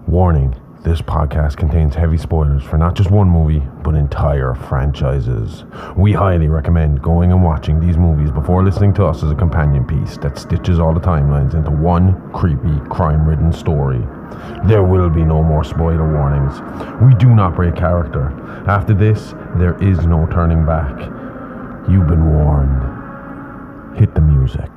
Warning, this podcast contains heavy spoilers for not just one movie, but entire franchises. We highly recommend going and watching these movies before listening to us as a companion piece that stitches all the timelines into one creepy, crime-ridden story. There will be no more spoiler warnings. We do not break character. After this, there is no turning back. You've been warned. Hit the music.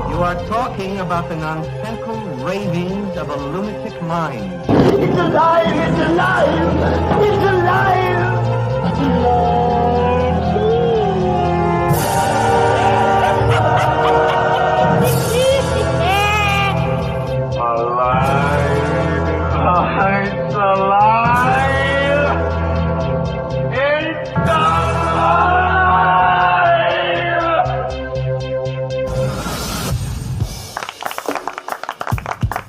You are talking about the nonsensical ravings of a lunatic mind. It's alive! It's alive! It's alive! It's alive! It's alive! It's alive!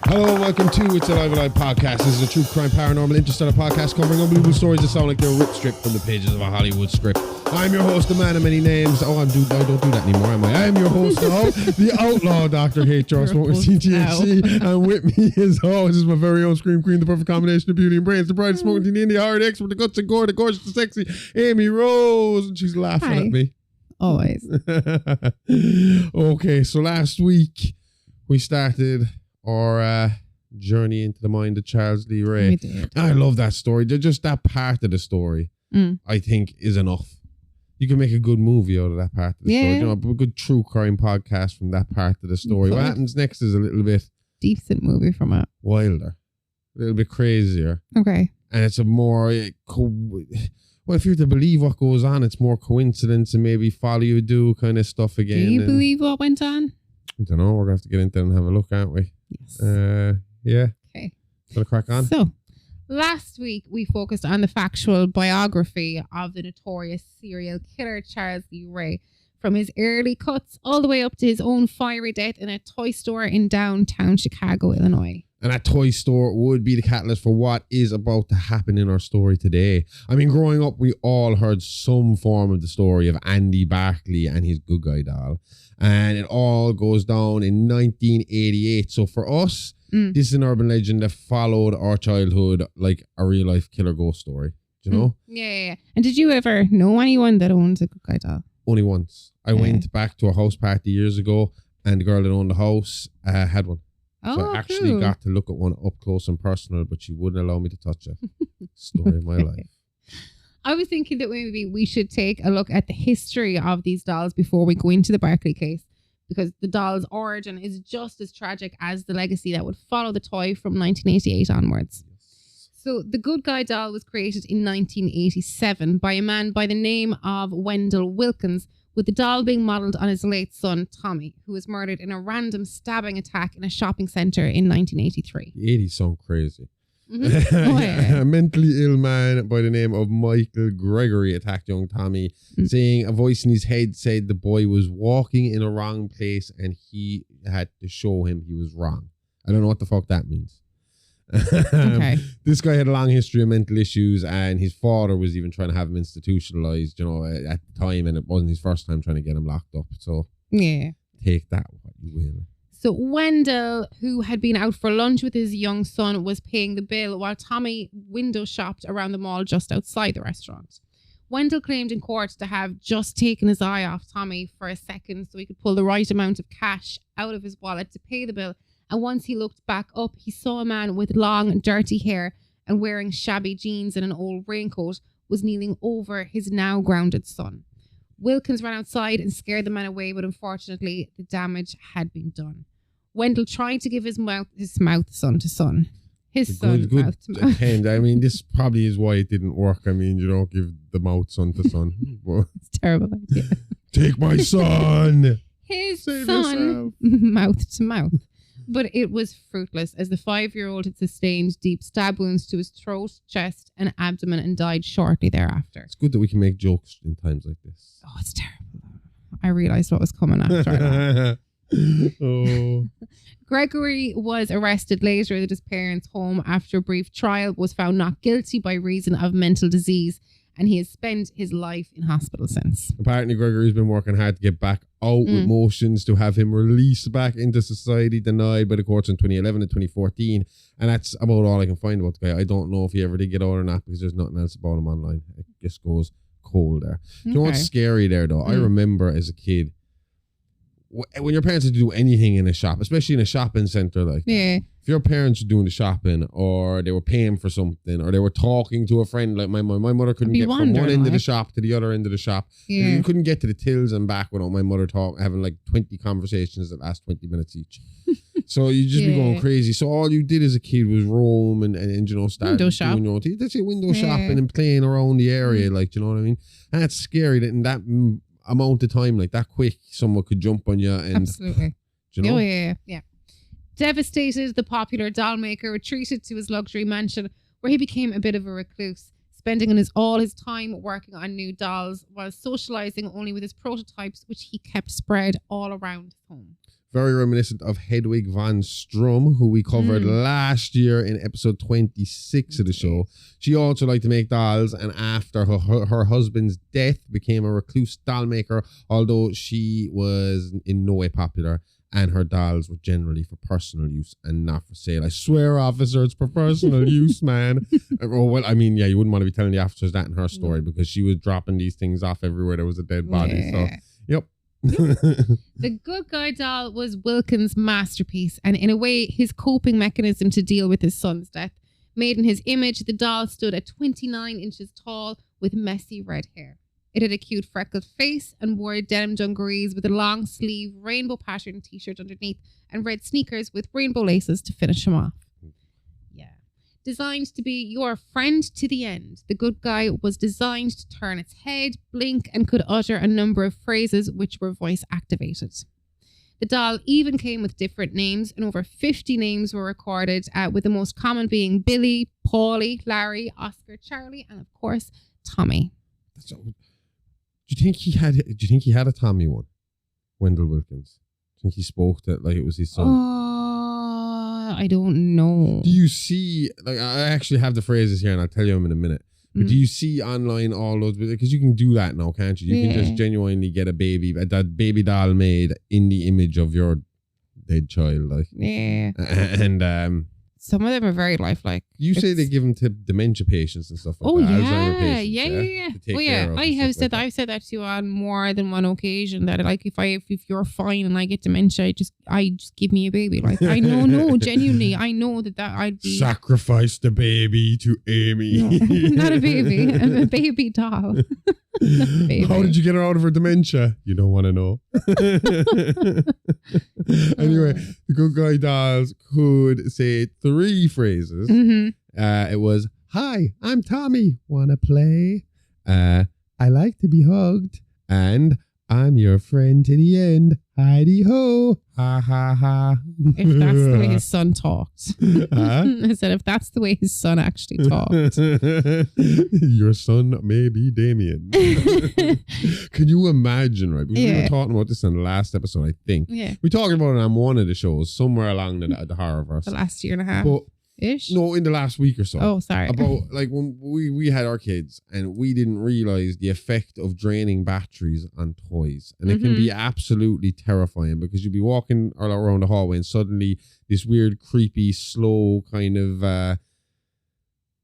Hello, welcome to It's Alive Alive podcast. This is a true crime, paranormal, interstellar podcast covering unbelievable stories that sound like they're ripped stripped from the pages of a Hollywood script. I'm your host, the man of many names. I don't do that anymore, am I? I'm your host now, the outlaw Dr. HR, smoking CTHC, and with me as always is my very own Scream Queen, the perfect combination of beauty and brains, the brightest smoking teen, the hard X with the guts and gore, the gorgeous, the sexy, Amy Rose, and she's laughing at me. Always. Okay, so last week we started our journey into the mind of Charles Lee Ray. We did. I love that story. Just that part of the story, I think, is enough. You can make a good movie out of that part of the story. You know, a good true crime podcast from that part of the story. What happens next is a little bit Decent movie from it. wilder, a little bit crazier. Okay. And it's a more, well, if you're to believe what goes on, it's more coincidence and maybe follow you do kind of stuff again. Do you believe what went on? I don't know. We're going to have to get into it and have a look, aren't we? Yes. Yeah. Okay. Gonna crack on? So, last week we focused on the factual biography of the notorious serial killer Charles Lee Ray, from his early cuts all the way up to his own fiery death in a toy store in downtown Chicago, Illinois. And that toy store would be the catalyst for what is about to happen in our story today. I mean, growing up, we all heard some form of the story of Andy Barclay and his good guy doll. And it all goes down in 1988. So for us, this is an urban legend that followed our childhood like a real life killer ghost story. Do you know? Yeah. And did you ever know anyone that owns a good guy doll? Only once. I went back to a house party years ago and the girl that owned the house had one. Oh, So I actually cool. got to look at one up close and personal, but she wouldn't allow me to touch it. Story of my life. I was thinking that maybe we should take a look at the history of these dolls before we go into the Barclay case, because the doll's origin is just as tragic as the legacy that would follow the toy from 1988 onwards. So the Good Guy doll was created in 1987 by a man by the name of Wendell Wilkins, with the doll being modelled on his late son, Tommy, who was murdered in a random stabbing attack in a shopping centre in 1983. The 80s sound crazy. Oh, yeah. A mentally ill man by the name of Michael Gregory attacked young Tommy, saying a voice in his head said the boy was walking in a wrong place and he had to show him he was wrong. I don't know what the fuck that means. Okay. This guy had a long history of mental issues, and his father was even trying to have him institutionalized, you know, at the time, and it wasn't his first time trying to get him locked up. So Yeah. take that what you will. So Wendell, who had been out for lunch with his young son, was paying the bill while Tommy window shopped around the mall just outside the restaurant. Wendell claimed in court to have just taken his eye off Tommy for a second so he could pull the right amount of cash out of his wallet to pay the bill. And once he looked back up, he saw a man with long, dirty hair and wearing shabby jeans and an old raincoat was kneeling over his now grounded son. Wilkins ran outside and scared the man away, but unfortunately, the damage had been done. Wendell tried to give his mouth son to son. His son mouth to mouth. Hand. I mean, this probably is why it didn't work. I mean, you don't give the mouth son to son. It's a terrible idea. Take my son. His Save son yourself. mouth to mouth. But it was fruitless, as the 5-year-old had sustained deep stab wounds to his throat, chest, and abdomen and died shortly thereafter. It's good that we can make jokes in times like this. Oh, it's terrible. I realised what was coming after that. Oh. Gregory was arrested later at his parents' home after a brief trial, but was found not guilty by reason of mental disease and he has spent his life in hospital since. Apparently, Gregory's been working hard to get back out with motions to have him released back into society, denied by the courts in 2011 and 2014. And that's about all I can find about the guy. I don't know if he ever did get out or not because there's nothing else about him online. It just goes cold there. Do you know what's scary there, though? I remember as a kid, when your parents would do anything in a shop, especially in a shopping centre like that, if your parents were doing the shopping or they were paying for something or they were talking to a friend, like my mother couldn't get from one end of the shop to the other end of the shop. You couldn't get to the tills and back without my mother having like 20 conversations that last 20 minutes each. So you just be going crazy. So all you did as a kid was roam and you know, start window shop. Doing your own thing. That's it, window shopping and playing around the area, like, you know what I mean? And that's scary that in that amount of time, like that quick, someone could jump on you and absolutely. You know? Yeah. Devastated, the popular doll maker retreated to his luxury mansion where he became a bit of a recluse, spending all his time working on new dolls while socializing only with his prototypes, which he kept spread all around his home. Very reminiscent of Hedwig von Strum, who we covered last year in episode 26 of the show. She also liked to make dolls, and after her husband's death, became a recluse doll maker, although she was in no way popular, and her dolls were generally for personal use and not for sale. I swear, officer, it's for personal use, man. Well, I mean, you wouldn't want to be telling the officers that in her story because she was dropping these things off everywhere there was a dead body. So, yep. The good guy doll was Wilkins' masterpiece, and in a way his coping mechanism to deal with his son's death. Made in his image, the doll stood at 29 inches tall with messy red hair. It had a cute freckled face and wore denim dungarees with a long sleeve rainbow pattern t-shirt underneath and red sneakers with rainbow laces to finish him off. Designed to be your friend to the end, the good guy was designed to turn its head, blink, and could utter a number of phrases which were voice activated. The doll even came with different names, and over 50 names were recorded, with the most common being Billy, Paulie, Larry, Oscar, Charlie, and of course, Tommy. So, do you think he had a Tommy one? Wendell Wilkins. Do you think he spoke that like it was his son? I don't know. Do you see, like, I actually have the phrases here and I'll tell you them in a minute. But do you see online all those, because you can do that now, can't you? You can just genuinely get a baby doll made in the image of your dead child, like. Yeah. And some of them are very lifelike. You say they give them to dementia patients and stuff like that. Alzheimer patients, yeah. I have said that. I've said that to you on more than one occasion. That like if you're fine and I get dementia, just give me a baby. Like I know, genuinely, I know that I'd be sacrifice the baby to Amy. No, not a baby, a baby doll. Baby. How did you get her out of her dementia? You don't want to know. Anyway, the good guy dolls could say 3 phrases. It was, "Hi, I'm Tommy. Wanna play? I like to be hugged. And I'm your friend to the end. Heidi ho. Ha ha ha." If that's the way his son talked. I said, if that's the way his son actually talked. Your son may be Damien. Can you imagine, right? Because we were talking about this in the last episode, I think. Yeah. We talked about it on one of the shows, somewhere along the Horrorverse. The last year and a half. But ish? No, in the last week or so. Oh, sorry. About like when we had our kids and we didn't realize the effect of draining batteries on toys. And it can be absolutely terrifying because you'll be walking around the hallway and suddenly this weird, creepy, slow kind of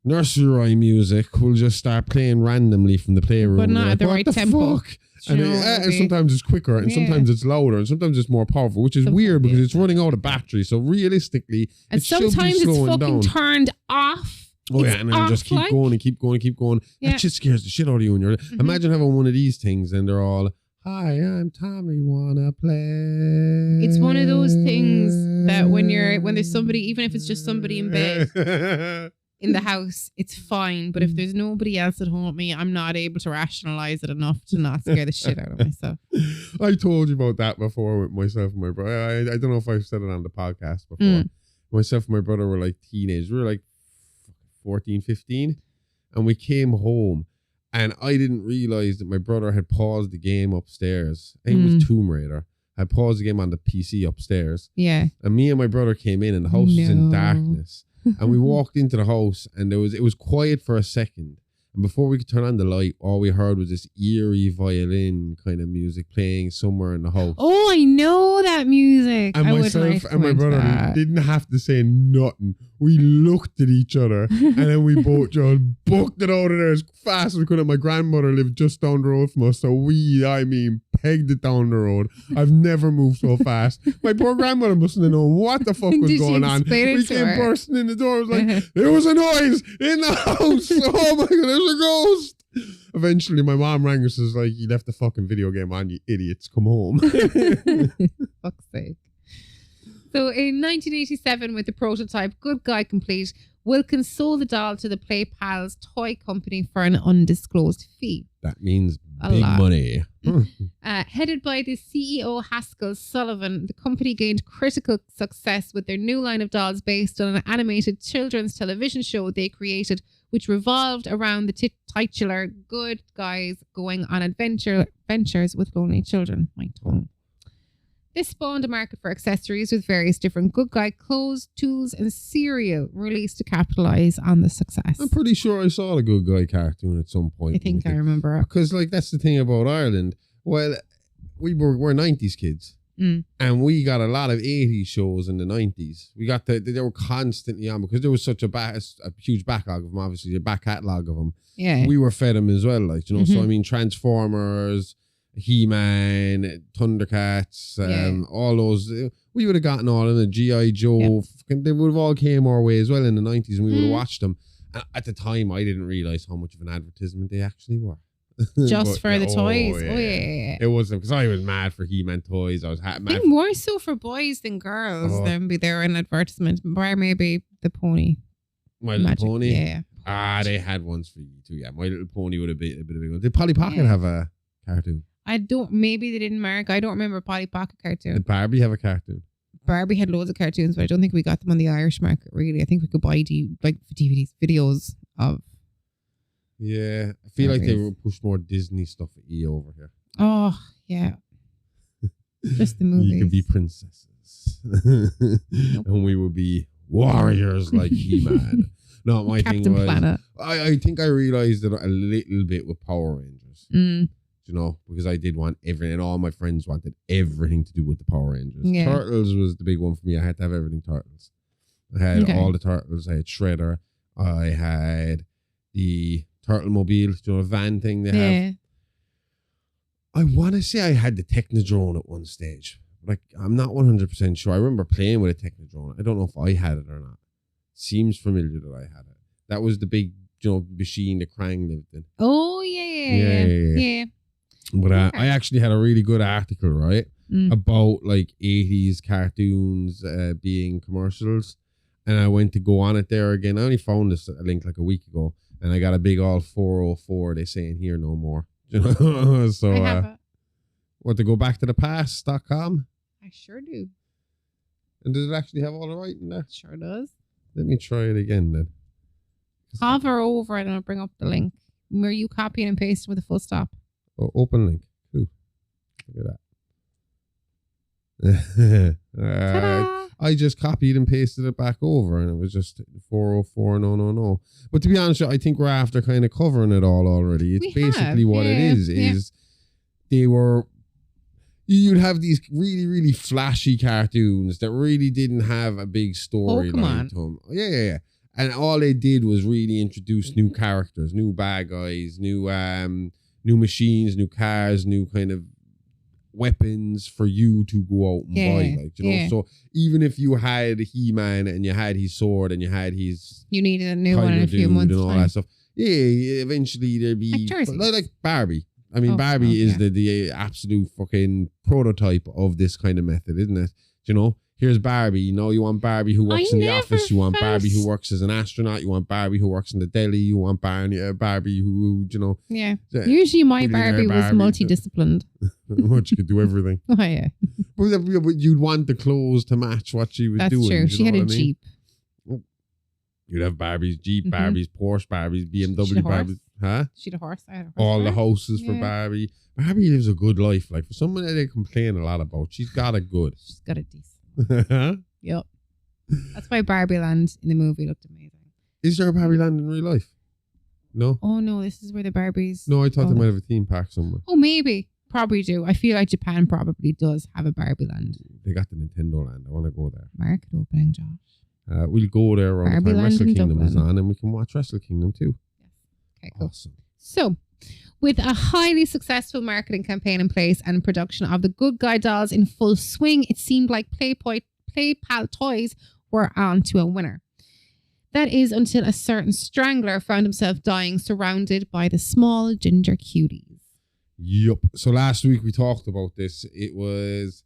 nursery rhyme music will just start playing randomly from the playroom. But not at the right tempo. Fuck? And sometimes it's quicker and sometimes it's louder and sometimes it's more powerful, which is weird because it's running out of battery. So realistically, and sometimes it's fucking turned off. Oh yeah, and then just keep going and keep going and keep going. Yeah. That shit scares the shit out of you. And you're imagine having one of these things and they're all, "Hi, I'm Tommy, wanna play." It's one of those things that when there's somebody, even if it's just somebody in bed in the house, it's fine. But if there's nobody else at home with me, I'm not able to rationalize it enough to not scare the shit out of myself. I told you about that before with myself and my brother. I don't know if I've said it on the podcast before. Myself and my brother were like teenagers. We were like 14, 15. And we came home and I didn't realize that my brother had paused the game upstairs. I think it was Tomb Raider. I paused the game on the PC upstairs. Yeah. And me and my brother came in and the house was in darkness. And we walked into the house and it was quiet for a second. And before we could turn on the light, all we heard was this eerie violin kind of music playing somewhere in the house. Oh, I know that music. And I myself and my brother didn't have to say nothing. We looked at each other and then we both just booked it out of there as fast as we could. And my grandmother lived just down the road from us. So pegged it down the road. I've never moved so fast. My poor grandmother mustn't have known what the fuck was going on. We came bursting in the door. It was like, there was a noise in the house. Oh my God, there's a ghost. Eventually, my mom rang us and was like, you left the fucking video game on, you idiots. Come home. Fuck's sake. So in 1987, with the prototype Good Guy complete, Wilkins sold the doll to the Play Pals toy company for an undisclosed fee. That means big money. Headed by the CEO Haskell Sullivan, the company gained critical success with their new line of dolls based on an animated children's television show they created, which revolved around the titular Good Guys going on adventures with lonely children. My tongue. This spawned a market for accessories with various different Good Guy clothes, tools, and cereal released to capitalize on the success. I'm pretty sure I saw the Good Guy cartoon at some point. I think I remember it. Because that's the thing about Ireland. Well, we're 90s kids. And we got a lot of 80s shows in the 90s. We got they were constantly on because there was such a huge backlog of them, obviously, a back catalogue of them. Yeah. We were fed them as well, so I mean, Transformers, He-Man, Thundercats, all those. We would have gotten all of them. G.I. Joe. They would have all came our way as well in the 90s, and we would have watched them. And at the time, I didn't realise how much of an advertisement they actually were. Just for the toys. Yeah. It wasn't because I was mad for He-Man toys. I was mad. I think more so for boys than girls. Than be there in advertisement. Or maybe the pony. My Little Pony? Yeah. They had ones for you too. Yeah, My Little Pony would have been a bit of a big one. Did Polly Pocket have a cartoon? Maybe they didn't mark. I don't remember Polly Pocket cartoon. Did Barbie have a cartoon? Barbie had loads of cartoons, but I don't think we got them on the Irish market, really. I think we could buy DVDs, videos of. Yeah, I feel like they would push more Disney stuff at you over here. Oh, yeah. Just the movies. You could be princesses. And we would be warriors like He-Man. No, my Captain thing was... Planet. I think I realised it a little bit with Power Rangers. Because I did want everything, and all my friends wanted everything to do with the Power Rangers. Yeah. Turtles was the big one for me. I had to have everything Turtles. I had all the Turtles. I had Shredder. I had the Turtle-mobile, van thing they have. I want to say I had the Technodrome at one stage. Like, I'm not 100% sure. I remember playing with a Technodrome. I don't know if I had it or not. Seems familiar that I had it. That was the big, machine that Krang lived in. Oh, yeah. But I actually had a really good article, right? About like 80s cartoons being commercials. And I went to go on it there again. I only found this link like a week ago. And I got a big all 404. They saying here no more. So, I have it. What, to go back to the past.com? I sure do. And does it actually have all the writing there? It sure does. Let me try it again then. Hover over it and I'll bring up the link. Where you copying and pasting with a full stop. Oh, open link. Cool. Look at that. I just copied and pasted it back over and it was just 404 no. But to be honest, I think we're after kind of covering it all already. It's basically what it is they were... You'd have these really, really flashy cartoons that really didn't have a big storyline to them. Yeah. And all they did was really introduce new characters, new bad guys, new machines, new cars, new kind of weapons for you to go out and buy. So even if you had He-Man and you had his sword and you had his... You needed a new one in a few months. And all that stuff. Yeah, eventually there'd be... Like Barbie. I mean, Barbie is the absolute fucking prototype of this kind of method, isn't it? Here's Barbie. You want Barbie who works in the office. You want Barbie who works as an astronaut. You want Barbie who works in the deli. You want Barbie who, Yeah. Usually my Barbie was multidisciplined. She could do everything. Oh, yeah. But you'd want the clothes to match what she was doing. That's true. She had a Jeep. You'd have Barbie's Jeep, Barbie's Porsche, Barbie's BMW, Barbie's... Huh? She had a horse. I had a horse. All the houses for Barbie. Barbie lives a good life. Like, for someone that they complain a lot about, she's got it good. She's got it decent. Yep. That's why Barbie Land in the movie looked amazing. Is there a Barbie Land in real life? No? Oh no, this is where the Barbies. No, I thought go. they might have a theme park somewhere. Oh, maybe. Probably do. I feel like Japan probably does have a Barbie land. They got the Nintendo land. I want to go there. Market opening, Josh. We'll go there around Barbie the time land Wrestle in Kingdom is Dublin. on, and we can watch Wrestle Kingdom too. Okay, cool. Awesome. So, with a highly successful marketing campaign in place and production of the Good Guy dolls in full swing, it seemed like PlayPal toys were on to a winner. That is until a certain Strangler found himself dying surrounded by the small ginger cuties. Yup. So last week we talked about this. It was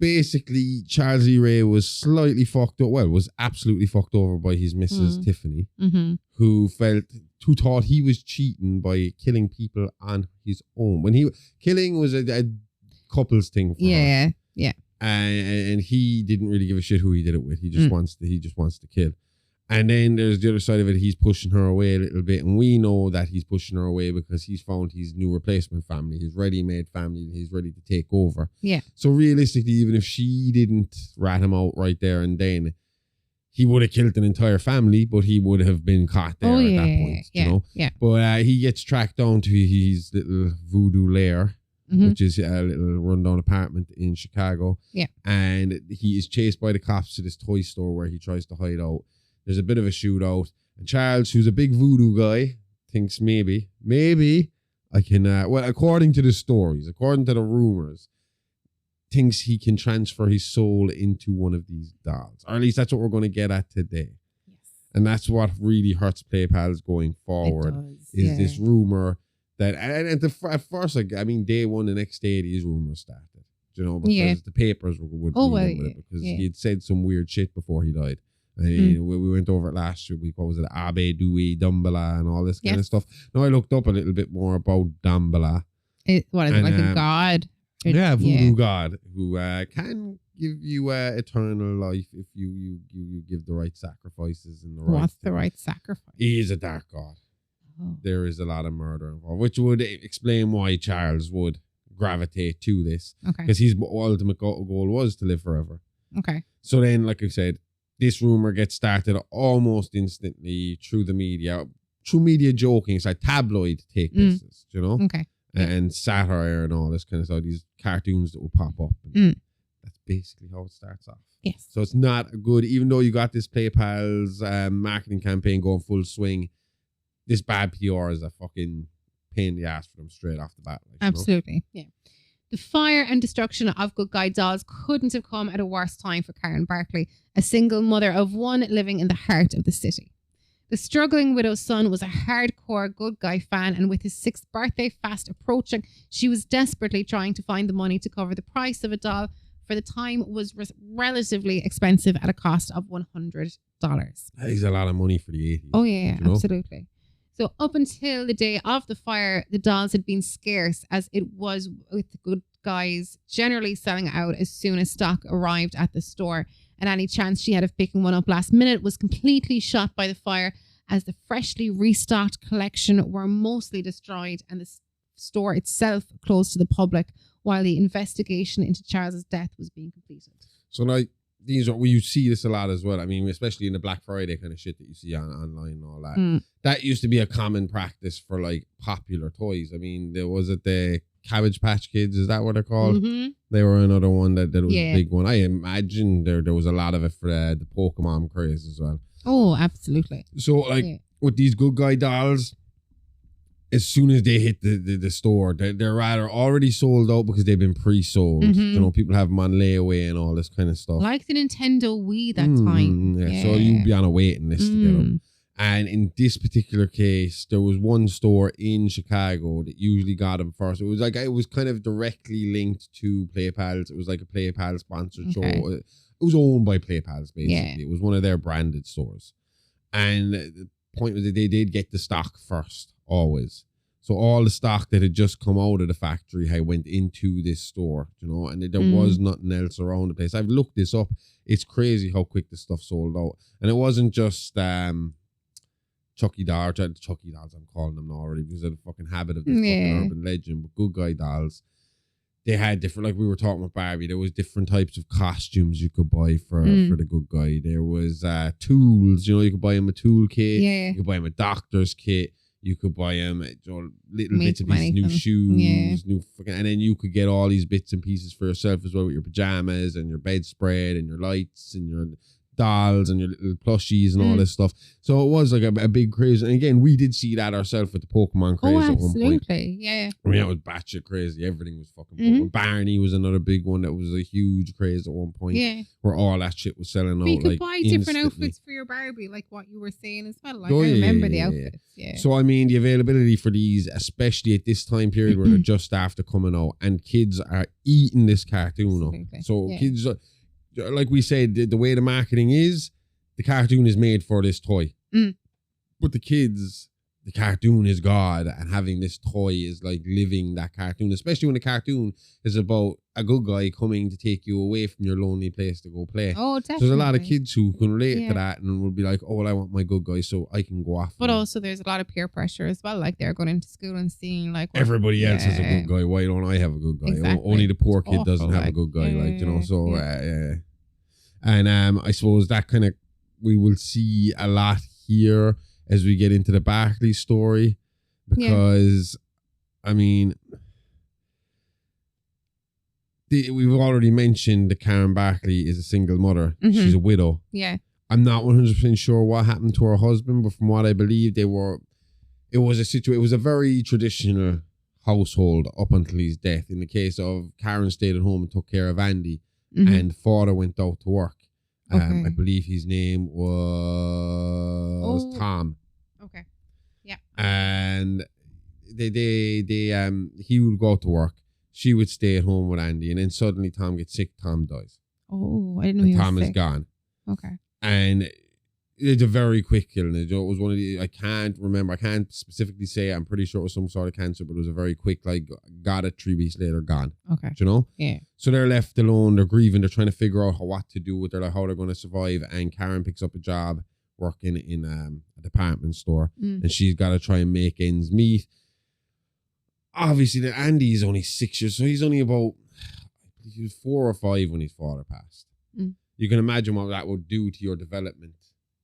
basically Charles E. Ray was slightly fucked up. Well, was absolutely fucked over by his Mrs. Tiffany, who thought he was cheating by killing people on his own. When killing was a couple's thing for her. Yeah. And he didn't really give a shit who he did it with. He just wants to kill. And then there's the other side of it. He's pushing her away a little bit, and we know that he's pushing her away because he's found his new replacement family, his ready-made family, and he's ready to take over. Yeah. So realistically, even if she didn't rat him out right there and then, he would have killed an entire family, but he would have been caught there at that point. You know? Yeah. But he gets tracked down to his little voodoo lair, which is a little rundown apartment in Chicago. Yeah. And he is chased by the cops to this toy store where he tries to hide out. There's a bit of a shootout. And Charles, who's a big voodoo guy, thinks maybe I can, according to the stories, according to the rumors, thinks he can transfer his soul into one of these dolls. Or at least that's what we're going to get at today. Yes. And that's what really hurts PlayPals going forward. Is this rumor that, and at first, day one, the next day, these rumors started. You know, because the papers would lead with it because he had said some weird shit before he died. We went over it last week. What was it? Abe, Dewey, Dumbala, and all this kind of stuff. Now I looked up a little bit more about Dumbala. What is it, like a god? Voodoo god who can give you eternal life if you give the right sacrifices and the right. What's the right sacrifice? He is a dark god. Oh. There is a lot of murder involved, which would explain why Charles would gravitate to this. Okay. Because his ultimate goal was to live forever. Okay. So then, like I said, this rumor gets started almost instantly through the media, joking. It's like tabloid take pieces, you know? Okay. And satire and all this kind of stuff. These cartoons that will pop up. And that's basically how it starts off. Yes. So it's not a good, even though you got this PlayPal's marketing campaign going full swing, this bad PR is a fucking pain in the ass for them straight off the bat. Absolutely. Yeah. The fire and destruction of Good Guy dolls couldn't have come at a worse time for Karen Barclay, a single mother of one living in the heart of the city. The struggling widow's son was a hardcore Good Guy fan, and with his 6th birthday fast approaching, she was desperately trying to find the money to cover the price of a doll for the time was relatively expensive at a cost of $100. That is a lot of money for the 80s. Oh yeah, you know? Absolutely. So up until the day of the fire, the dolls had been scarce, as it was with the Good Guys generally selling out as soon as stock arrived at the store. And any chance she had of picking one up last minute was completely shot by the fire, as the freshly restocked collection were mostly destroyed and the store itself closed to the public while the investigation into Charles's death was being completed. So like, these are, you see this a lot as well. I mean, especially in the Black Friday kind of shit that you see online and all that. That used to be a common practice for like popular toys. I mean, there was the Cabbage Patch Kids. Is that what they're called? They were another one that was a big one. I imagine there was a lot of it for the Pokemon craze as well. Oh, absolutely. So like with these Good Guy dolls, as soon as they hit the store, they're rather already sold out because they've been pre-sold. You know, people have them on layaway and all this kind of stuff. Like the Nintendo Wii that time. Yeah. So you'd be on a waiting list to get them. And in this particular case, there was one store in Chicago that usually got them first. It was kind of directly linked to PlayPals. It was like a PlayPal sponsored show. It was owned by PlayPals, basically. Yeah. It was one of their branded stores. And the point was that they did get the stock first. Always. So all the stock that had just come out of the factory went into this store, you know, and there was nothing else around the place. I've looked this up. It's crazy how quick this stuff sold out. And it wasn't just Chucky dolls, I'm calling them now already because of the fucking habit of this fucking urban legend, but Good Guy dolls. they had different, like we were talking about Barbie, there was different types of costumes you could buy for the good guy. There was tools, you could buy him a tool kit. Yeah. You could buy him a doctor's kit. You could buy him little bits and pieces, anything. new shoes, Yeah. and then you could get all these bits and pieces for yourself as well, with your pajamas and your bedspread and your lights and your dolls and your little plushies and all this stuff. So it was like a big craze. And again, we did see that ourselves with the Pokemon craze at one point. Absolutely. Yeah. I mean, it was batshit crazy. Everything was fucking Pokemon. Barney was another big one that was a huge craze at one point. Yeah. Where all that shit was selling But out. you could like, buy different instantly. outfits for your Barbie, like what you were saying as well. Like Oh, I yeah, remember yeah, the yeah, outfits. Yeah. So I mean, the availability for these, especially at this time period where they're just after coming out, and kids are eating this cartoon up. Absolutely. So Yeah. kids, like we said, the way the marketing is, the cartoon is made for this toy. But the kids, the cartoon is God, and having this toy is like living that cartoon, especially when the cartoon is about a good guy coming to take you away from your lonely place to go play. Oh, So definitely. there's a lot of kids who can relate Yeah. to that and will be like, oh, well, I want my good guy so I can go off. But and also there's a lot of peer pressure as well. Like they're going into school and seeing like what- everybody else has a Yeah. good guy. Why don't I have a good guy? Exactly. Only the poor It's kid doesn't awful, have a like, good guy, yeah, So, yeah. yeah. And I suppose that kind of, we will see a lot here as we get into the Barclay story, because, I mean, we've already mentioned that Karen Barclay is a single mother. She's a widow. Yeah. I'm not 100% sure what happened to her husband, but from what I believe, it was a very traditional household up until his death. In the case of Karen stayed at home and took care of Andy, and father went out to work. I believe his name was Tom. Okay. Yeah. And he would go to work. She would stay at home with Andy, and then suddenly Tom gets sick. Tom dies. Oh, I didn't know And he was Tom is sick. gone. Okay. And it's a very quick killing. It was one of the, I can't remember. I can't specifically say. I'm pretty sure it was some sort of cancer, but it was a very quick, like, got it 3 weeks later, gone. Okay. Do you know? Yeah. So they're left alone. They're grieving. They're trying to figure out what to do with their, like, how they're going to survive. And Karen picks up a job working in a department store, and she's got to try and make ends meet. Obviously, Andy is only 6 years, so he's only about, he was 4 or 5 when his father passed. You can imagine what that would do to your development.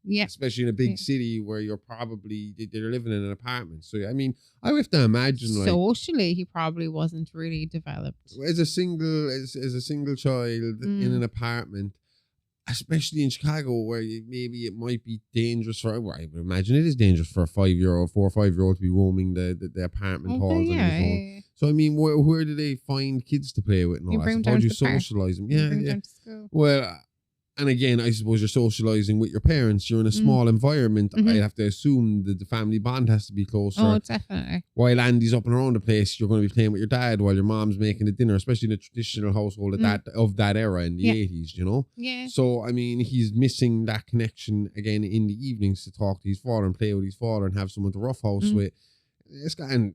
Yeah. Especially in a big city where you're probably, they're living in an apartment. So, I mean, I have to imagine, like, Socially, he probably wasn't really developed. as a single child in an apartment, especially in Chicago, where maybe it might be dangerous for, well, I would imagine it is dangerous for a 4 or 5-year-old to be roaming the apartment halls on his own. So, I mean, where do they find kids to play with and all that stuff? How do you socialise them? Bring them down to school. Well, and again, I suppose you're socialising with your parents. You're in a small environment. I have to assume that the family bond has to be closer. Oh, definitely. While Andy's up and around the place, you're going to be playing with your dad while your mom's making the dinner, especially in a traditional household of that era in the 80s, you know? Yeah. So, I mean, he's missing that connection again in the evenings to talk to his father and play with his father and have someone to roughhouse with. And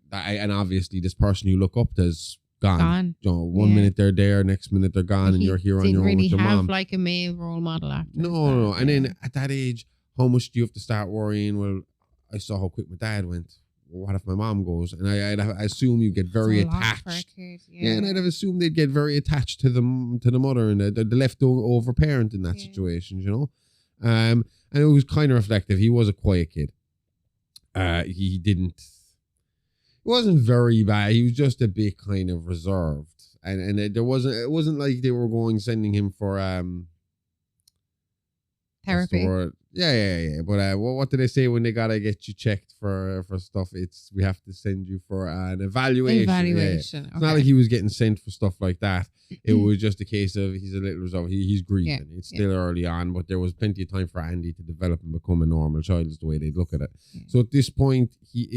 obviously, this person you look up to is gone. You know, one minute they're there, next minute they're gone, and you're here on your own with your mom. Didn't really have like a male role model after. No. And then at that age, how much do you have to start worrying? Well, I saw how quick my dad went. Well, what if my mom goes? And I assume you get very attached. And I'd have assumed they'd get very attached to the mother and the leftover parent in that situation, you know. And it was kind of reflective. He was a quiet kid. It wasn't very bad. He was just a bit kind of reserved, and it wasn't like they were sending him for therapy. Yeah. But what do they say when they gotta get you checked for stuff? We have to send you for an evaluation. Yeah. It's not like he was getting sent for stuff like that. It was just a case of he's a little reserved. He's grieving. It's still early on, but there was plenty of time for Andy to develop and become a normal child. Is the way they'd look at it. Yeah. So at this point, he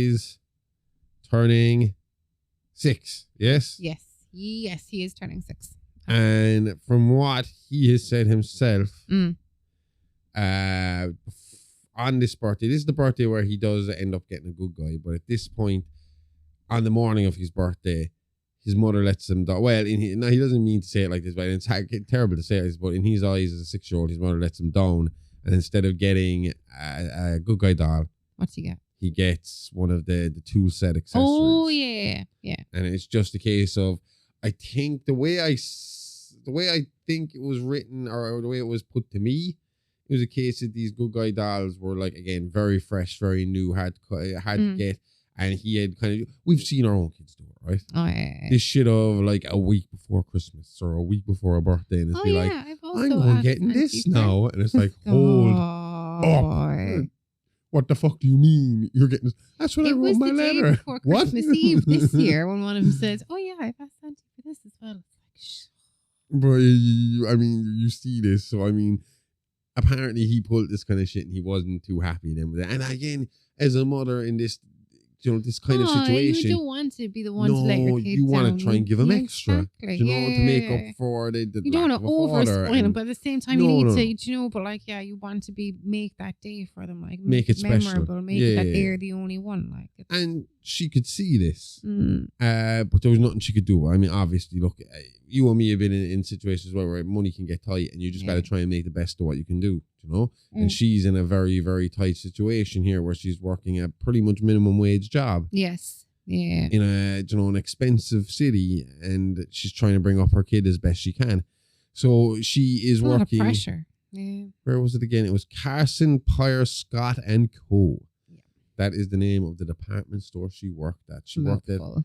is turning 6. Yes? Yes, he is turning 6. And from what he has said himself, on this birthday, this is the birthday where he does end up getting a good guy, but at this point, on the morning of his birthday, his mother lets him down. Well, he doesn't mean to say it like this, but it's terrible to say it, but in his eyes as a 6-year-old, his mother lets him down, and instead of getting a good guy doll, what's he get? He gets one of the tool set accessories. Oh, yeah. And it's just a case of, I think the way I think it was written or the way it was put to me, it was a case that these good guy dolls were like, again, very fresh, very new, hard to get. And he had kind of, we've seen our own kids do it, right? Oh, yeah. This shit of like a week before Christmas or a week before a birthday, and it's be like, I'm going getting this now. And it's like, hold up. What the fuck do you mean you're getting this? That's what I wrote in my letter. It was the day before Christmas Eve this year when one of them says, oh yeah, I've asked Santa for this as well. But I mean, you see this, so I mean, apparently he pulled this kind of shit and he wasn't too happy then with it. And again, as a mother in this, this kind of situation, you don't want to be the one to let your kids you want to try and give them extra, exactly. to make up for the you don't want to over spoil them, but at the same time you need to, but like, you want to make that day for them, like make it memorable, special, make it that they're the only one, like. And she could see this, but there was nothing she could do. I mean, obviously, look, you and me have been in situations where money can get tight, and you just got to try and make the best of what you can do, And she's in a very, very tight situation here, where she's working a pretty much minimum wage job. Yes, yeah. In a an expensive city, and she's trying to bring up her kid as best she can. So she is working. A lot of pressure. Yeah. Where was it again? It was Carson, Pyre, Scott and Co. That is the name of the department store she worked at. She worked at, I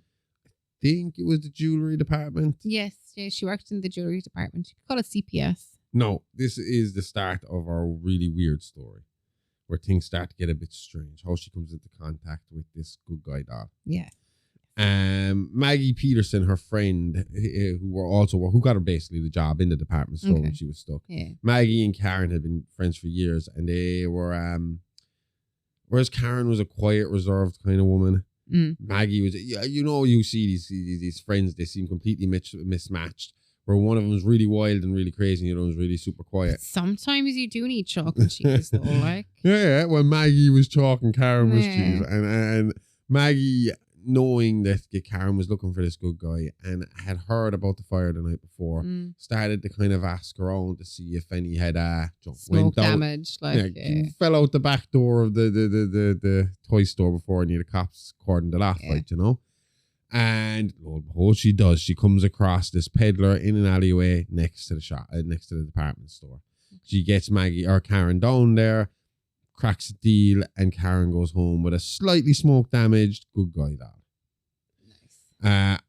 think it was the jewelry department. Yes, she worked in the jewelry department. You could call it CPS. No, this is the start of our really weird story, where things start to get a bit strange. How she comes into contact with this good guy doll. Yeah. Maggie Peterson, her friend, who got her basically the job in the department store when she was stuck. Yeah. Maggie and Karen had been friends for years, and they were whereas Karen was a quiet, reserved kind of woman. Maggie was, you see these friends, they seem completely mismatched. Where one of them is really wild and really crazy, and the other one's really super quiet. Sometimes you do need chalk and cheese, though, like. Yeah. Well, Maggie was chalk and Karen was cheese, and Maggie, knowing that Karen was looking for this good guy and had heard about the fire the night before, started to kind of ask around to see if any had smoke damage, fell out the back door of the toy store before any of the cops cordoned it off, And lo and behold, she does. She comes across this peddler in an alleyway next to the shop, next to the department store. She gets Karen down there, cracks a deal, and Karen goes home with a slightly smoke damaged good guy doll. Nice.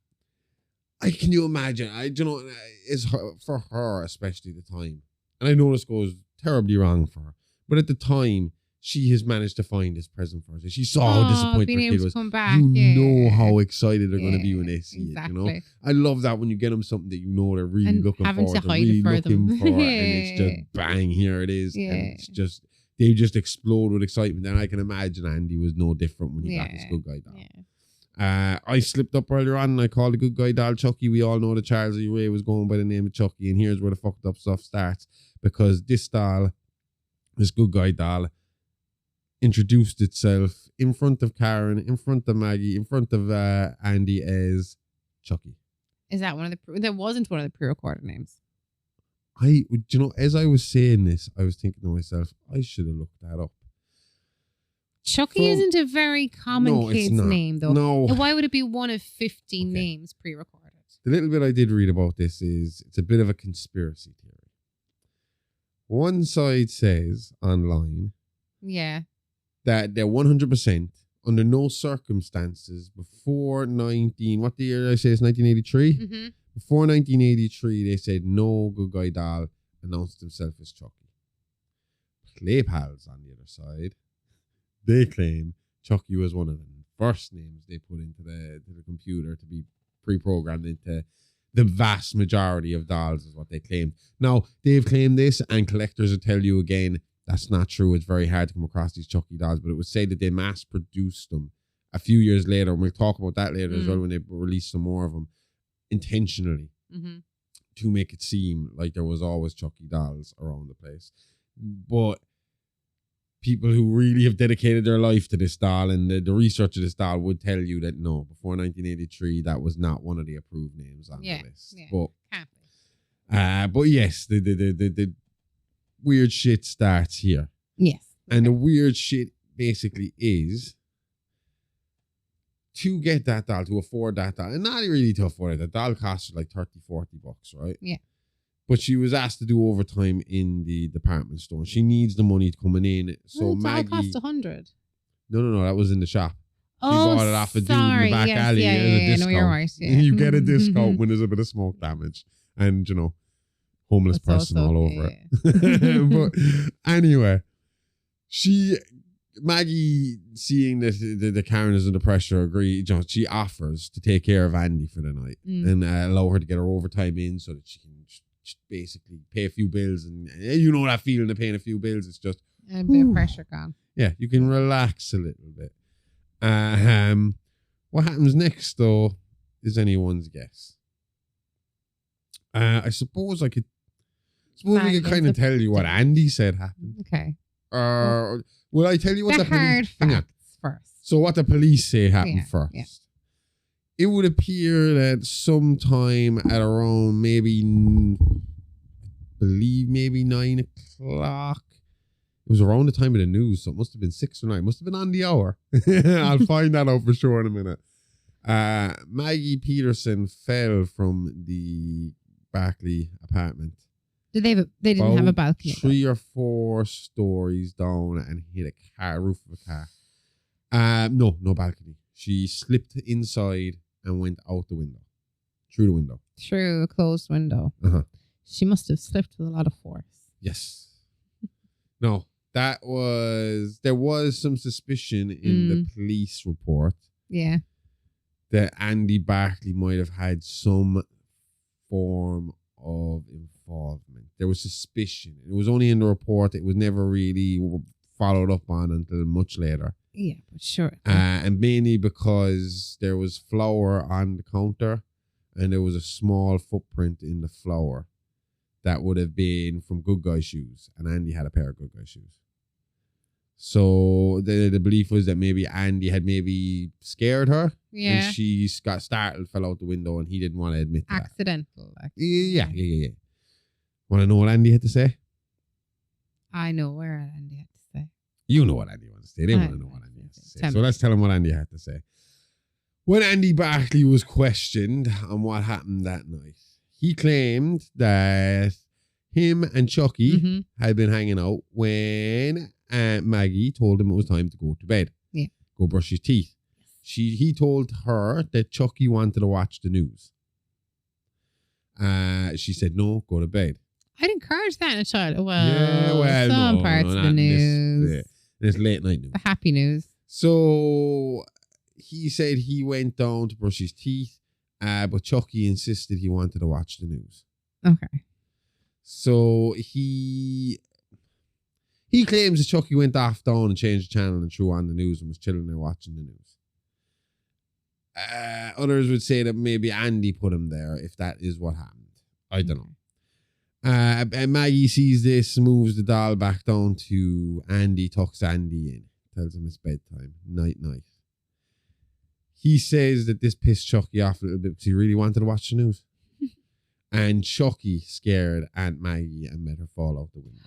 Can you imagine? It's for her, especially at the time. And I know this goes terribly wrong for her, but at the time, she has managed to find this present for her. She saw how disappointed her kid was. Come back, know how excited they're going to be when they see it. I love that when you get them something that they're really looking for, and it's just bang, here it is. And it's just, they just explode with excitement. And I can imagine Andy was no different when he got this good guy doll. I slipped up earlier on and I called the good guy doll Chucky. We all know that Charles E. Ray was going by the name of Chucky, and here's where the fucked up stuff starts, because this good guy doll, introduced itself in front of Karen, in front of Maggie, in front of Andy as Chucky. Is that that wasn't one of the pre-recorded names? As I was saying this, I was thinking to myself, I should have looked that up. Chucky isn't a very common kid's name, though. No. Why would it be one of 15 names pre-recorded? The little bit I did read about this is it's a bit of a conspiracy theory. One side says online, that they're 100% under no circumstances before what the year I say is 1983? Mm-hmm. Before 1983, they said no good guy doll announced himself as Chucky. Play Pals, on the other side, they claim Chucky was one of the first names they put into the computer to be pre-programmed into the vast majority of dolls, is what they claimed. Now, they've claimed this, and collectors will tell you again, that's not true. It's very hard to come across these Chucky dolls, but it would say that they mass-produced them a few years later, and we'll talk about that later as well when they release some more of them, intentionally, to make it seem like there was always Chucky dolls around the place. But people who really have dedicated their life to this doll and the research of this doll would tell you that no, before 1983, that was not one of the approved names on the list. But yes, the weird shit starts here. Yes. And the weird shit basically is to get that doll, to afford that doll, and not really to afford it, the doll cost like $30-40, right? Yeah. But she was asked to do overtime in the department store. She needs the money coming in. So Maggie... cost $100. No, that was in the shop. She Oh, bought it off a dude in sorry. the back Yes, alley. yeah, It was a yeah, discount. no, you're right. Yeah. You get a discount when there's a bit of smoke damage. And, homeless That's person also- all over yeah, it. But anyway, Maggie, seeing that the Karen is under pressure, she offers to take care of Andy for the night and allow her to get her overtime in so that she can basically pay a few bills. And you know that feeling of paying a few bills. It's just a bit of pressure gone. Yeah, you can relax a little bit. What happens next, though, is anyone's guess. I suppose we could kind of tell you what Andy said happened. Okay. Will I tell you what The the police... hard Hang on. facts first. So what the police say happened first. yeah. It would appear that sometime at around maybe 9 o'clock. It was around the time of the news, so it must have been 6 or 9. It must have been on the hour. I'll find that out for sure in a minute. Maggie Peterson fell from the Barclay apartment. They didn't have a balcony. 3 or 4 stories down and hit a roof of a car. No balcony. She slipped inside and went out the window. Through the window. Through a closed window. Uh-huh. She must have slipped with a lot of force. Yes. No, there was some suspicion in the police report. Yeah. That Andy Barclay might have had some form of involvement. There was suspicion. It was only in the report. It was never really followed up on until much later. Yeah, but sure. And mainly because there was flour on the counter and there was a small footprint in the flour that would have been from Good Guy shoes. And Andy had a pair of Good Guy shoes. So the belief was that maybe Andy had scared her. Yeah. And she got startled, fell out the window, and he didn't want to admit that. Accidental. Yeah. Want to know what Andy had to say? I know where Andy had to say. You know what Andy wants to say. They want to know what Andy has to say. So let's tell him what Andy had to say. When Andy Barclay was questioned on what happened that night, he claimed that him and Chucky had been hanging out when Maggie told him it was time to go to bed. Yeah. Go brush his teeth. He told her that Chucky wanted to watch the news. She said, no, go to bed. I'd encourage that in a child. Well, some parts of the news. This late night news. The happy news. So he said he went down to brush his teeth, but Chucky insisted he wanted to watch the news. Okay. So he claims that Chucky went off down and changed the channel and threw on the news and was chilling there watching the news. Others would say that maybe Andy put him there, if that is what happened. I don't know. And Maggie sees this, moves the doll back down to Andy, tucks Andy in, tells him it's bedtime, night. He says that this pissed Chucky off a little bit because he really wanted to watch the news. And Chucky scared Aunt Maggie and made her fall out the window.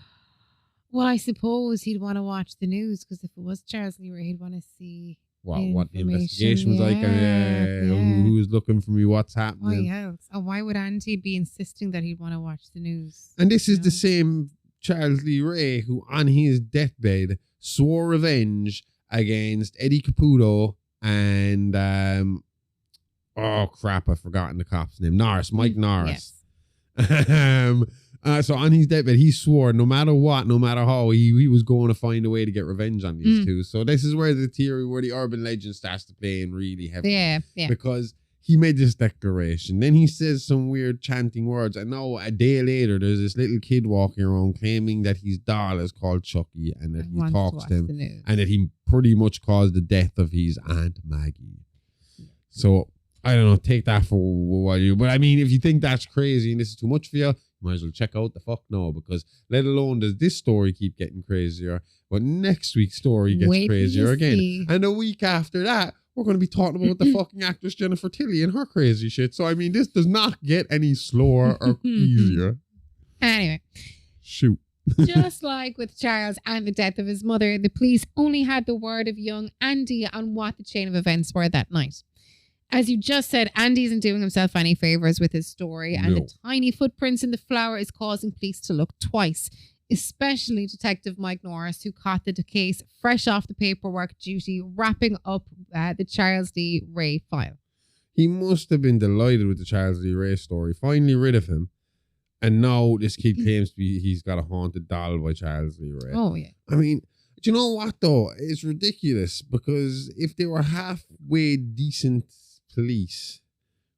Well, I suppose he'd want to watch the news because if it was Charles Lee Ray, he'd want to see what the investigation was like. Who's looking for me? What's happening? Why else? And why would Andy be insisting that he'd want to watch the news? And this is the same Charles Lee Ray who, on his deathbed, swore revenge against Eddie Caputo and I've forgotten the cop's name. Mike Norris. Yes. So on his deathbed, he swore no matter what, no matter how, he was going to find a way to get revenge on these two. So this is where the urban legend starts to play in really heavy. Yeah. Because he made this declaration. Then he says some weird chanting words. And now a day later, there's this little kid walking around claiming that his doll is called Chucky and that he talks to him. And that he pretty much caused the death of his Aunt Maggie. So, I don't know, take that for what you... But I mean, if you think that's crazy and this is too much for you, might as well check out the fuck no, because let alone does this story keep getting crazier, but next week's story gets crazier again. See. And a week after that, we're going to be talking about the fucking actress Jennifer Tilly and her crazy shit. So, I mean, this does not get any slower or easier. Anyway. Shoot. Just like with Charles and the death of his mother, the police only had the word of young Andy on what the chain of events were that night. As you just said, Andy isn't doing himself any favours with his story, and the tiny footprints in the flour is causing police to look twice, especially Detective Mike Norris, who caught the case fresh off the paperwork duty, wrapping up the Charles D. Ray file. He must have been delighted with the Charles D. Ray story, finally rid of him. And now this kid claims to be he's got a haunted doll by Charles D. Ray. Oh, yeah. I mean, do you know what, though? It's ridiculous, because if they were halfway decent police,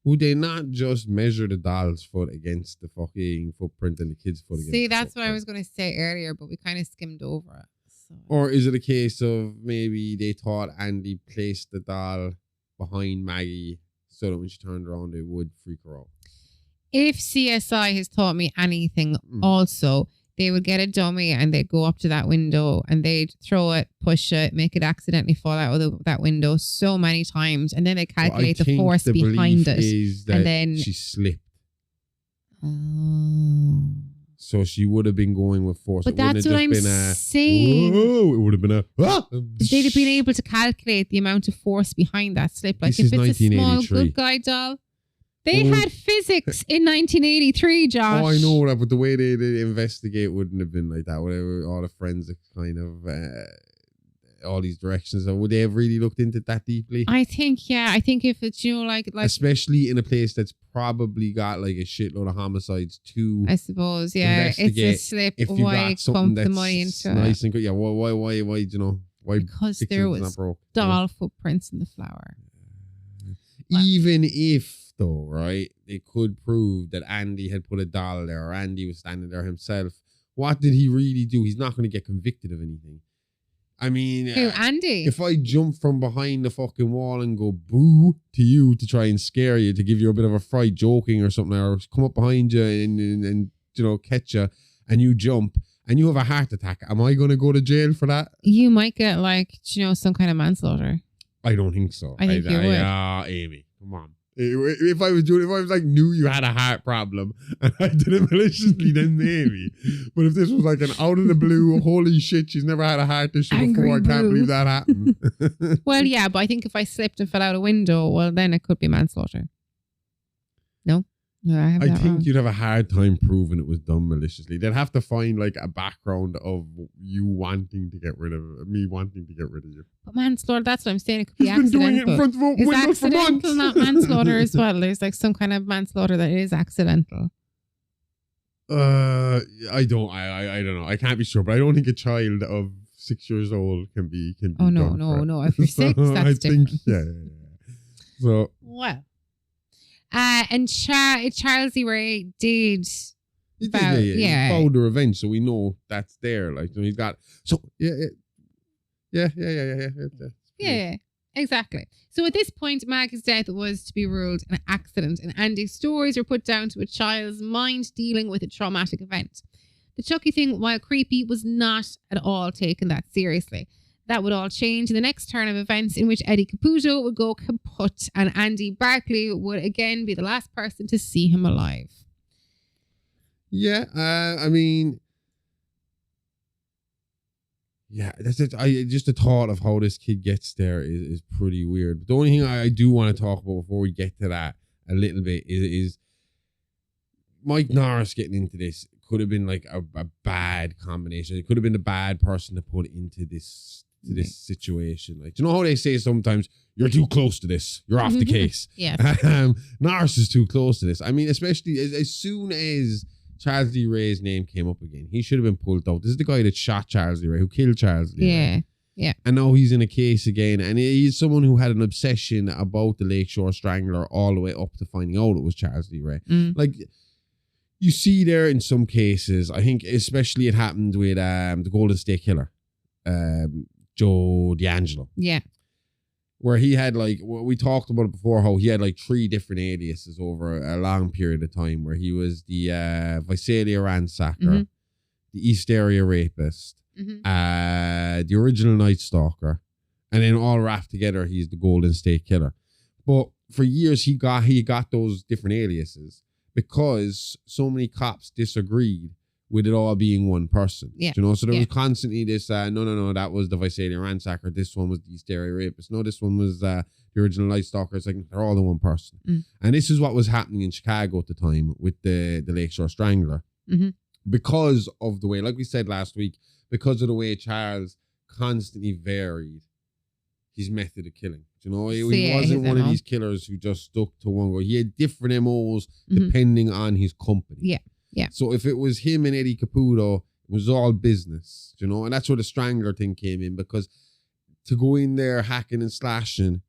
would they not just measure the doll's foot against the fucking footprint and the kid's foot against See, the that's footprint? what I was going to say earlier, but we kind of skimmed over it. So. Or is it a case of maybe they thought Andy placed the doll behind Maggie so that when she turned around, it would freak her out? If CSI has taught me anything, also, they would get a dummy and they'd go up to that window and they'd throw it, push it, make it accidentally fall out of that window so many times, and then they calculate the force behind it. Is that and then she slipped. Oh. So she would have been going with force. But it wouldn't that's have what just I'm been saying. Whoa, it would have been a. They'd have been able to calculate the amount of force behind that slip. Like This if is it's a small 1983. good guy doll. They had physics in 1983, Josh. Oh, I know that, but the way they investigate wouldn't have been like that. Whatever, all the forensic kind of all these directions. Would they have really looked into it that deeply? I think, yeah. I think if it's, like especially in a place that's probably got like a shitload of homicides too. I suppose, yeah. It's a slip. If you why got something pump that's the money into nice it? and good, yeah. Why? Why? Because there was doll footprints in the flour. Even if, though, right, they could prove that Andy had put a doll there or Andy was standing there himself, what did he really do? He's not going to get convicted of anything. I mean, Who, Andy? If I jump from behind the fucking wall and go boo to you to try and scare you, to give you a bit of a fright joking or something, or come up behind you and catch you, and you jump and you have a heart attack, am I going to go to jail for that? You might get some kind of manslaughter. I don't think so. I think you would. Amy, come on. If I was like knew you had a heart problem and I did it maliciously, then maybe. But if this was like an out of the blue, holy shit, she's never had a heart issue Angry before, I can't believe that happened. Well, yeah, but I think if I slipped and fell out a window, well, then it could be manslaughter. No? No, I think wrong. you'd have a hard time proving it was done maliciously. They'd have to find like a background of you wanting to get rid of me wanting to get rid of you. But manslaughter, that's what I'm saying. It could be He's been accidental. doing it in front of a It's window for accidental, months. not manslaughter as well. There's like some kind of manslaughter that is accidental. I don't know. I can't be sure, but I don't think a child of 6 years old can be. Oh done no, for it. no! If you're 6, that's I different. think, yeah. So Well, and Charles E. Ray did. he Found- did, yeah. He found the revenge, so we know that's there. Like, he's got. So yeah. Yeah, exactly. So at this point, Mag's death was to be ruled an accident, and Andy's stories were put down to a child's mind dealing with a traumatic event. The Chucky thing, while creepy, was not at all taken that seriously. That would all change in the next turn of events, in which Eddie Caputo would go kaput and Andy Barclay would again be the last person to see him alive. Yeah, I mean, yeah, that's it. Just the thought of how this kid gets there is pretty weird. But the only thing I do want to talk about before we get to that a little bit is Mike Norris getting into this could have been like a bad combination. It could have been the bad person to put into this situation. Like, do you know how they say sometimes you're too close to this, you're off the case? Yeah. Norris is too close to this. I mean, especially as soon as Charles D. Ray's name came up again, he should have been pulled out. This is the guy that shot Charles D. Ray, who killed Charles D. Ray. Yeah. And now he's in a case again, and he's someone who had an obsession about the Lakeshore Strangler all the way up to finding out it was Charles D. Ray. Like, you see there in some cases, I think especially it happened with the Golden State Killer, Joe D'Angelo. Yeah. Where he had we talked about it before, how he had 3 different aliases over a long period of time, where he was the Visalia ransacker, the East Area rapist, the original Night Stalker, and then all wrapped together, he's the Golden State Killer. But for years, he got those different aliases because so many cops disagreed with it all being one person. Yeah. Do you know? So there was constantly this, no, that was the Visalia ransacker. This one was the Hysteria rapist. No, this one was the original Night Stalker. It's like, they're all in one person. And this is what was happening in Chicago at the time with the Lakeshore Strangler. Because of the way, like we said last week, because of the way Charles constantly varied his method of killing. Do you know? He wasn't one of these killers who just stuck to one goal. He had different MOs depending on his company. Yeah. So if it was him and Eddie Caputo, it was all business, you know? And that's where the Strangler thing came in, because to go in there hacking and slashing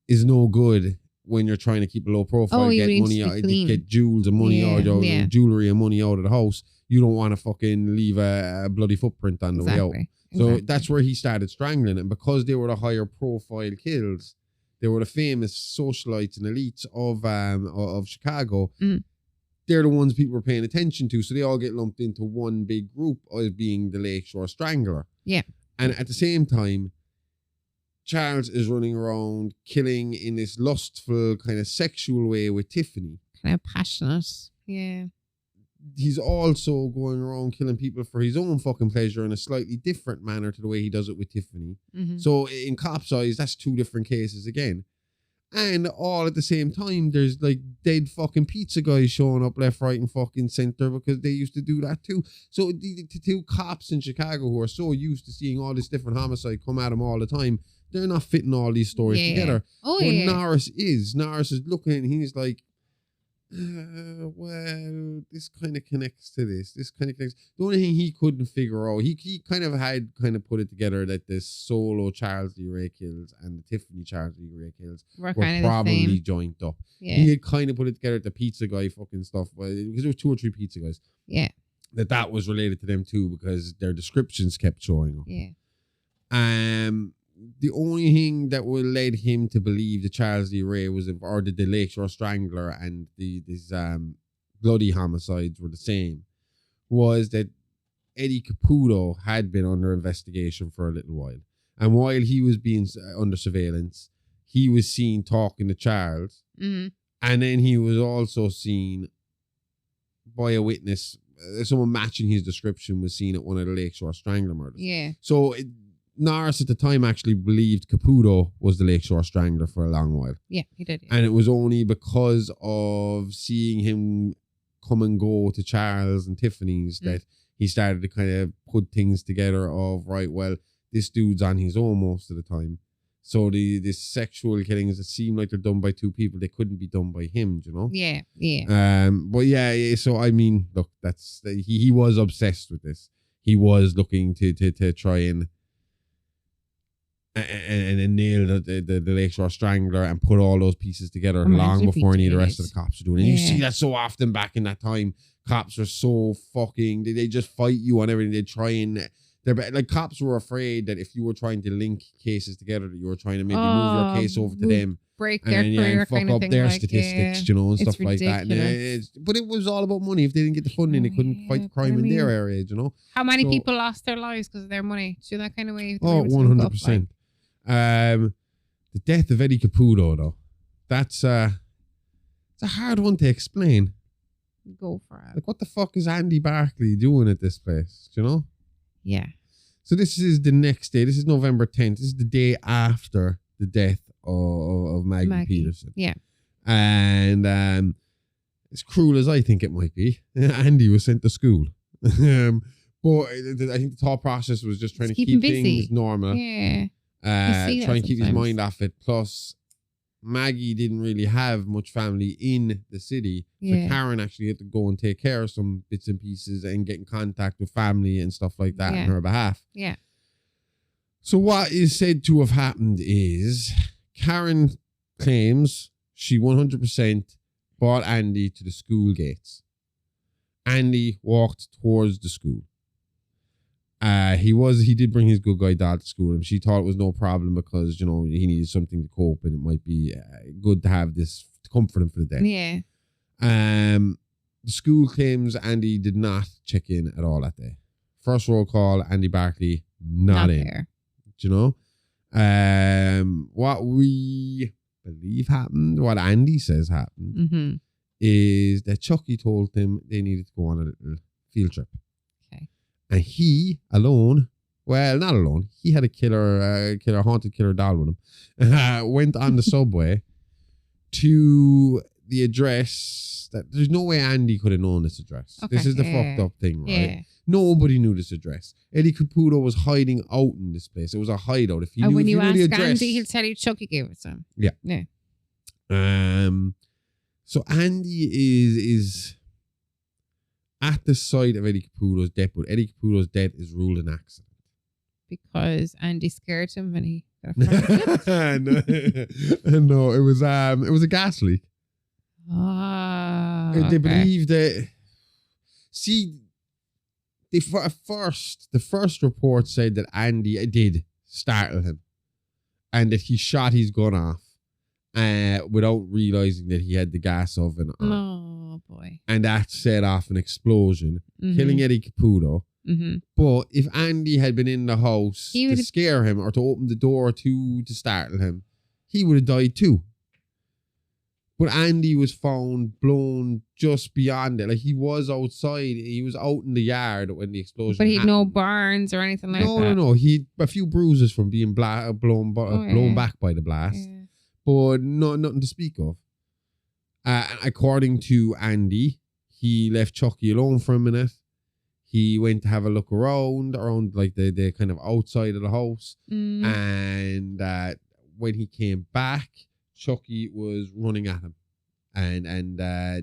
is no good when you're trying to keep a low profile, get money out, get jewels and money out, jewelry and money out of the house. You don't want to fucking leave a bloody footprint on the way out. So that's where he started strangling. And because they were the higher profile kills, they were the famous socialites and elites of Chicago. They're the ones people were paying attention to. So they all get lumped into one big group as being the Lakeshore Strangler. Yeah. And at the same time, Charles is running around killing in this lustful kind of sexual way with Tiffany. Kind of passionate. Yeah. He's also going around killing people for his own fucking pleasure in a slightly different manner to the way he does it with Tiffany. So in Cop's eyes, that's two different cases again. And all at the same time, there's like dead fucking pizza guys showing up left, right, and fucking center because they used to do that too. So the two cops in Chicago who are so used to seeing all this different homicide come at them all the time, they're not fitting all these stories together. Norris is looking and he's like, well, this kind of connects to this. This kind of connects. The only thing he couldn't figure out, he kind of put it together that the solo Charles Lee Ray kills and the Tiffany Charles Lee Ray kills were probably joined up. Yeah. He had kind of put it together at the pizza guy fucking stuff, because there was 2 or 3 pizza guys. Yeah. That was related to them too, because their descriptions kept showing up. Yeah. The only thing that would led him to believe the Charles Lee Ray was, or the Lakeshore Strangler and these bloody homicides were the same, was that Eddie Caputo had been under investigation for a little while. And while he was being under surveillance, he was seen talking to Charles. And then he was also seen by a witness, someone matching his description was seen at one of the Lakeshore Strangler murders. Yeah. So Norris at the time actually believed Caputo was the Lakeshore Strangler for a long while. Yeah, he did. And it was only because of seeing him come and go to Charles and Tiffany's that he started to kind of put things together of, right, well, this dude's on his own most of the time. So these sexual killings that seem like they're done by 2 people, they couldn't be done by him, you know? Yeah, yeah. But yeah, so I mean, look, that's he was obsessed with this. He was looking to try and nail the Lakeshore Strangler and put all those pieces together long before any of the rest of the cops are doing it. And you see that so often back in that time. Cops are so fucking, they just fight you on everything. They try and, like, cops were afraid that if you were trying to link cases together, that you were trying to maybe move your case over to them, break their career, and fuck kind of up thing, their like, statistics, you know, and stuff ridiculous. like that. And but it was all about money. If they didn't get the funding, they couldn't fight the crime in their area, you know. How many people lost their lives because of their money? Do that kind of way? 100%. The death of Eddie Caputo, though, it's a hard one to explain. Go for it. Like, what the fuck is Andy Barclay doing at this place? Do you know? Yeah. So this is the next day. This is November 10th. This is the day after the death of Maggie Peterson. Yeah. And as cruel as I think it might be, Andy was sent to school. But I think the thought process was just trying to keep things normal. Yeah. Try and keep his mind off it. Plus, Maggie didn't really have much family in the city. So Karen actually had to go and take care of some bits and pieces and get in contact with family and stuff like that on her behalf. Yeah. So what is said to have happened is Karen claims she 100% brought Andy to the school gates. Andy walked towards the school. He did bring his good guy doll to school, and she thought it was no problem because, you know, he needed something to cope, and it might be good to have this to comfort him for the day. Yeah. The school claims Andy did not check in at all that day. First roll call, Andy Barclay not in. There. Do you know? What we believe happened, what Andy says happened, is that Chucky told him they needed to go on a little field trip. Okay. And he alone, well, not alone, he had a haunted killer doll with him, went on the subway to the address that there's no way Andy could have known this address. Okay. This is the fucked up thing, right? Yeah. Nobody knew this address. Eddie Caputo was hiding out in this place. It was a hideout. If you And knew, when if you you knew ask the address, Andy, he'll tell you Chucky gave it to him. Yeah. Yeah. So Andy is at the site of Eddie Caputo's death, but Eddie Caputo's death is ruled an accident. Because Andy scared him when he got a No, it was a gas leak. Ah. They believe that. See, the first report said that Andy did startle him, and that he shot his gun off, without realizing that he had the gas oven on. Oh boy! And that set off an explosion, killing Eddie Caputo. Mm-hmm. But if Andy had been in the house He to would- scare him or to open the door to startle him, he would have died too. But Andy was found blown just beyond it. Like, he was outside. He was out in the yard when the explosion But he had no happened. burns or anything like that. No. He had a few bruises from being blown back by the blast. Yeah. But nothing to speak of. According to Andy, he left Chucky alone for a minute. He went to have a look around like the kind of outside of the house. Mm. And when he came back, Chucky was running at him. And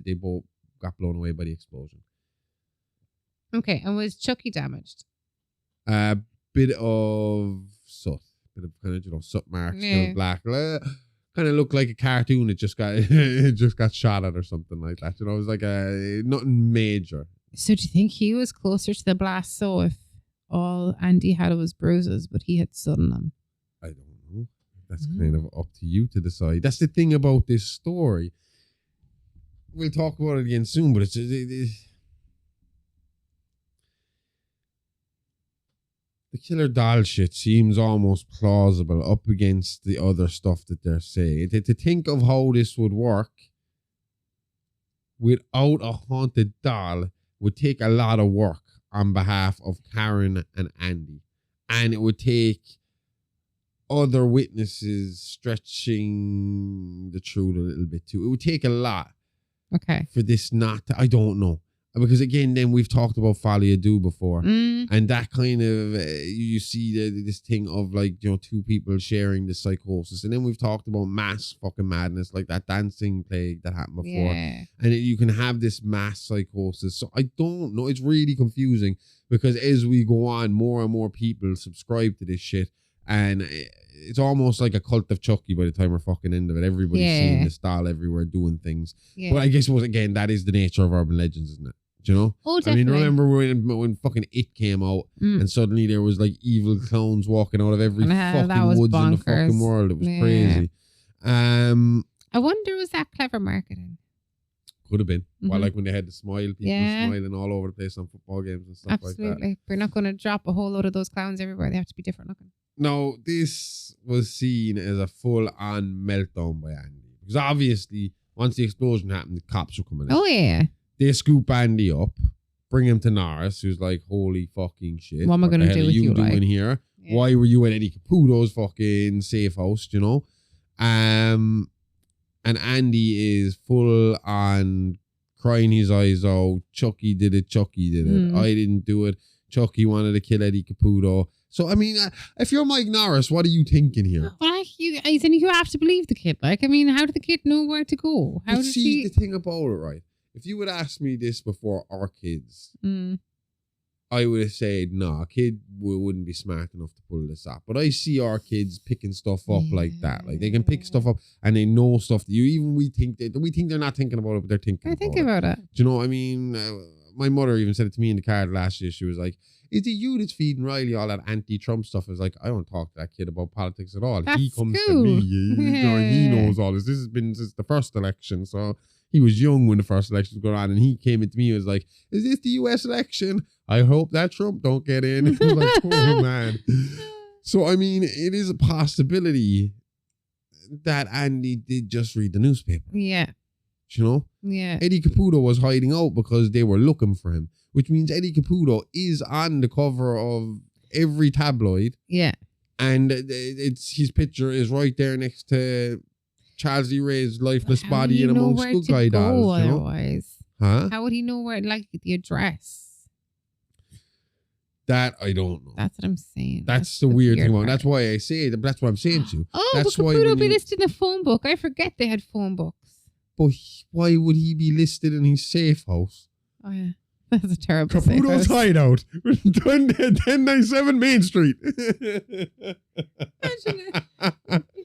they both got blown away by the explosion. Okay, and was Chucky damaged? A bit of soot. Bit of kind of, soot marks, kind of black. Kind of looked like a cartoon. It just got shot at or something like that. It was like nothing major. So do you think he was closer to the blast? So if all Andy had was bruises, but he had soot on them? I don't know. That's kind of up to you to decide. That's the thing about this story. We'll talk about it again soon, but the killer doll shit seems almost plausible up against the other stuff that they're saying. To think of how this would work without a haunted doll would take a lot of work on behalf of Karen and Andy. And it would take other witnesses stretching the truth a little bit too. It would take a lot for this not to, I don't know. Because again, then we've talked about Folie à Deux before. And that kind of, you see this thing of like, two people sharing this psychosis. And then we've talked about mass fucking madness, like that dancing plague that happened before. Yeah. And you can have this mass psychosis. So I don't know. It's really confusing because as we go on, more and more people subscribe to this shit. And it's almost like a cult of Chucky by the time we're fucking into it. Everybody's seeing this doll everywhere doing things. Yeah. But I guess, again, that is the nature of urban legends, isn't it? Do you know? Oh, definitely. I mean, remember when fucking It came out and suddenly there was like evil clowns walking out of every fucking woods in the fucking world. It was crazy. I wonder, was that clever marketing? Could have been. Well, like when they had the smile, people smiling all over the place on football games and stuff like that. Absolutely. We're not going to drop a whole load of those clowns everywhere. They have to be different looking. No, this was seen as a full-on meltdown by Andy. Because obviously, once the explosion happened, the cops were coming in. Oh, yeah. They scoop Andy up, bring him to Norris, who's like, holy fucking shit. What am I going to do with you? What are you doing here? Yeah. Why were you at Eddie Caputo's fucking safe house, And Andy is full on crying his eyes out. Chucky did it. I didn't do it. Chucky wanted to kill Eddie Caputo. So, I mean, if you're Mike Norris, what are you thinking here? Well, you have to believe the kid. Like, I mean, how did the kid know where to go? How did he... the thing about it, right? If you would ask me this before our kids, I would have said, no, a kid wouldn't be smart enough to pull this up. But I see our kids picking stuff up like that. Like, they can pick stuff up and they know stuff that we think they're not thinking about it, but they're thinking about it. Do you know what I mean? My mother even said it to me in the car last year. She was like, is it you that's feeding Riley all that anti-Trump stuff? I was like, I don't talk to that kid about politics at all. That's he comes cool. to me. He knows all this. This has been since the first election. So he was young when the first election was going on. And he came into me and was like, is this the US election? I hope that Trump don't get in. I was like, oh, man. So, I mean, it is a possibility that Andy did just read the newspaper. Yeah. You know? Yeah. Eddie Caputo was hiding out because they were looking for him, which means Eddie Caputo is on the cover of every tabloid. Yeah. And it's his picture is right there next to Charles E. Ray's lifeless body and amongst good guy dolls. You know? Otherwise. Huh? How would he know where, like, the address? That I don't know. That's what I'm saying. That's the weird thing about it. part. That's why I say it. That's what I'm saying to you. Oh, That's but why Caputo when be you- listed in a phone book. I forget they had phone books. But why would he be listed in his safe house? Oh, yeah. That's a terrible safe Caputo's house. hideout. 1097 Main Street. Imagine it.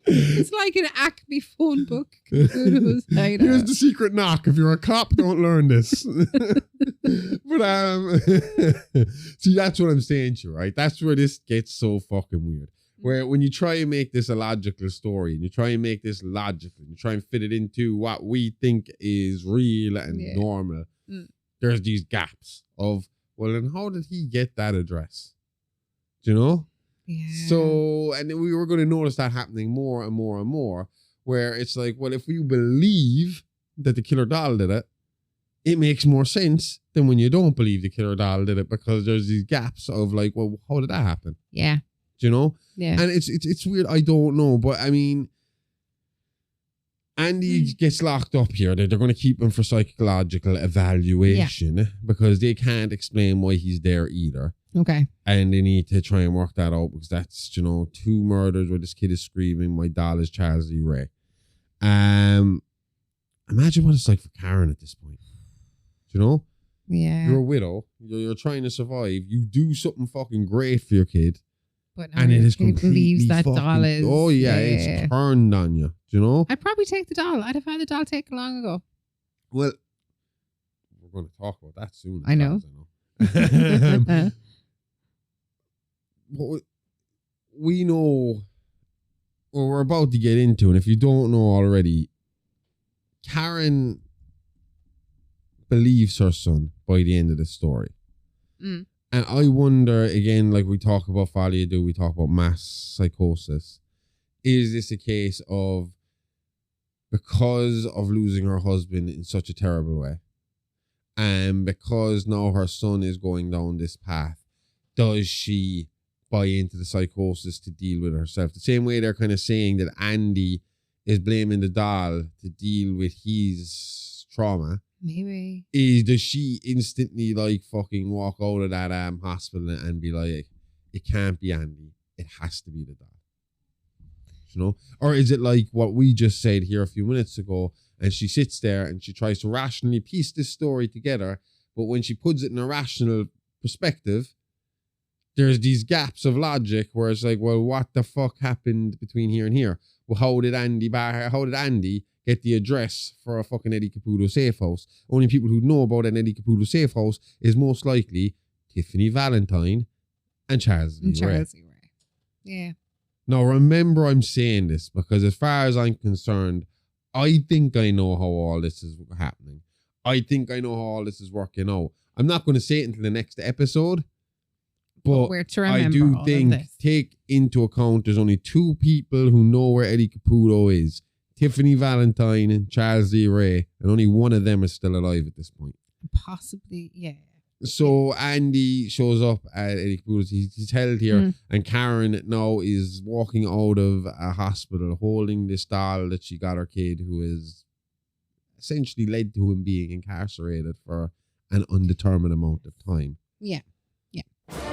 It's like an Acme phone book. Caputo's hideout. Here's the secret knock. If you're a cop, don't learn this. But see, that's what I'm saying to you, right? That's where this gets so fucking weird. Where when you try and make this a logical story and you try and make this logical, you try and fit it into what we think is real and normal, there's these gaps of, well, then how did he get that address? Do you know? Yeah. So, and then we were going to notice that happening more and more and more, where it's like, well, if we believe that the killer doll did it, it makes more sense than when you don't believe the killer doll did it, because there's these gaps of like, well, how did that happen? Yeah. Do you know? Yeah. And it's weird. I don't know, but I mean, Andy gets locked up here. They're going to keep him for psychological evaluation because they can't explain why he's there either. Okay. And they need to try and work that out because that's, you know, 2 murders where this kid is screaming, my doll is Charles E. Ray. Imagine what it's like for Karen at this point. Do you know? Yeah. You're a widow. You're trying to survive. You do something fucking great for your kid. But And it is he completely believes that fucking, doll is. oh yeah, it's turned on you. Do you know? I'd probably take the doll. I'd have had the doll taken long ago. Well, we're going to talk about that soon. I know. What we know, what we're about to get into, and if you don't know already, Karen believes her son by the end of the story. Mm. And I wonder, again, like we talk about Folia do, we talk about mass psychosis. Is this a case of, because of losing her husband in such a terrible way, and because now her son is going down this path, does she buy into the psychosis to deal with herself? The same way they're kind of saying that Andy is blaming the doll to deal with his trauma. Maybe. Does she instantly like fucking walk out of that hospital and be like, it can't be Andy, it has to be the doll? You know? Or is it like what we just said here a few minutes ago, and she sits there and she tries to rationally piece this story together, but when she puts it in a rational perspective, there's these gaps of logic where it's like, well, what the fuck happened between here and here? Well, how did Andy get the address for a fucking Eddie Caputo safe house? Only people who know about an Eddie Caputo safe house is most likely Tiffany Valentine and Charles E. Ray. Yeah. Now, remember I'm saying this because as far as I'm concerned, I think I know how all this is happening. I think I know how all this is working out. I'm not going to say it until the next episode, but we're to remember I do all think, of this. take into account, there's only 2 people who know where Eddie Caputo is. Tiffany Valentine and Charles E. Ray, and only one of them is still alive at this point. Possibly, yeah. So Andy shows up at Eddie Caputo's. He's held here, and Karen now is walking out of a hospital holding this doll that she got her kid, who is essentially led to him being incarcerated for an undetermined amount of time. Yeah.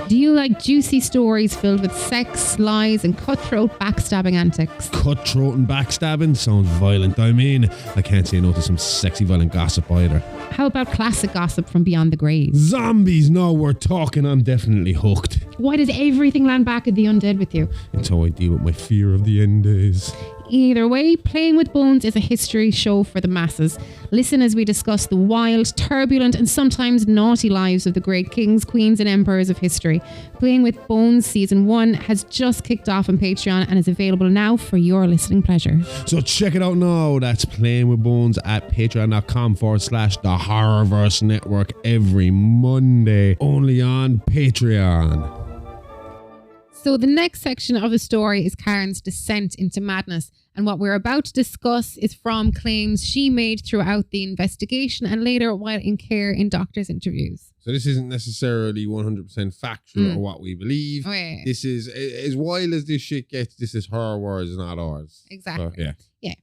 Do you like juicy stories filled with sex, lies, and cutthroat backstabbing antics? Cutthroat and backstabbing sounds violent. I mean, I can't say no to some sexy violent gossip either. How about classic gossip from beyond the graves? Zombies, no, we're talking. I'm definitely hooked. Why does everything land back at the undead with you? It's how I deal with my fear of the end days. Either way, Playing with Bones is a history show for the masses. Listen as we discuss the wild, turbulent, and sometimes naughty lives of the great kings, queens, and emperors of history. Playing with Bones Season 1 has just kicked off on Patreon and is available now for your listening pleasure. So check it out now. That's Playing with Bones at patreon.com/the Horrorverse Network every Monday, only on Patreon. So the next section of the story is Karen's descent into madness And what we're about to discuss is from claims she made throughout the investigation and later while in care in doctors' interviews. So this isn't necessarily 100% factual or what we believe. Oh, yeah. This is, as wild as this shit gets, this is her words, not ours. Exactly. So, yeah.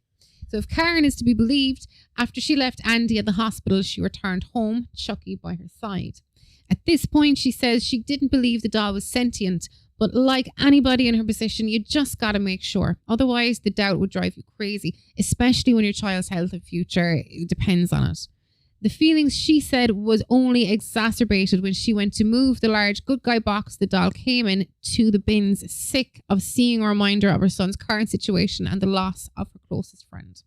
So if Karen is to be believed, after she left Andy at the hospital, she returned home, Chucky by her side. At this point, she says she didn't believe the doll was sentient, but like anybody in her position, you just got to make sure. Otherwise, the doubt would drive you crazy, especially when your child's health and future depends on it. The feelings, she said, was only exacerbated when she went to move the large good guy box the doll came in to the bins, sick of seeing a reminder of her son's current situation and the loss of her closest friend.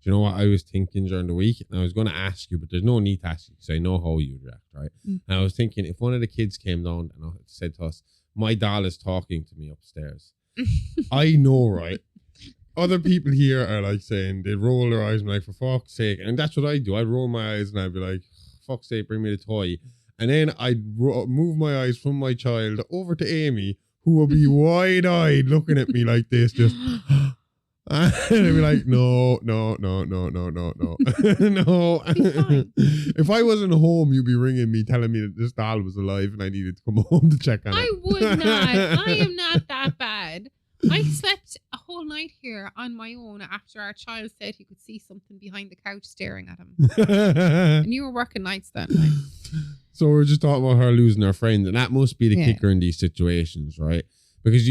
Do you know what I was thinking during the week? And I was going to ask you, but there's no need to ask you because I know how you'd react, right? And I was thinking, if one of the kids came down and said to us, my doll is talking to me upstairs. I know, right? Other people here are like saying, they'd roll their eyes and be like, for fuck's sake. And that's what I do. I'd roll my eyes and I'd be like, fuck's sake, bring me the toy. And then I'd move my eyes from my child over to Amy, who will be wide-eyed looking at me like this, just... And I'd be like, no. No. If I wasn't home, you'd be ringing me, telling me that this doll was alive and I needed to come home to check on it. I would not. I am not that bad. I slept a whole night here on my own after our child said he could see something behind the couch staring at him. And you were working nights that night. So we're just talking about her losing her friend, and that must be the kicker in these situations, right? Because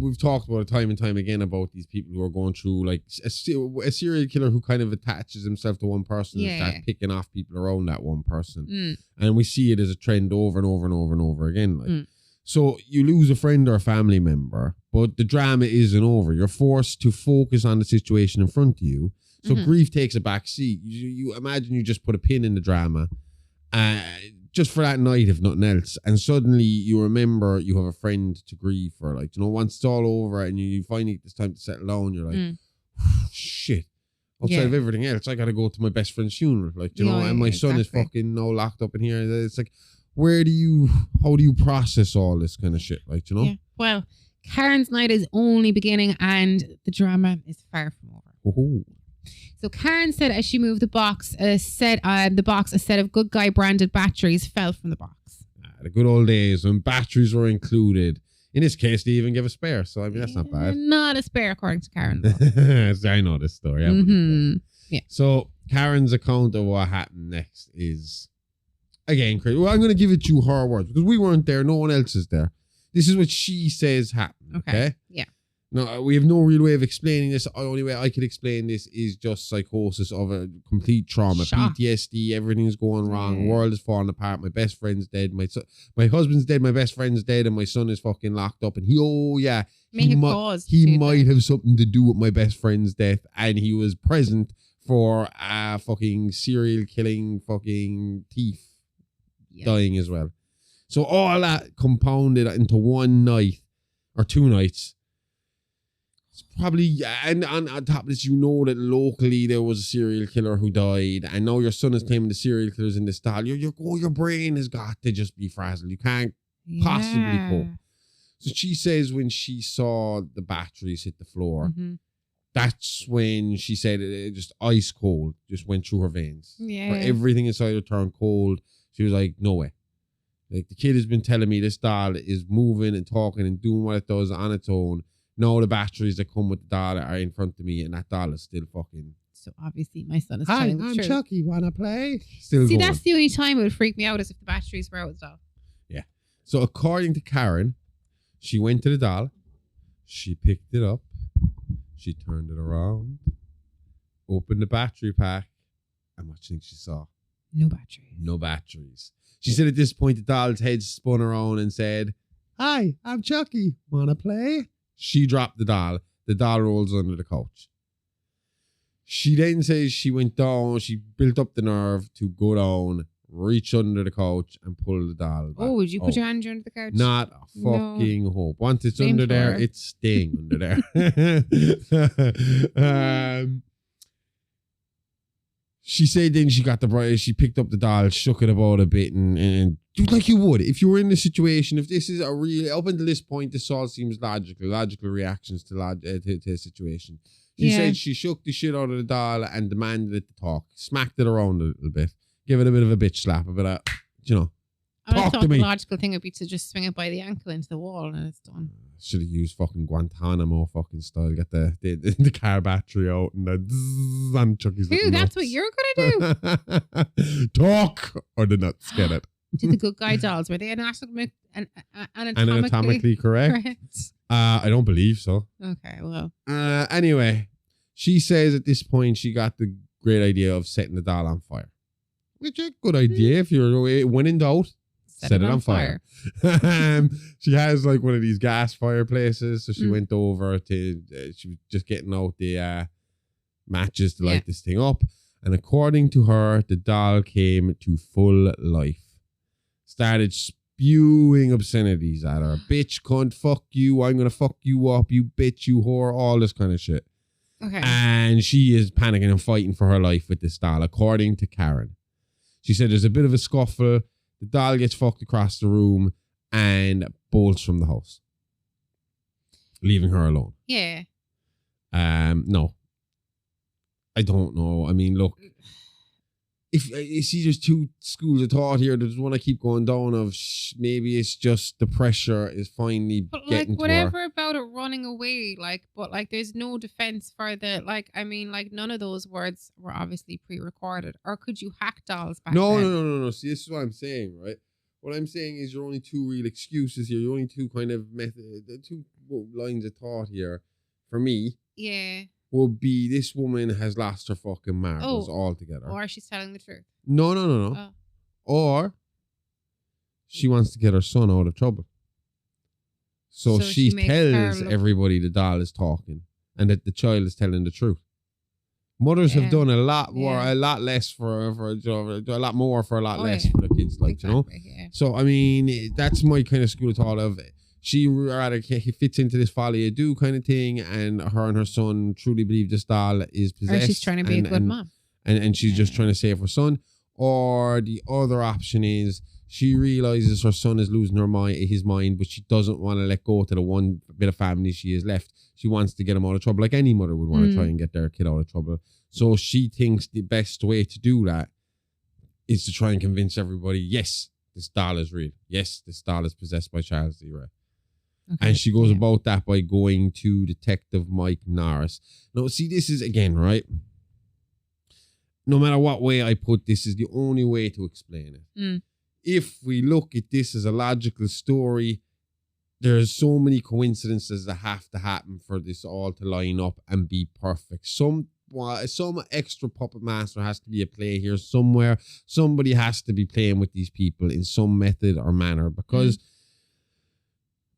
we've talked about it time and time again about these people who are going through like a serial killer who kind of attaches himself to one person and starts picking off people around that one person. And we see it as a trend over and over and over and over again. Like, so you lose a friend or a family member, but the drama isn't over. You're forced to focus on the situation in front of you. So grief takes a back seat. You imagine you just put a pin in the drama. Just for that night, if nothing else. And suddenly you remember you have a friend to grieve for. Like, you know, once it's all over and you finally get this time to settle down, you're like, shit. Outside of everything else, I got to go to my best friend's funeral. Like, you know, and my son is fucking now locked up in here. It's like, how do you process all this kind of shit? Like, you know? Yeah. Well, Karen's night is only beginning and the drama is far from over. Ooh. So Karen said as she moved the box, a set of Good Guy branded batteries fell from the box. The good old days when batteries were included. In this case, they even give a spare. So, I mean, that's not bad. Not a spare, according to Karen. I know this story. Yeah. So Karen's account of what happened next is, again, crazy. Well, I'm going to give it to her words because we weren't there. No one else is there. This is what she says happened. Okay? Yeah. Now, we have no real way of explaining this. The only way I could explain this is just psychosis of a complete trauma. Shock. PTSD, everything's going wrong. World is falling apart. My best friend's dead. My husband's dead. My best friend's dead. And my son is fucking locked up. And he might have something to do with my best friend's death. And he was present for a fucking serial killing fucking thief dying as well. So all that compounded into one night or two nights. It's probably, and on top of this, you know that locally there was a serial killer who died, and now your son is claiming the serial killers in this style. Your brain has got to just be frazzled. You can't possibly cope. So she says when she saw the batteries hit the floor, that's when she said it just ice cold just went through her veins. Yeah. Everything inside her turned cold. She was like, no way. Like, the kid has been telling me this doll is moving and talking and doing what it does on its own. No, the batteries that come with the doll are in front of me, and that doll is still fucking... So obviously my son is telling the truth. Hi, I'm Chucky. Wanna play? Still See, going. that's the only time it would freak me out is if the batteries were out of stuff. Yeah. So according to Karen, she went to the doll. She picked it up. She turned it around. Opened the battery pack. And what do you think she saw? No batteries. No batteries. She said at this point, the doll's head spun around and said, hi, I'm Chucky. Wanna play? She dropped the doll. The doll rolls under the couch. She then says she went down. She built up the nerve to go down, reach under the couch, and pull the doll back. Oh, would you put your hand under the couch? Not a fucking hope. Once it's under there, it's staying under there. She said then she got she picked up the doll, shook it about a bit, and like you would if you were in the situation. If this is a real, up until this point, this all seems logical reactions to a situation. She said she shook the shit out of the doll and demanded it to talk. Smacked it around a little bit. Give it a bit of a bitch slap. A bit of, I talk thought to me. the logical thing would be to just swing it by the ankle into the wall and it's done. Should have used fucking Guantanamo fucking style. Get the car battery out and then and Chucky's Ooh, that's what you're going to do. Talk or the nuts. Get it. Did the good guy dolls, were they Anatomically correct? I don't believe so. Okay, well. Anyway, she says at this point she got the great idea of setting the doll on fire. Which is a good idea if you're when in doubt. Set it on fire. She has like one of these gas fireplaces, so she went over to. She was just getting out the matches to light this thing up, and according to her, the doll came to full life. Started spewing obscenities at her. Bitch, cunt, fuck you. I'm gonna fuck you up. You bitch, you whore. All this kind of shit. Okay. And she is panicking and fighting for her life with this doll, according to Karen. She said there's a bit of a scuffle. The doll gets fucked across the room and bolts from the house, leaving her alone. Yeah. No. I don't know. I mean, look, if you see, there's two schools of thought here. There's one I keep going down of maybe it's just the pressure is finally but getting like whatever to her. about it running away, but there's no defense for the none of those words were obviously pre-recorded, or could you hack dolls back then? No. See, this is what I'm saying, right? What I'm saying is your only two real excuses here. Your only two kind of two lines of thought here for me. Yeah. Would be this woman has lost her fucking marbles altogether. Or she's telling the truth. No. Oh. Or she wants to get her son out of trouble. So she tells everybody the doll is talking and that the child is telling the truth. Mothers have done a lot more, a lot less for a lot more for a lot less for the kids, Yeah. So, I mean, that's my kind of school of thought of it. She rather fits into this folly of do kind of thing, and her and her son truly believe this doll is possessed. Or she's trying to be a good mom. And she's just trying to save her son. Or the other option is she realizes her son is losing his mind, but she doesn't want to let go to the one bit of family she has left. She wants to get him out of trouble, like any mother would want to try and get their kid out of trouble. So she thinks the best way to do that is to try and convince everybody, yes, this doll is real. Yes, this doll is possessed by Charles D. Ray. Okay. And she goes about that by going to Detective Mike Norris. Now, see, this is, again, right? No matter what way I put this, is the only way to explain it. If we look at this as a logical story, there's so many coincidences that have to happen for this all to line up and be perfect. Some extra puppet master has to be at play here somewhere. Somebody has to be playing with these people in some method or manner, because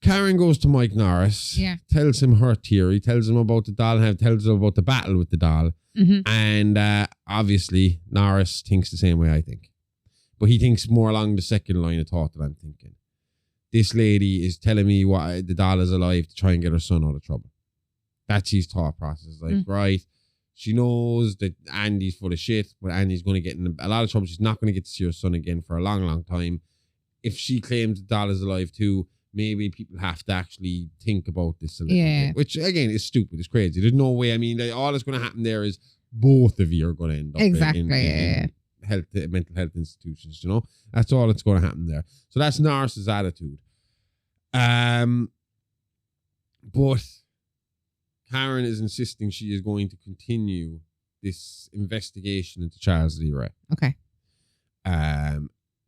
Karen goes to Mike Norris, tells him her theory, tells him about the doll, tells him about the battle with the doll. And obviously, Norris thinks the same way I think. But he thinks more along the second line of thought that I'm thinking. This lady is telling me the doll is alive to try and get her son out of trouble. That's his thought process. Like, right, she knows that Andy's full of shit, but Andy's going to get in a lot of trouble. She's not going to get to see her son again for a long, long time. If she claims the doll is alive too, maybe people have to actually think about this a little bit. Which, again, is stupid. It's crazy. There's no way. I mean, all that's going to happen there is both of you are going to end up in mental health institutions, you know? That's all that's going to happen there. So that's Norris's attitude. But Karen is insisting she is going to continue this investigation into Charles Lee Ray. Okay.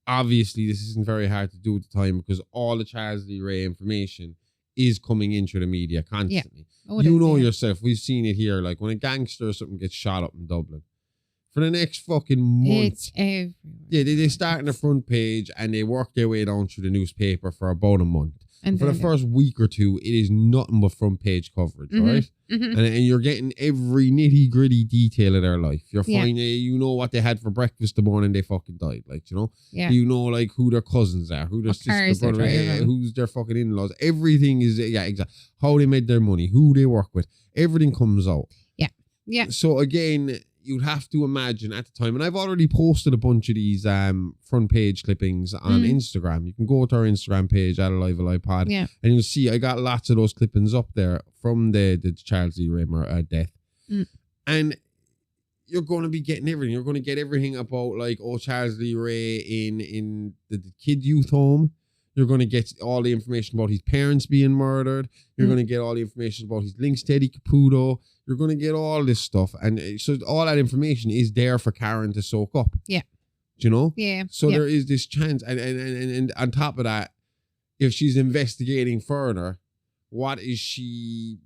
Obviously, this isn't very hard to do at the time because all the Charles Lee Ray information is coming in through the media constantly. Yourself, we've seen it here, like when a gangster or something gets shot up in Dublin. For the next fucking month. It's everywhere. Yeah, they start on the front page and they work their way down through the newspaper for about a month. And for the first week or two, it is nothing but front page coverage, right? And you're getting every nitty gritty detail of their life. You're finding, you know what they had for breakfast the morning they fucking died, like, you know? Yeah. You know, like, who their cousins are, who their sister, brother, who's their fucking in-laws. Everything is, exactly. How they made their money, who they work with. Everything comes out. Yeah. Yeah. So, again, you'd have to imagine at the time, and I've already posted a bunch of these front page clippings on Instagram. You can go to our Instagram page at Alive Pod, and you'll see I got lots of those clippings up there from the Charles E. Ray death. And you're going to be getting everything. You're going to get everything about like, Charles Lee Ray in the kid youth home. You're going to get all the information about his parents being murdered. You're going to get all the information about his links to Eddie Caputo. You're going to get all this stuff. And so all that information is there for Karen to soak up. Yeah. Do you know? Yeah. So there is this chance. And on top of that, if she's investigating further, if she's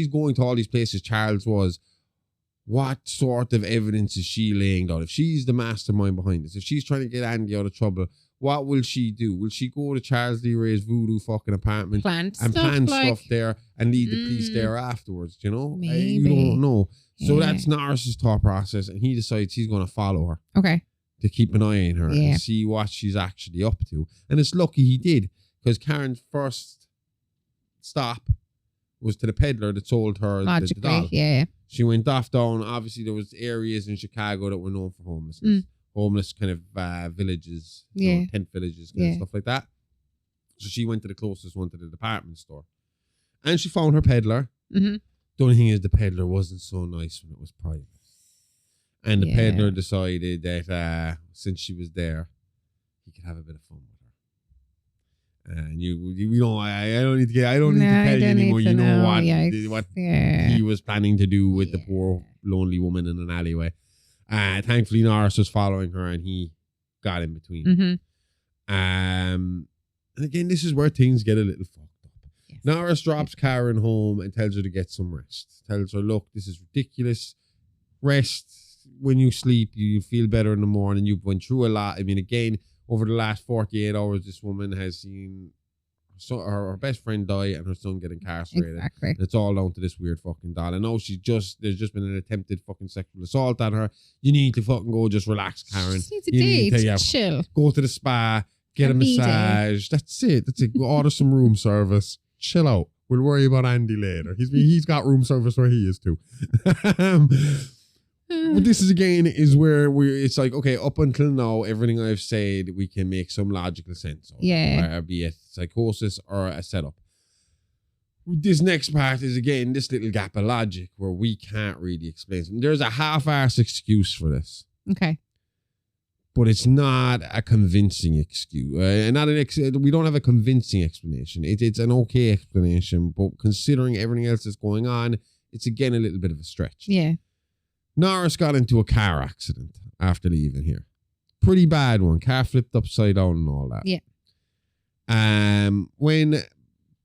going to all these places Charles was, what sort of evidence is she laying down? If she's the mastermind behind this, if she's trying to get Andy out of trouble, what will she do? Will she go to Charles Lee Ray's Voodoo fucking apartment plan stuff there and lead the police there afterwards? You know, Maybe. You don't know. So Yeah. that's Norris's thought process, and he decides he's going to follow her. Okay. To keep an eye on her and see what she's actually up to. And it's lucky he did, because Karen's first stop was to the peddler that sold her the doll. Yeah. She went off down. Obviously, there was areas in Chicago that were known for homelessness. Homeless kind of villages, tent villages, kind of stuff like that. So she went to the closest one to the department store. And she found her peddler. The only thing is the peddler wasn't so nice when it was private. And the peddler decided that since she was there, he could have a bit of fun with her. And we don't. I don't need to get. I don't need to tell you anymore. You know what he was planning to do with the poor lonely woman in an alleyway. Thankfully, Norris was following her, and he got in between. And again, this is where things get a little fucked up. Yes. Norris drops Karen home and tells her to get some rest. Tells her, "Look, this is ridiculous. Rest. When you sleep, you feel better in the morning. You've went through a lot. I mean, again, over the last 48 hours, this woman has seen her best friend die and her son get incarcerated. Exactly. And it's all down to this weird fucking doll. I know there's just been an attempted fucking sexual assault on her. You need to fucking go just relax, Karen. She needs a date. Chill. Go to the spa, get a massage. That's it. Go order some room service. Chill out. We'll worry about Andy later. He's got room service where he is too. But this is where it's like, okay, up until now, everything I've said, we can make some logical sense of. Yeah. Be it psychosis or a setup. This next part is, again, this little gap of logic where we can't really explain something. There's a half-arsed excuse for this. Okay. But it's not a convincing excuse. We don't have a convincing explanation. It's an okay explanation, but considering everything else that's going on, it's, again, a little bit of a stretch. Yeah. Norris got into a car accident after leaving here. Pretty bad one. Car flipped upside down and all that. Yeah. When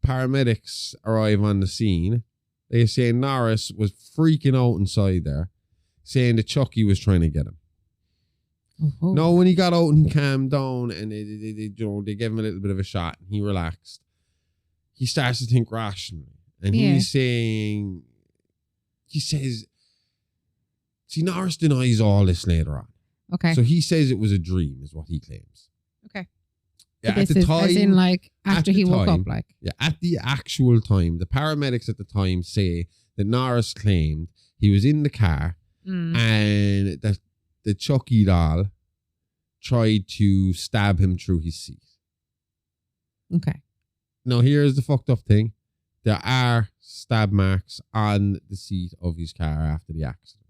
paramedics arrive on the scene, they say Norris was freaking out inside there, saying that Chucky was trying to get him. Oh. No, when he got out and he calmed down and they gave him a little bit of a shot and he relaxed, he starts to think rationally. And See, Norris denies all this later on. Okay. So he says it was a dream, is what he claims. Okay. Yeah, at the time, as in, like, after he woke up, like. Yeah, at the actual time, the paramedics at the time say that Norris claimed he was in the car and that the Chucky doll tried to stab him through his seat. Okay. Now, here's the fucked up thing. There are stab marks on the seat of his car after the accident.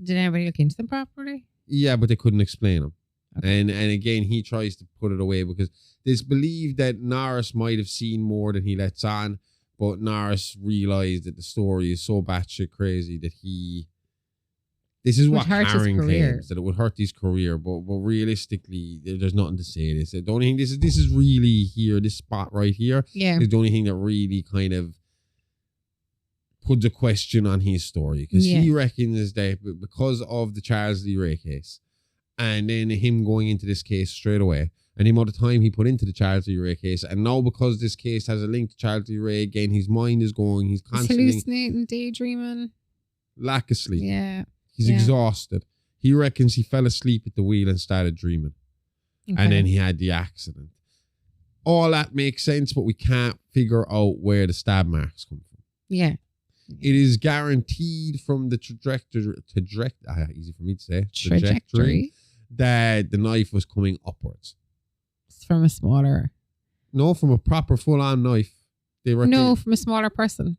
Did anybody look into them properly? Yeah, but they couldn't explain them. Okay. And again, he tries to put it away because there's believed that Norris might have seen more than he lets on, but Norris realised that the story is so batshit crazy that this is what Karen claims, that it would hurt his career, but realistically, there's nothing to say this. The only thing, this is really here, this spot right here, is the only thing that really kind of puts a question on his story, because he reckons that because of the Charles Lee Ray case and then him going into this case straight away and the amount of time he put into the Charles Lee Ray case, and now because this case has a link to Charles Lee Ray, again, his mind is going, he's constantly hallucinating, daydreaming, lack of sleep. Yeah. He's exhausted. He reckons he fell asleep at the wheel and started dreaming. Okay. And then he had the accident. All that makes sense, but we can't figure out where the stab marks come from. Yeah. It is guaranteed from the trajectory, easy for me to say, trajectory, that the knife was coming upwards. It's from a smaller. No, from a proper full-on knife. No, from a smaller person.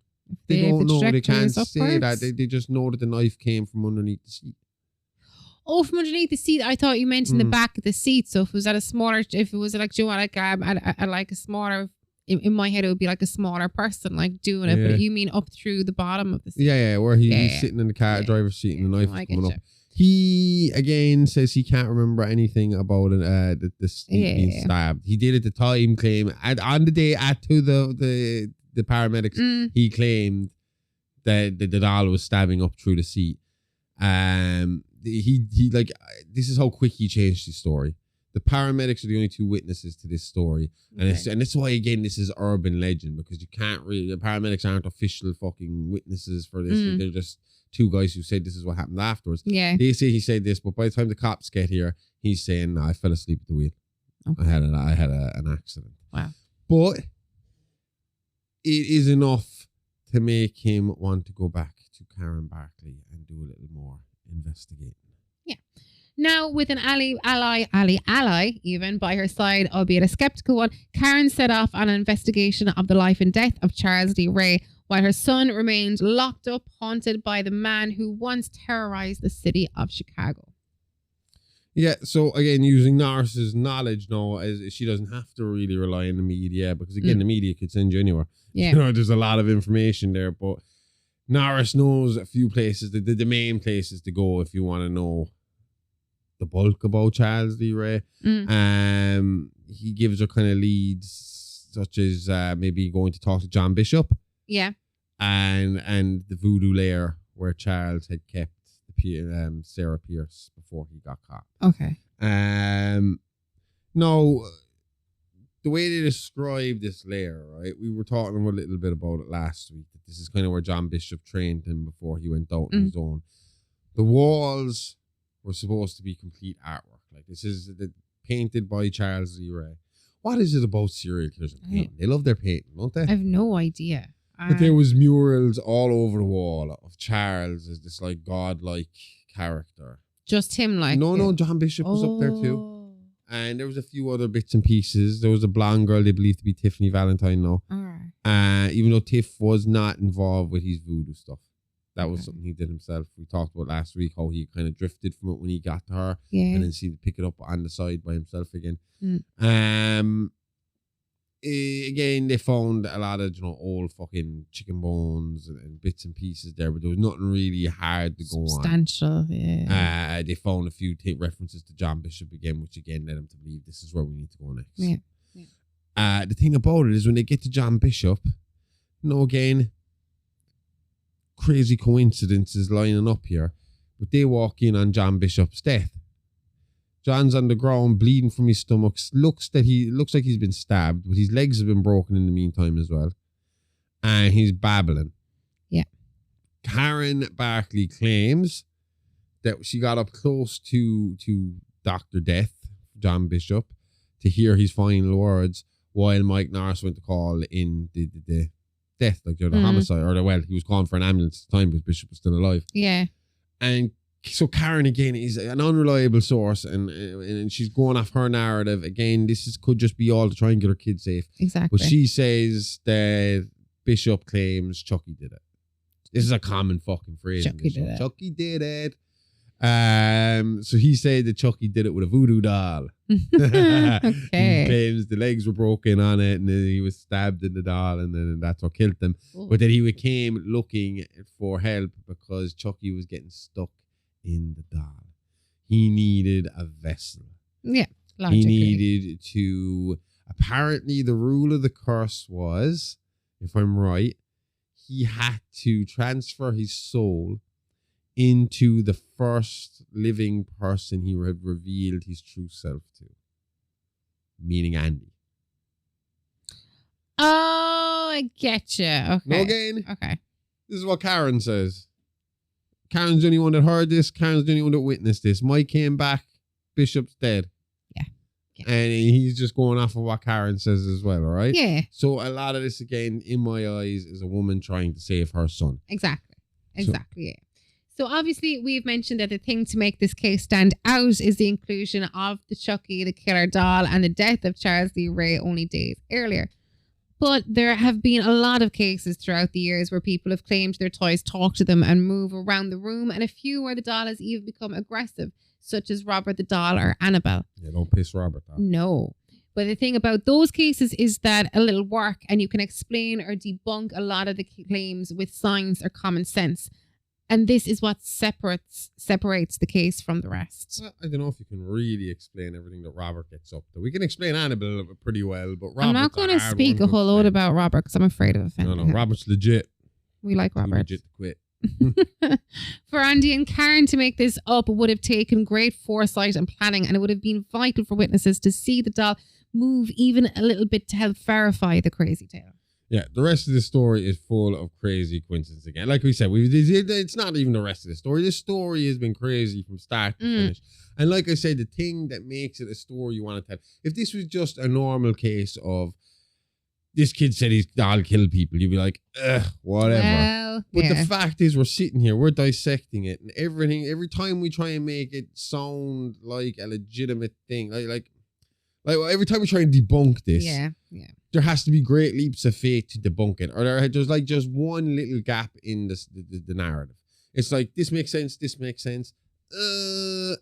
They don't know. They trajectory can't is say that. upwards? They just know that the knife came from underneath the seat. Oh, from underneath the seat. I thought you meant in the back of the seat. So if it was at a smaller, if it was like, do you want like a smaller, in my head it would be like a smaller person like doing it. But you mean up through the bottom of the seat? Yeah, where he's sitting in the car, driver's seat, and the knife is coming up. He again says he can't remember anything about the being stabbed. He did at the time claim on the day to the paramedics. He claimed that the doll was stabbing up through the seat. He like this is how quick he changed his story. The paramedics are the only two witnesses to this story, and it's why again this is urban legend, because you can't really, the paramedics aren't official fucking witnesses for this. They're just two guys who said this is what happened afterwards. Yeah, they say he said this, but by the time the cops get here, he's saying, "No, I fell asleep at the wheel. Okay. I had an accident." Wow, but it is enough to make him want to go back to Karen Barclay and do a little more investigating. Yeah. Now, with an ally even by her side, albeit a skeptical one, Karen set off on an investigation of the life and death of Charles D. Ray, while her son remained locked up, haunted by the man who once terrorized the city of Chicago. Yeah, so again, using Norris's knowledge now, as she doesn't have to really rely on the media, because again, the media could send you anywhere. Yeah. You know, there's a lot of information there, but Norris knows a few places, the main places to go if you want to know the bulk about Charles D. Ray. He gives her kind of leads, such as maybe going to talk to John Bishop. Yeah. And the Voodoo lair where Charles had kept the Sarah Pierce before he got caught. Okay. No, the way they describe this lair, right? We were talking a little bit about it last week. That this is kind of where John Bishop trained him before he went out on his own. The walls were supposed to be complete artwork. Like this is painted by Charles D. Ray. What is it about serial killers and painting? They love their painting, don't they? I have no idea. But there was murals all over the wall of Charles as this like godlike character. Just him, like? No, John Bishop was up there too. And there was a few other bits and pieces. There was a blonde girl they believe to be Tiffany Valentine now. Alright. Even though Tiff was not involved with his voodoo stuff. That was something he did himself. We talked about last week how he kind of drifted from it when he got to her. Yeah. And then seemed to pick it up on the side by himself again. Again, they found a lot of old fucking chicken bones and bits and pieces there, but there was nothing really hard to go on. Substantial, yeah. They found a few references to John Bishop again, which again led them to believe this is where we need to go next. Yeah. The thing about it is when they get to John Bishop, again, crazy coincidences lining up here, but they walk in on John Bishop's death. John's on the ground, bleeding from his stomach. Looks like he's been stabbed, but his legs have been broken in the meantime as well. And he's babbling. Yeah. Karen Barclay claims that she got up close to Dr. Death, John Bishop, to hear his final words while Mike Norris went to call in the death, like the homicide, he was calling for an ambulance at the time because Bishop was still alive. Yeah. And so Karen again is an unreliable source, and she's going off her narrative again. Could just be all to try and get her kids safe. Exactly. But she says that Bishop claims Chucky did it. This is a common fucking phrase. Chucky did it. So he said that Chucky did it with a voodoo doll. Okay. He claims the legs were broken on it, and then he was stabbed in the doll, and then that's what killed him. Ooh. But then he came looking for help because Chucky was getting stuck in the doll. He needed a vessel. Yeah, logically. He needed to. Apparently, the rule of the curse was, if I'm right, he had to transfer his soul into the first living person he had revealed his true self to, meaning Andy. Oh, I get you. Okay. No, again. Okay. This is what Karen says. Karen's the only one that heard this. Karen's the only one that witnessed this. Mike came back. Bishop's dead. Yeah. And he's just going off of what Karen says as well, all right? Yeah. So a lot of this, again, in my eyes, is a woman trying to save her son. Exactly. Yeah. So obviously, we've mentioned that the thing to make this case stand out is the inclusion of the Chucky, the killer doll, and the death of Charles D. Ray only days earlier. But there have been a lot of cases throughout the years where people have claimed their toys talk to them and move around the room, and a few where the doll has even become aggressive, such as Robert the doll or Annabelle. Yeah, don't piss Robert off. No. But the thing about those cases is that a little work and you can explain or debunk a lot of the claims with science or common sense. And this is what separates the case from the rest. Well, I don't know if you can really explain everything that Robert gets up to. We can explain Annabelle pretty well, but Robert's I'm not going to speak a whole load about Robert because I'm afraid of offending him. Robert's legit. We like Robert. Legit to quit. For Andy and Karen to make this up would have taken great foresight and planning, and it would have been vital for witnesses to see the doll move even a little bit to help verify the crazy tale. Yeah, the rest of the story is full of crazy coincidences again. Like we said, it's not even the rest of the story. This story has been crazy from start to finish. And like I said, the thing that makes it a story you want to tell, if this was just a normal case of this kid said his doll killed people, you'd be like, whatever. Well, but yeah. the fact is, we're sitting here, we're dissecting it, and every time we try and make it sound like a legitimate thing, like every time we try and debunk this, there has to be great leaps of faith to debunk it, or there's like just one little gap in the narrative. It's like, this makes sense, and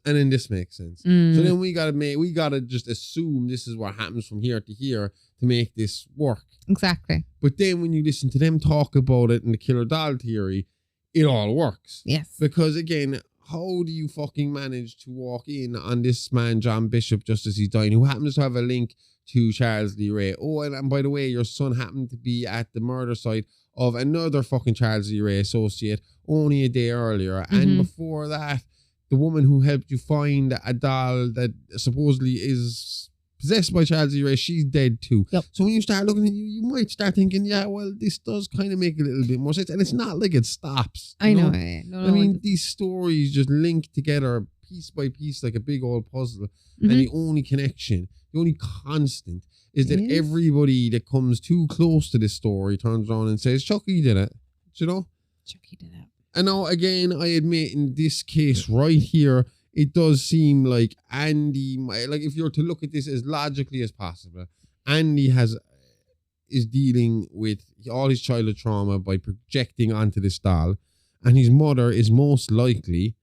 then this makes sense. So then we gotta just assume this is what happens from here to here to make this work. Exactly. But then when you listen to them talk about it in the killer doll theory, it all works. Yes. Because again, how do you fucking manage to walk in on this man, John Bishop, just as he's dying, who happens to have a link to Charles Lee Ray? Oh, and by the way, your son happened to be at the murder site of another fucking Charles Lee Ray associate only a day earlier. And before that, the woman who helped you find a doll that supposedly is possessed by Charles Lee Ray, she's dead too. Yep. So when you start looking at you might start thinking, yeah, well, this does kind of make a little bit more sense. And it's not like it stops. I know. I mean, these stories just link together piece by piece like a big old puzzle. And the only connection, the only constant is that everybody that comes too close to this story turns around and says, Chucky did it. Do you know? Chucky did it. And now, again, I admit in this case right here, it does seem like Andy, like if you're to look at this as logically as possible, Andy is dealing with all his childhood trauma by projecting onto this doll, and his mother is most likely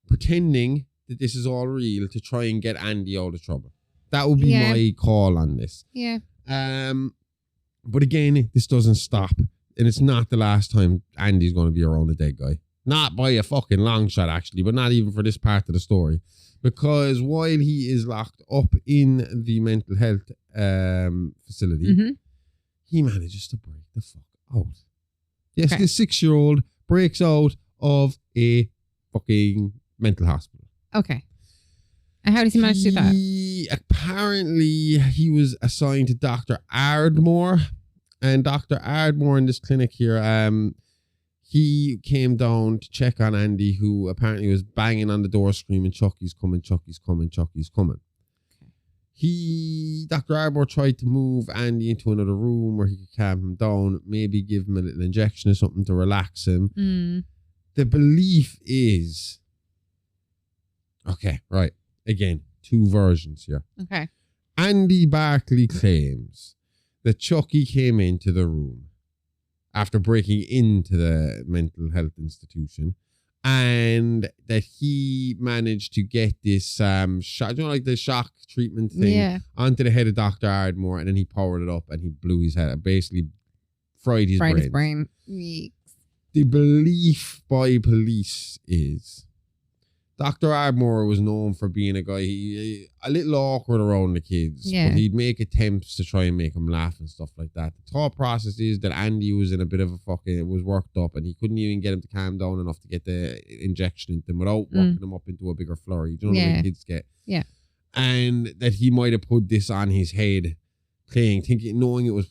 pretending that this is all real to try and get Andy out of trouble. That would be my call on this. Yeah. But again, this doesn't stop, and it's not the last time Andy's going to be around a dead guy. Not by a fucking long shot, actually, but not even for this part of the story. Because while he is locked up in the mental health facility, he manages to break the fuck out. Yes, this 6-year-old breaks out of a fucking mental hospital. Okay. And how does he manage to do that? Apparently, he was assigned to Dr. Ardmore. And Dr. Ardmore in this clinic here, he came down to check on Andy, who apparently was banging on the door screaming, Chucky's coming, Chucky's coming, Chucky's coming. Dr. Ardmore tried to move Andy into another room where he could calm him down, maybe give him a little injection or something to relax him. The belief is... Okay, right. Again, two versions here. Okay. Andy Barclay claims that Chucky came into the room after breaking into the mental health institution, and that he managed to get this shock, like the shock treatment thing, onto the head of Dr. Ardmore, and then he powered it up and he blew his head, basically fried his brain. Yeeks. The belief by police is Dr. Ardmore was known for being a guy, a little awkward around the kids, but he'd make attempts to try and make them laugh and stuff like that. The thought process is that Andy was in a bit of a was worked up, and he couldn't even get him to calm down enough to get the injection into him without working him up into a bigger flurry. Do you know what kids get? Yeah. And that he might have put this on his head, thinking it was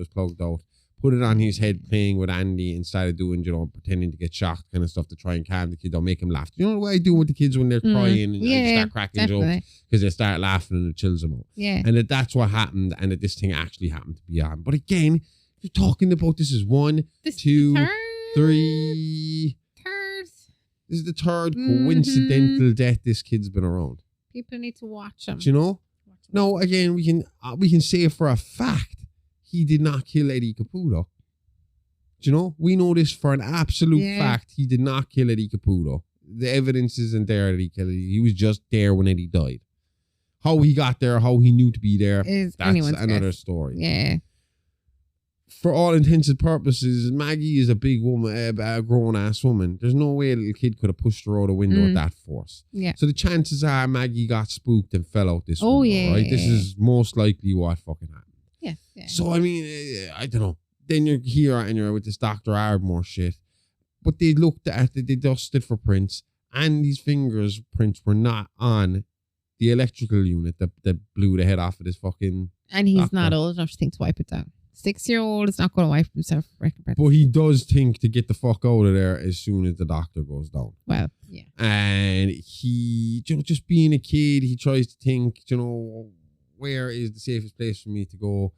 plugged out. Put it on his head playing with Andy instead of doing, pretending to get shocked kind of stuff to try and calm the kid down, make him laugh. You know what I do with the kids when they're crying and start cracking jokes because they start laughing and it chills them out. Yeah. And that's what happened, and that this thing actually happened to be on. But again, you're talking about this is 1, 2, 3. This is the third coincidental death this kid's been around. People need to watch him. Do you know? No, again, we can say for a fact he did not kill Eddie Caputo. Do you know? We know this for an absolute fact. He did not kill Eddie Caputo. The evidence isn't there that he killed Eddie. He was just there when Eddie died. How he got there, how he knew to be there, that's another story. Yeah. For all intents and purposes, Maggie is a big woman, a grown-ass woman. There's no way a little kid could have pushed her out a window at that force. Yeah. So the chances are Maggie got spooked and fell out this window, right? This is most likely what fucking happened. Yeah. Yeah. So, I mean, I don't know. Then you're here and you're with this Dr. Ardmore shit. But they looked at it, they dusted for prints, and these fingerprints were not on the electrical unit that blew the head off of this fucking And he's doctor. not old enough to think to wipe it down. 6-year-old is not going to wipe himself. But he does think to get the fuck out of there as soon as the doctor goes down. Well, yeah. And he, you know, just being a kid, he tries to think, you know, where is the safest place for me to go?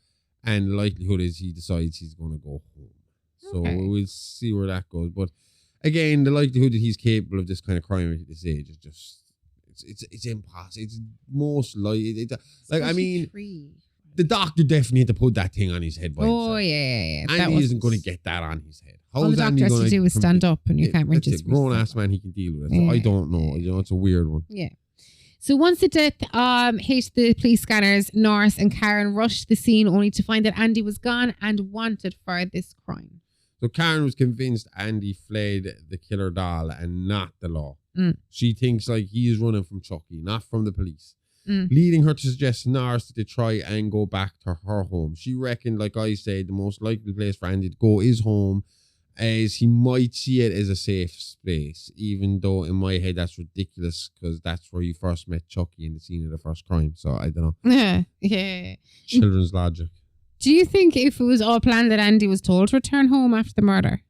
And the likelihood is he decides he's going to go home. So we'll see where that goes. But again, the likelihood that he's capable of this kind of crime at this age is just, it's impossible. It's most likely. I mean, the doctor definitely had to put that thing on his head by himself. Yeah. Andy isn't going to get that on his head. All the doctor has to do is stand up and you can't reach his grown-ass man, he can deal with it. So I don't know. You know, it's a weird one. Yeah. So once the death hit the police scanners, Norris and Karen rushed the scene only to find that Andy was gone and wanted for this crime. So Karen was convinced Andy fled the killer doll and not the law. She thinks like he is running from Chucky, not from the police. Leading her to suggest Norris that they try and go back to her home. She reckoned, like I said, the most likely place for Andy to go is home, as he might see it as a safe space, even though in my head that's ridiculous because that's where you first met Chucky in the scene of the first crime. So I don't know. Yeah. Children's logic. Do you think if it was all planned that Andy was told to return home after the murder?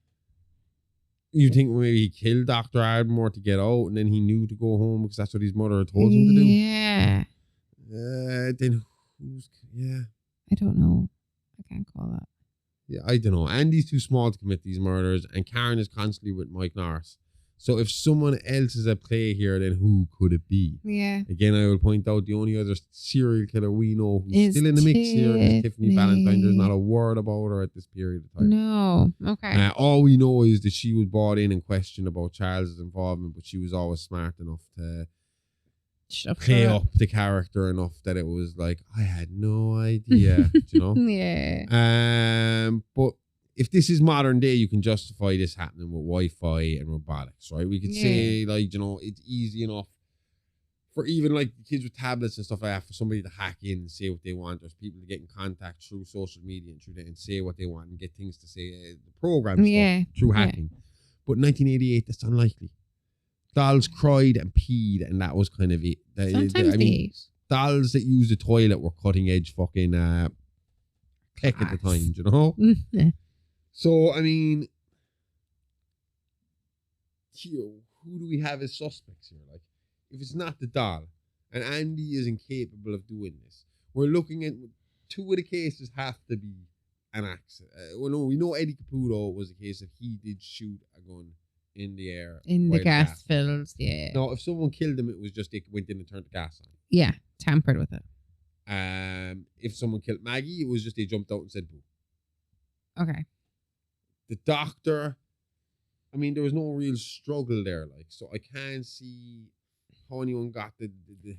You think maybe he killed Dr. Ardmore to get out and then he knew to go home because that's what his mother had told him to do? Yeah. Then who's... Yeah. I don't know. I can't call that. Yeah, I don't know. Andy's too small to commit these murders and Karen is constantly with Mike Norris. So if someone else is at play here, then who could it be? Yeah. Again, I will point out the only other serial killer we know who's still in the mix here is Tiffany Valentine. There's not a word about her at this period of time. No. Okay. All we know is that she was brought in and questioned about Charles's involvement, but she was always smart enough to play up the character enough that it was like, I had no idea, you know? Yeah. But if this is modern day, you can justify this happening with Wi-Fi and robotics, right? We could say, like, you know, it's easy enough for even, like, kids with tablets and stuff like that, for somebody to hack in and say what they want. There's people to get in contact through social media and through that and say what they want and get things to say, the program stuff through hacking. But in 1988, that's unlikely. Dolls cried and peed, and that was kind of it. Sometimes they ate. Dolls that used the toilet were cutting edge fucking tech at the time, you know? Yeah. So, I mean, here, who do we have as suspects here? Like, if it's not the doll, and Andy is incapable of doing this, we're looking at two of the cases have to be an accident. We know Eddie Caputo was a case that he did shoot a gun in the air. In the gas fields, yeah. No, if someone killed him, it was just they went in and turned the gas on. Yeah, tampered with it. If someone killed Maggie, it was just they jumped out and said boo. Okay. The doctor, I mean, there was no real struggle there, like, so I can't see how anyone got the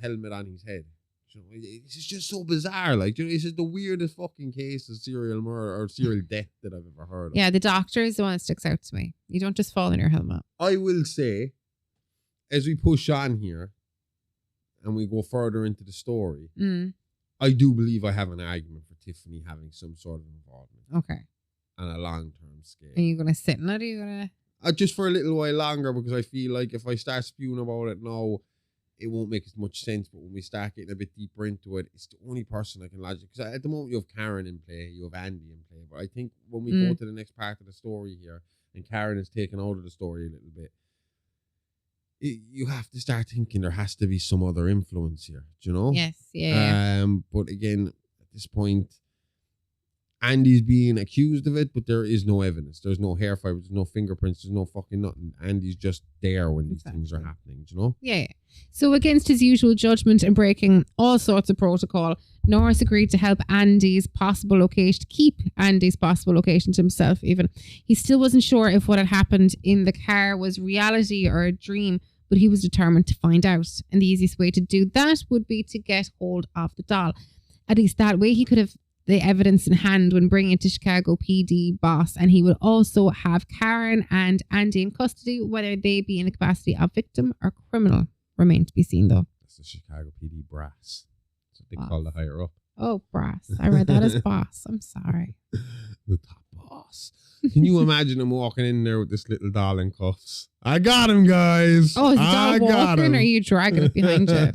helmet on his head. You know, it's just so bizarre, like, you know, this is the weirdest fucking case of serial murder or serial death that I've ever heard of. Yeah, the doctor is the one that sticks out to me. You don't just fall in your helmet. I will say, as we push on here and we go further into the story, I do believe I have an argument for Tiffany having some sort of involvement. Okay. On a long-term scale. Are you going to sit in it or are you going to... just for a little while longer, because I feel like if I start spewing about it now, it won't make as much sense. But when we start getting a bit deeper into it, it's the only person I can logic. Because at the moment you have Karen in play, you have Andy in play. But I think when we go to the next part of the story here, and Karen is taken out of the story a little bit, you have to start thinking there has to be some other influence here. Do you know? Yes, yeah. But again, at this point, Andy's being accused of it, but there is no evidence. There's no hair fibers, there's no fingerprints, there's no fucking nothing. Andy's just there when these things are happening, do you know? Yeah. So against his usual judgment and breaking all sorts of protocol, Norris agreed to help keep Andy's possible location to himself even. He still wasn't sure if what had happened in the car was reality or a dream, but he was determined to find out. And the easiest way to do that would be to get hold of the doll. At least that way he could have the evidence in hand when bringing it to Chicago PD boss, and he would also have Karen and Andy in custody, whether they be in the capacity of victim or criminal. Remain to be seen, though. That's the Chicago PD brass. That's what they call the higher up. Oh, brass. I read that as boss. I'm sorry. The top boss. Can you imagine him walking in there with this little doll in cuffs? I got him, guys. Oh, is the doll walking or are you dragging it behind you?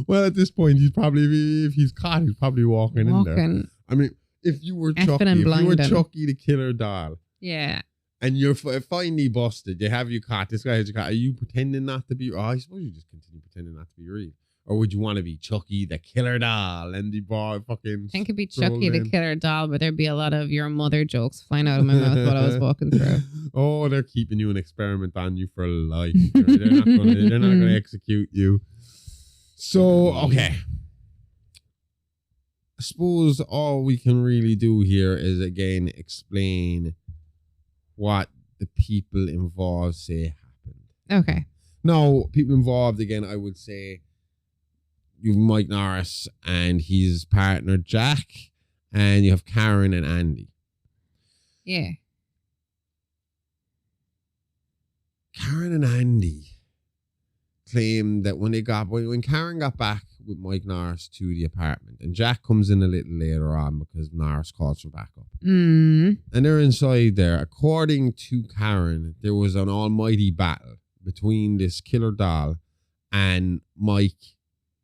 Well, at this point, if he's caught, he's probably walking in there. I mean, if you were Chucky, the killer doll. Yeah. And you're finally busted, they have you caught, this guy has you caught, are you pretending not to be, I suppose you just continue pretending not to be real. Or would you want to be Chucky, the killer doll, and the boy fucking... I think it'd be Chucky, the killer doll, but there'd be a lot of your mother jokes flying out of my mouth while I was walking through. Oh, they're keeping you an experiment on you for life. They're not gonna execute you. So, okay. I suppose all we can really do here is, again, explain what the people involved say happened. Okay. Now, people involved, again, I would say... You have Mike Norris and his partner Jack, and you have Karen and Andy. Yeah. Karen and Andy claim that when Karen got back with Mike Norris to the apartment, and Jack comes in a little later on because Norris calls for backup. And they're inside there. According to Karen, there was an almighty battle between this killer doll and Mike,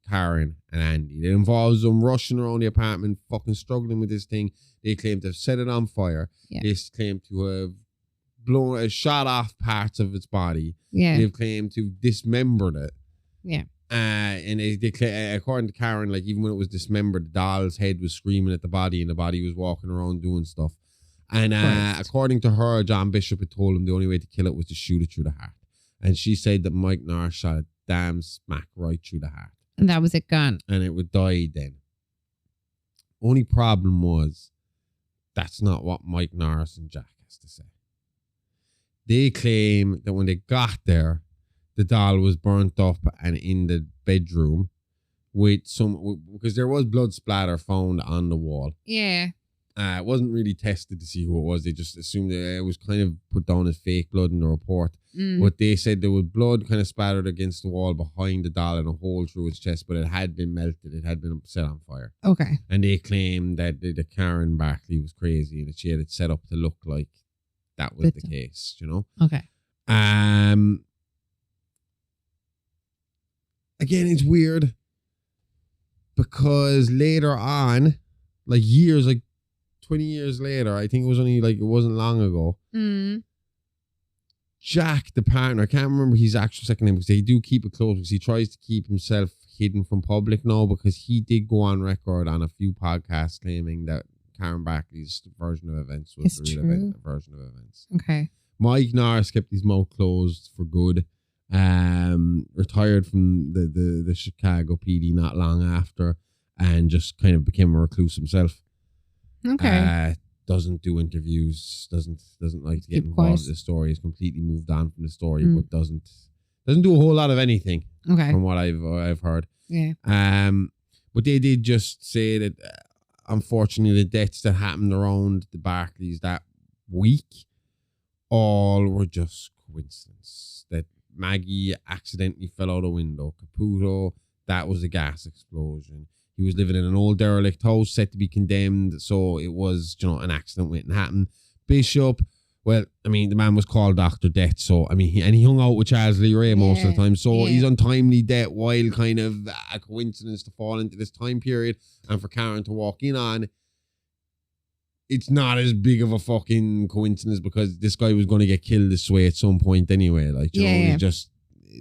Karen and Andy. It involves them rushing around the apartment, fucking struggling with this thing. They claim to have set it on fire. Yeah. They claim to have shot off parts of its body. Yeah. They've claimed to have dismembered it. Yeah. And they claim, according to Karen, like even when it was dismembered, the doll's head was screaming at the body and the body was walking around doing stuff. And according to her, John Bishop had told him the only way to kill it was to shoot it through the heart. And she said that Mike Norris shot a damn smack right through the heart. And that was it, gone. And it would die then. Only problem was, that's not what Mike Norris and Jack has to say. They claim that when they got there, the doll was burnt up and in the bedroom because there was blood splatter found on the wall. Yeah. It wasn't really tested to see who it was. They just assumed that it was kind of put down as fake blood in the report. But they said there was blood kind of splattered against the wall behind the doll and a hole through its chest, but it had been melted. It had been set on fire. Okay. And they claimed that the Karen Barclay was crazy and that she had it set up to look like that was the case, you know? Okay. Again, it's weird because later on, like 20 years later, I think it was only it wasn't long ago. Jack, the partner, I can't remember his actual second name because they do keep it close because he tries to keep himself hidden from public now because he did go on record on a few podcasts claiming that Karen Barclay's version of events was the real version of events. Okay. Mike Norris kept his mouth closed for good. Retired from the Chicago PD not long after and just kind of became a recluse himself. Okay. Doesn't do interviews, doesn't like to get involved in the story. He's completely moved on from the story, but doesn't do a whole lot of anything. Okay. From what I've heard. Yeah. But they did just say that unfortunately the deaths that happened around the Barclays that week all were just coincidence. That Maggie accidentally fell out a window. Caputo, that was a gas explosion. He was living in an old derelict house set to be condemned. So it was, an accident waiting to happen. Bishop, well, I mean, the man was called Dr. Death. So, I mean, he hung out with Charles Lee Ray most of the time. So he's untimely death while kind of a coincidence to fall into this time period. And for Karen to walk in on, it's not as big of a fucking coincidence because this guy was going to get killed this way at some point anyway. It's just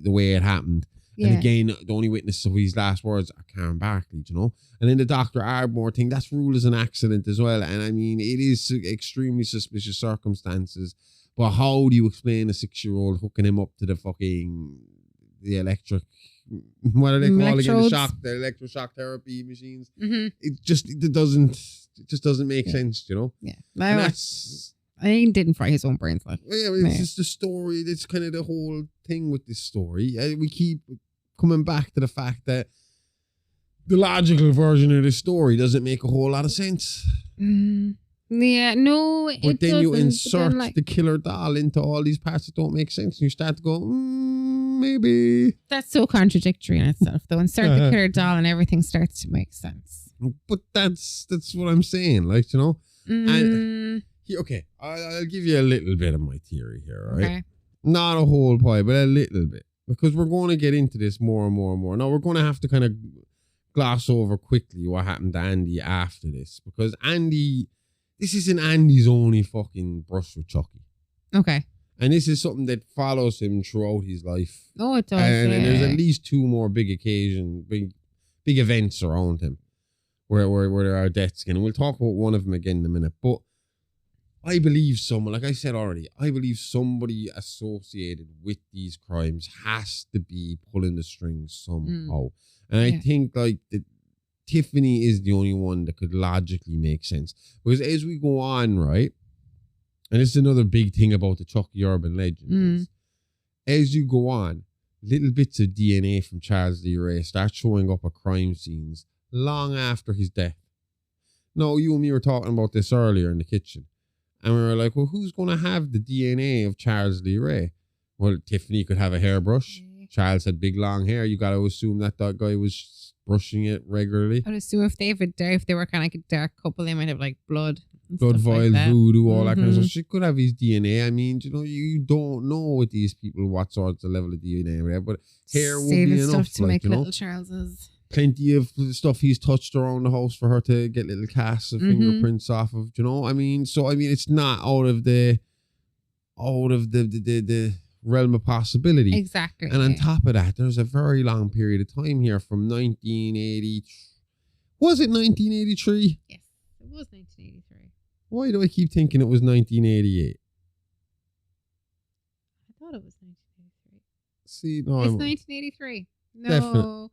the way it happened. Yeah. And again, the only witness of his last words are Karen Barclay, you know? And then the Dr. Ardmore thing, that's ruled as an accident as well. And I mean, it is extremely suspicious circumstances. But how do you explain a 6-year-old hooking him up to the electric, what are they called again? The electroshock therapy machines. Mm-hmm. It just doesn't make sense, you know? Yeah. And that's... He didn't fry his own brains. Like. Yeah, it's just the story. It's kind of the whole thing with this story. We keep coming back to the fact that the logical version of this story doesn't make a whole lot of sense. Yeah, no, it But then doesn't. you insert Then, the killer doll into all these parts that don't make sense, and you start to go, maybe. That's so contradictory in itself, though. Insert the killer doll and everything starts to make sense. But that's what I'm saying, like, you know. And okay, I'll give you a little bit of my theory here, right? Okay. Not a whole pie, but a little bit, because we're going to get into this more and more and more. Now we're going to have to kind of gloss over quickly what happened to Andy after this, because this isn't Andy's only fucking brush with Chucky. Okay. And this is something that follows him throughout his life. Oh, it does. And yeah. there's at least 2 more big events around him where there are deaths again. And we'll talk about one of them again in a minute. But I believe someone, like I said already, I believe somebody associated with these crimes has to be pulling the strings somehow. And I think like Tiffany is the only one that could logically make sense. Because as we go on, right, and this is another big thing about the Chucky urban legend, is, as you go on, little bits of DNA from Charles Lee Ray start showing up at crime scenes long after his death. Now, you and me were talking about this earlier in the kitchen. And we were like, well, who's going to have the DNA of Charles Lee Ray? Well, Tiffany could have a hairbrush. Charles had big long hair. You got to assume that guy was brushing it regularly. I'd assume if they were kind of like a dark couple, they might have like blood vials, like voodoo, all that kind of stuff. She could have his DNA. I mean, you know, you don't know with these people what sorts of level of DNA or whatever, but hair would be enough. Stuff to like, make you know, little Charleses. Plenty of stuff he's touched around the house for her to get little casts of fingerprints off of. You know, I mean, it's not out of the realm of possibility. Exactly. And on top of that, there's a very long period of time here from 1980. Was it 1983? Yes, it was 1983. Why do I keep thinking it was 1988? I thought it was 1983. See, no, It's 1983. No. Definite.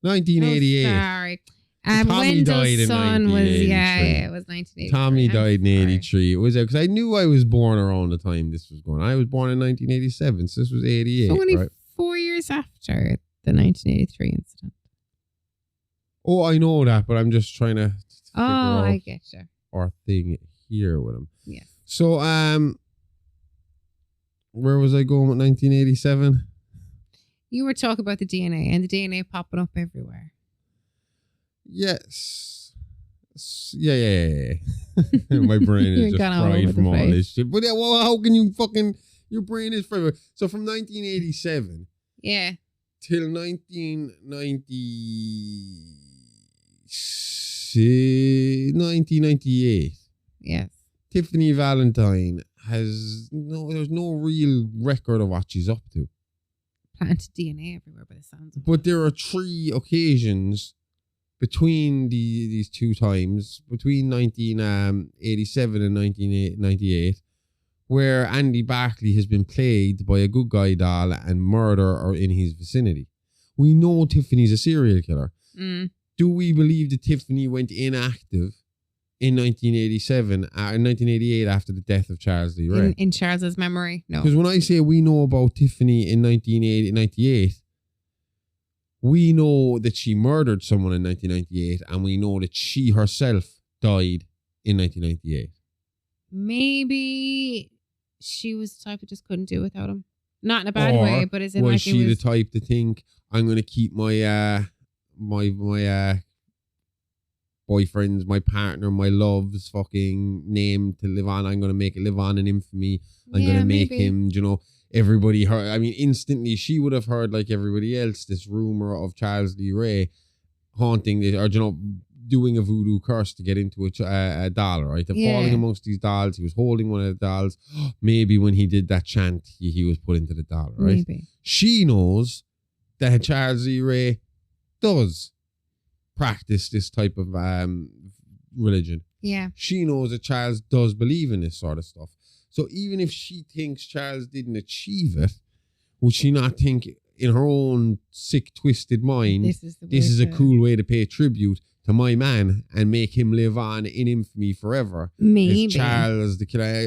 1988. Oh, sorry. Tommy died in 1983. It was 1983. Tommy died in Sorry. 83. It was because I knew I was born around the time this was going on. I was born in 1987, so this was 88, Only right? 4 years after the 1983 incident. Oh, I know that, but I'm just trying to figure out I get you. our thing here with him. Yeah. So, where was I going with 1987? You were talking about the DNA and the DNA popping up everywhere. Yes. Yeah. My brain is just fried from all this shit. But yeah, well, how can you your brain is fried. So from 1987 till 1998. Yes. Tiffany Valentine there's no real record of what she's up to. Planted DNA everywhere by the sounds of it. But there are 3 occasions between these 2 times, between 1987 and 1998, where Andy Barclay has been plagued by a good guy doll and murder are in his vicinity. We know Tiffany's a serial killer. Do we believe that Tiffany went inactive in 1988 after the death of Charles Lee Ray? In Charles's memory? No. Because when I say we know about Tiffany in 1998, we know that she murdered someone in 1998, and we know that she herself died in 1998. Maybe she was the type that just couldn't do without him. Not in a bad way, but as in was like she it was... the type to think, I'm going to keep my my boyfriend's, my partner, my love's fucking name to live on. I'm going to make it live on in infamy. I'm going to make him, you know, everybody heard. I mean, instantly she would have heard, like everybody else, this rumor of Charles Lee Ray haunting, or, you know, doing a voodoo curse to get into a doll, right? They're falling amongst these dolls. He was holding one of the dolls. Maybe when he did that chant, he was put into the doll, right? Maybe. She knows that Charles E. Ray does practice this type of religion. Yeah. She knows that Charles does believe in this sort of stuff. So even if she thinks Charles didn't achieve it, would she not think in her own sick, twisted mind, this is a cool way to pay tribute to my man and make him live on in infamy forever? Maybe. Charles,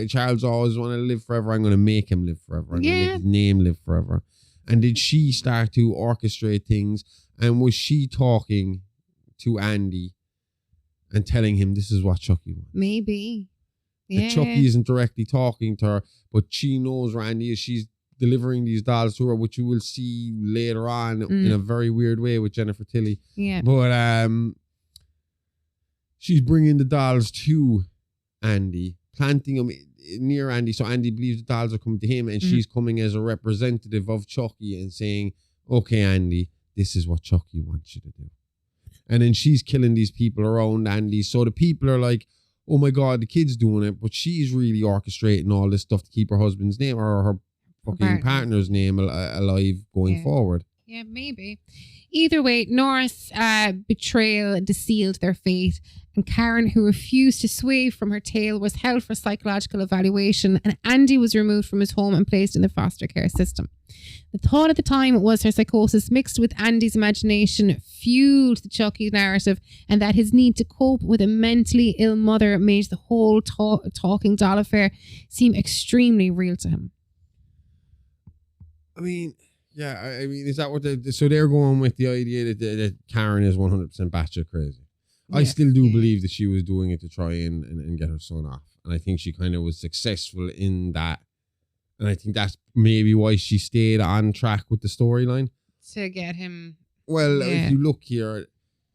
Charles always wanted to live forever. I'm going to make him live forever. I'm going to make his name live forever. And did she start to orchestrate things? And was she talking to Andy and telling him this is what Chucky wants? Maybe. Yeah. That Chucky isn't directly talking to her, but she knows where Andy is. She's delivering these dolls to her, which you will see later on in a very weird way with Jennifer Tilly. Yeah. But she's bringing the dolls to Andy, planting them near Andy, so Andy believes the dolls are coming to him, and she's coming as a representative of Chucky and saying, okay, Andy, this is what Chucky wants you to do. And then she's killing these people around Andy, so the people are like, oh my God, the kid's doing it, but she's really orchestrating all this stuff to keep her husband's name or her fucking partner's name alive going forward. Yeah, maybe. Either way, Norris' betrayal sealed their fate, and Karen, who refused to sway from her tale, was held for psychological evaluation, and Andy was removed from his home and placed in the foster care system. The thought at the time was her psychosis mixed with Andy's imagination fueled the Chucky narrative, and that his need to cope with a mentally ill mother made the whole talking doll affair seem extremely real to him. I mean, yeah, I mean, is that what so they're going with the idea that Karen is 100% batshit crazy? I still do believe that she was doing it to try and get her son off. And I think she kind of was successful in that. And I think that's maybe why she stayed on track with the storyline. To get him. Well, if you look here,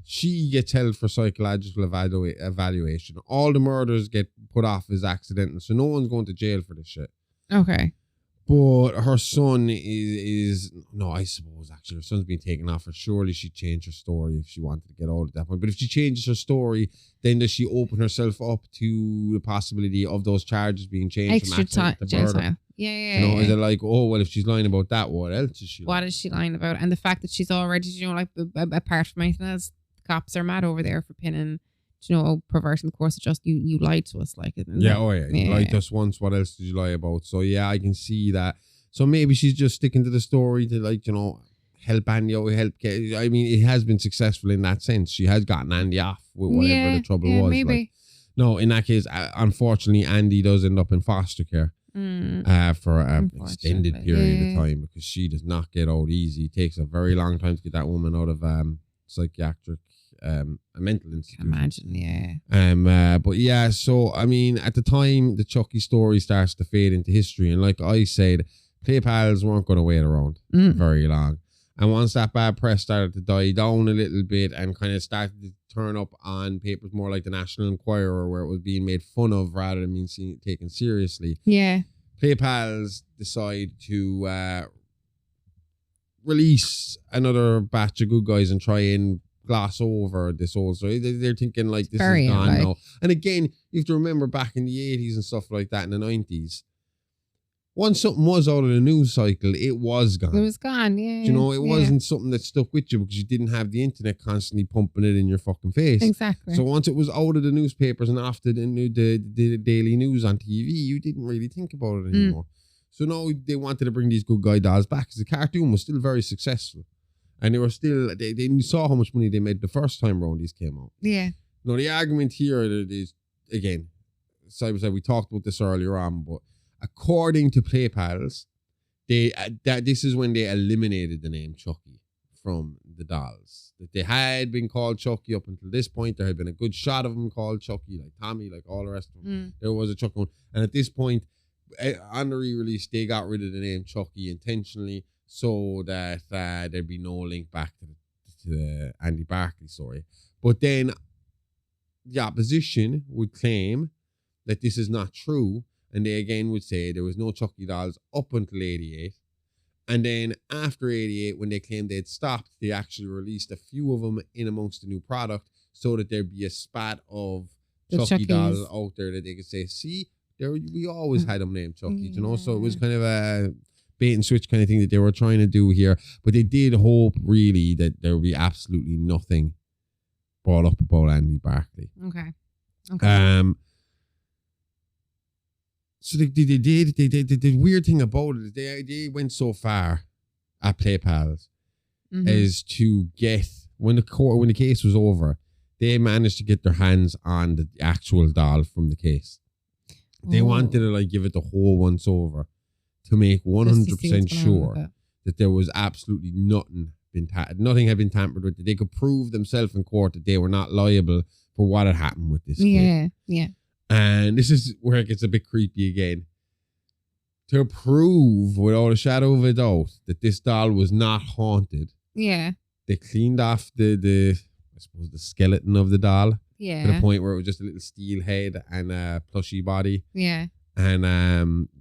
she gets held for psychological evaluation. All the murders get put off as accidental. So no one's going to jail for this shit. Okay. But her son is no, I suppose actually her son's been taken off her. Surely she'd change her story if she wanted to get out at that point. But if she changes her story, then does she open herself up to the possibility of those charges being changed from accident to murder? Yeah. You know, is it like, oh well, if she's lying about that, what else is she? What is she lying about? And the fact that she's already, you know, like apart from anything else, the cops are mad over there for pinning, you know, perverting the course of just you lied to us, like. You lied to us once. What else did you lie about? So yeah, I can see that. So maybe she's just sticking to the story to, like, you know, help Andy out, I mean, it has been successful in that sense. She has gotten Andy off with whatever the trouble was. Maybe. Like, no, in that case, unfortunately, Andy does end up in foster care for an extended period of time, because she does not get out easy. It takes a very long time to get that woman out of psychiatric. A mental institution. Imagine, but yeah, so I mean, at the time, the Chucky story starts to fade into history, and like I said, Play Pals weren't going to wait around very long. And once that bad press started to die down a little bit and kind of started to turn up on papers more like the National Enquirer, where it was being made fun of rather than being taken seriously. Yeah, Play Pals decide to release another batch of good guys and try and gloss over this whole story. They're thinking like this is gone now. And again, you have to remember back in the 80s and stuff like that, in the 90s, once something was out of the news cycle, it was gone. It was gone, yeah. You know, it wasn't something that stuck with you because you didn't have the internet constantly pumping it in your fucking face. Exactly. So once it was out of the newspapers and after the daily news on TV, you didn't really think about it anymore. So now they wanted to bring these good guy dolls back because the cartoon was still very successful. And they were still, they saw how much money they made the first time around these came out. Yeah. Now, the argument here is, again, side by side, we talked about this earlier on, but according to Play Pals, this is when they eliminated the name Chucky from the dolls. That they had been called Chucky up until this point. There had been a good shot of them called Chucky, like Tommy, like all the rest of them. There was a Chucky one. And at this point, on the re-release, they got rid of the name Chucky intentionally, so that there'd be no link back to the Andy Barclay story. But then the opposition would claim that this is not true, and they again would say there was no Chucky dolls up until 88. And then after 88, when they claimed they'd stopped, they actually released a few of them in amongst the new product so that there'd be a spat of The Chucky dolls Chuckies. out there that they could say, see, we always had them named Chucky, you know? So it was kind of a bait and switch kind of thing that they were trying to do here. But they did hope, really, that there would be absolutely nothing brought up about Andy Barclay. Okay. So they did. The weird thing about it is they went so far at Play Pals as to get when the case was over, they managed to get their hands on the actual doll from the case. They wanted to like give it the whole once over to make 100% sure that there was absolutely nothing had been tampered with. That they could prove themselves in court that they were not liable for what had happened with this kid. Yeah. And this is where it gets a bit creepy again. To prove without a shadow of a doubt that this doll was not haunted. Yeah. They cleaned off the skeleton of the doll. Yeah. To the point where it was just a little steel head and a plushy body. Yeah. And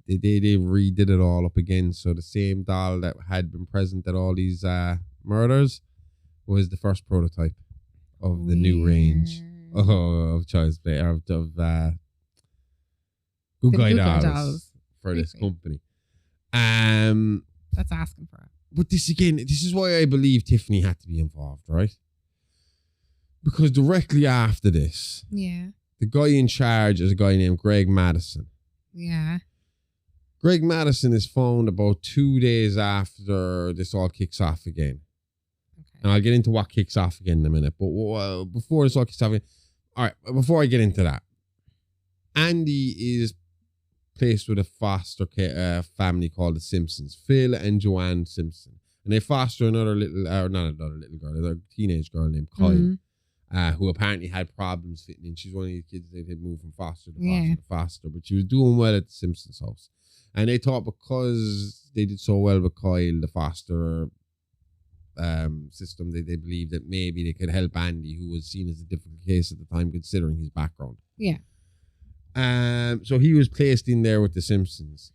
they redid it all up again. So the same doll that had been present at all these murders was the first prototype of the new range of Child's Play, of Good Guy dolls for this company. That's asking for it. But this is why I believe Tiffany had to be involved, right? Because directly after this, the guy in charge is a guy named Greg Madison. Yeah. Greg Madison is found about 2 days after this all kicks off again. Okay. And I'll get into what kicks off again in a minute. But before this all kicks off again, all right, before I get into that, Andy is placed with a foster family called the Simpsons, Phil and Joanne Simpson. And they foster another teenage girl named Kyle. Who apparently had problems fitting in. She's one of the kids that had moved from foster to foster, but she was doing well at the Simpsons house. And they thought because they did so well with Kyle, the foster system, they believed that maybe they could help Andy, who was seen as a difficult case at the time, considering his background. Yeah. So he was placed in there with the Simpsons.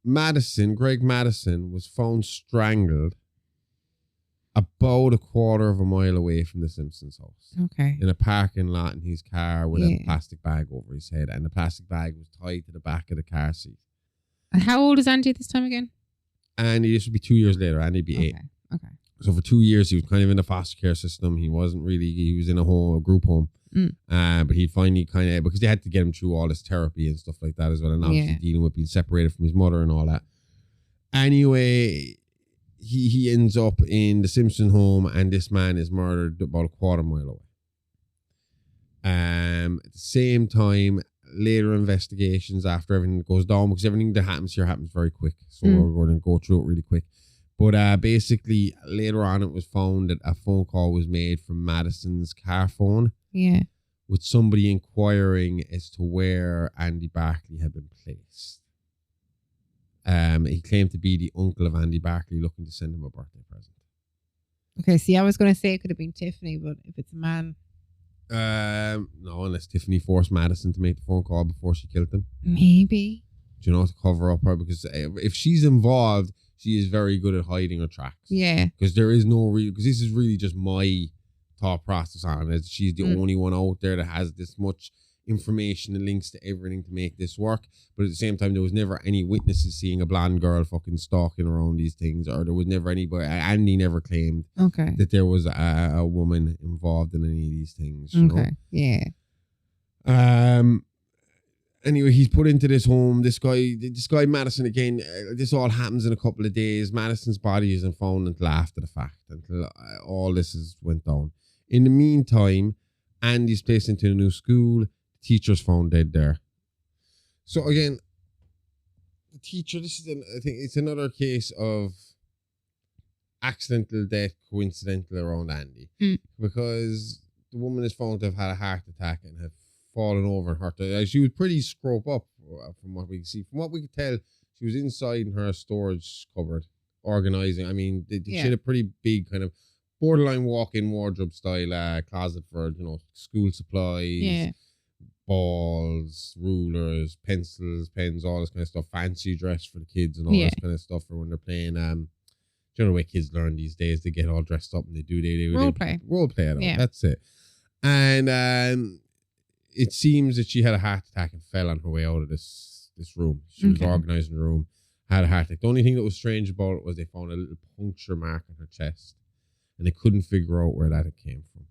Greg Madison, was found strangled about a quarter of a mile away from the Simpsons house. Okay. In a parking lot in his car with a plastic bag over his head. And the plastic bag was tied to the back of the car seat. And how old is Andy at this time again? Andy, this would be 2 years later. Andy'd be 8. Okay. So for 2 years, he was kind of in the foster care system. He was in a group home. But he finally because they had to get him through all this therapy and stuff like that as well. And obviously dealing with being separated from his mother and all that. Anyway, he ends up in the Simpson home, and this man is murdered about a quarter mile away. At the same time, later investigations after everything goes down, because everything that happens here happens very quick. So we're going to go through it really quick. But basically, later on, it was found that a phone call was made from Madison's car phone. Yeah. With somebody inquiring as to where Andy Barclay had been placed. He claimed to be the uncle of Andy Barclay looking to send him a birthday present. Okay, see, I was going to say it could have been Tiffany, but if it's a man... No, unless Tiffany forced Madison to make the phone call before she killed him. Maybe. Do you know, to cover up her, because if she's involved, she is very good at hiding her tracks. Yeah. Because there is no real... Because this is really just my thought process on it. She's the only one out there that has this much information and links to everything to make this work. But at the same time, there was never any witnesses seeing a blonde girl fucking stalking around these things, or there was never anybody... Andy never claimed that there was a woman involved in any of these things. You know? Yeah. Anyway, he's put into this home. This guy Madison, again, this all happens in a couple of days. Madison's body isn't found until after the fact, until all this went down. In the meantime, Andy's placed into a new school. The teacher's found dead there. So again, the teacher, I think it's another case of accidental death, coincidental around Andy. Because the woman is found to have had a heart attack and have fallen over and hurt her. She was pretty screwed up from what we can see. From what we could tell, she was inside in her storage cupboard, organising. I mean, she had a pretty big kind of borderline walk-in wardrobe style closet for, school supplies, balls, rulers, pencils, pens, all this kind of stuff. Fancy dress for the kids and all this kind of stuff for when they're playing you know the way kids learn these days? They get all dressed up and they Role play. Role play it out. Yeah. That's it. And it seems that she had a heart attack and fell on her way out of this room. She was organising the room, had a heart attack. The only thing that was strange about it was they found a little puncture mark on her chest, and they couldn't figure out where that it came from.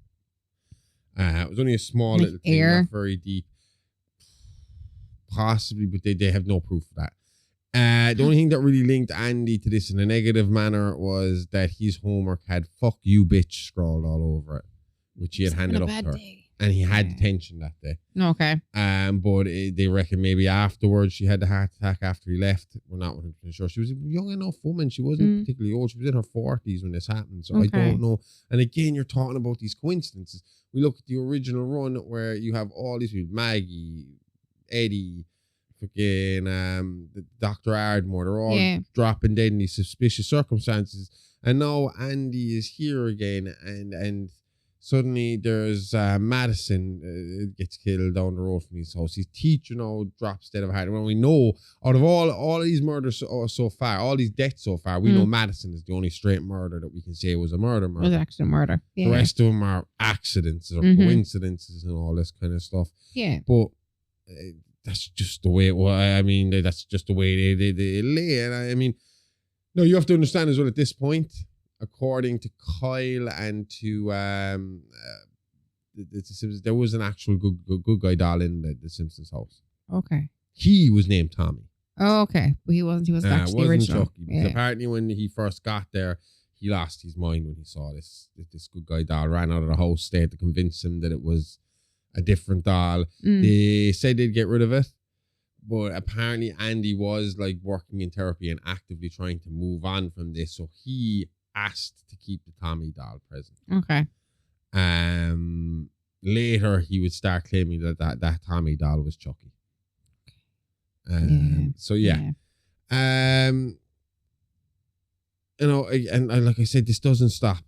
It was only a small little thing, not very deep. Possibly, but they have no proof of that. The only thing that really linked Andy to this in a negative manner was that his homework had "fuck you, bitch" scrawled all over it, which he had handed up to her. And he had detention that day. Okay. But they reckon maybe afterwards she had the heart attack after he left. We're not 100% sure. She was a young enough woman. She wasn't particularly old. She was in her 40s when this happened. So I don't know. And again, you're talking about these coincidences. We look at the original run where you have all these people, Maggie, Eddie, fucking Dr. Ardmore. They're all dropping dead in these suspicious circumstances. And now Andy is here again and suddenly there's Madison gets killed down the road from his house. His teacher now drops dead of a heart. When we know out of all of these murders so far, all these deaths so far, we know Madison is the only straight murder that we can say was a murder. It was actually a murder. Yeah. The rest of them are accidents or coincidences and all this kind of stuff. Yeah. But that's just the way it was. I mean, that's just the way they lay it. I mean, no, you have to understand as well at this point, according to Kyle and to the Simpsons, there was an actual good guy doll in the Simpsons house. Okay. He was named Tommy. Oh, okay. But he wasn't. He was actually the original. Chucky. Yeah. Apparently, when he first got there, he lost his mind when he saw this good guy doll, ran out of the house. They had to convince him that it was a different doll. They said they'd get rid of it. But apparently Andy was like working in therapy and actively trying to move on from this. So he asked to keep the Tommy doll present. Okay. Later he would start claiming that Tommy doll was Chucky. So yeah. You know, and like I said, this doesn't stop.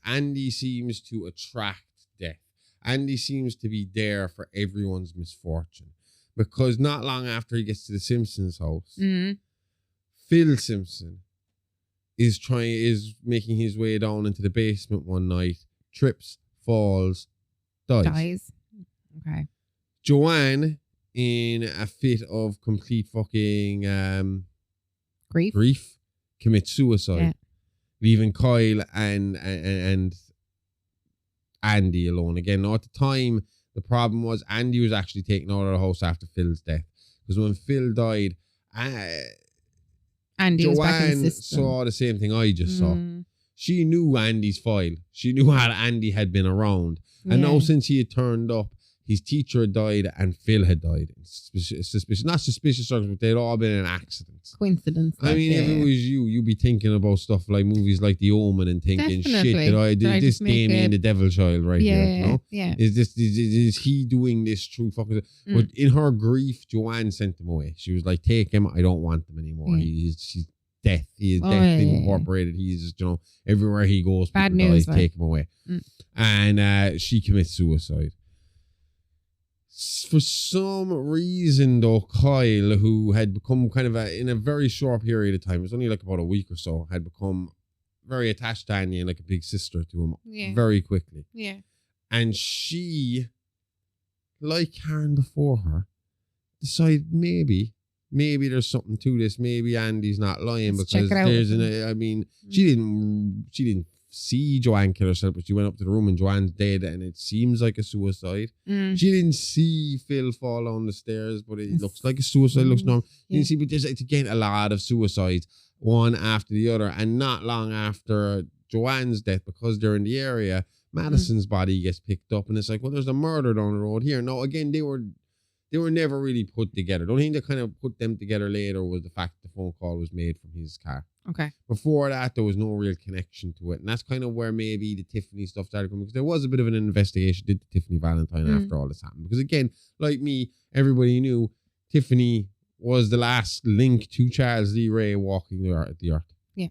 Andy seems to attract death. Andy seems to be there for everyone's misfortune. Because not long after he gets to the Simpsons house, Phil Simpson is making his way down into the basement one night, trips, falls, dies. Okay. Joanne, in a fit of complete fucking grief, commits suicide, leaving Kyle and Andy alone. Again, now at the time, the problem was Andy was actually taken out of the house after Phil's death. Because when Phil died, Joanne saw the same thing I just saw. She knew Andy's file. She knew how Andy had been around. And now since he had turned up, his teacher had died and Phil had died. Not suspicious circumstances, but they'd all been in accidents. Coincidence. I mean, if it was you'd be thinking about stuff like movies like The Omen and thinking, shit, did I do this Damien the Devil Child right here? You know? Yeah. Is he doing this true fucking... But in her grief, Joanne sent him away. She was like, take him, I don't want him anymore. He's death. He is death incorporated. He's, you know, everywhere he goes, bad news, take him away. And she commits suicide. For some reason, though, Kyle, who had become kind of in a very short period of time, it was only like about a week or so, had become very attached to Andy and like a big sister to him very quickly. Yeah. And she, like Karen before her, decided maybe there's something to this. Maybe Andy's not lying. Let's because check it out. I mean, she didn't see Joanne kill herself, but she went up to the room and Joanne's dead and it seems like a suicide. She didn't see Phil fall down the stairs, but it looks like a suicide. It looks normal. You didn't see, but there's again a lot of suicides, one after the other, and not long after Joanne's death, because they're in the area, Madison's body gets picked up and it's like, well, there's a murder down the road here. No, again, they were never really put together. The only thing that kind of put them together later was the fact the phone call was made from his car. Okay. Before that, there was no real connection to it. And that's kind of where maybe the Tiffany stuff started coming, because there was a bit of an investigation did Tiffany Valentine after all this happened. Because again, like me, everybody knew Tiffany was the last link to Charles Lee Ray walking the earth. Yeah.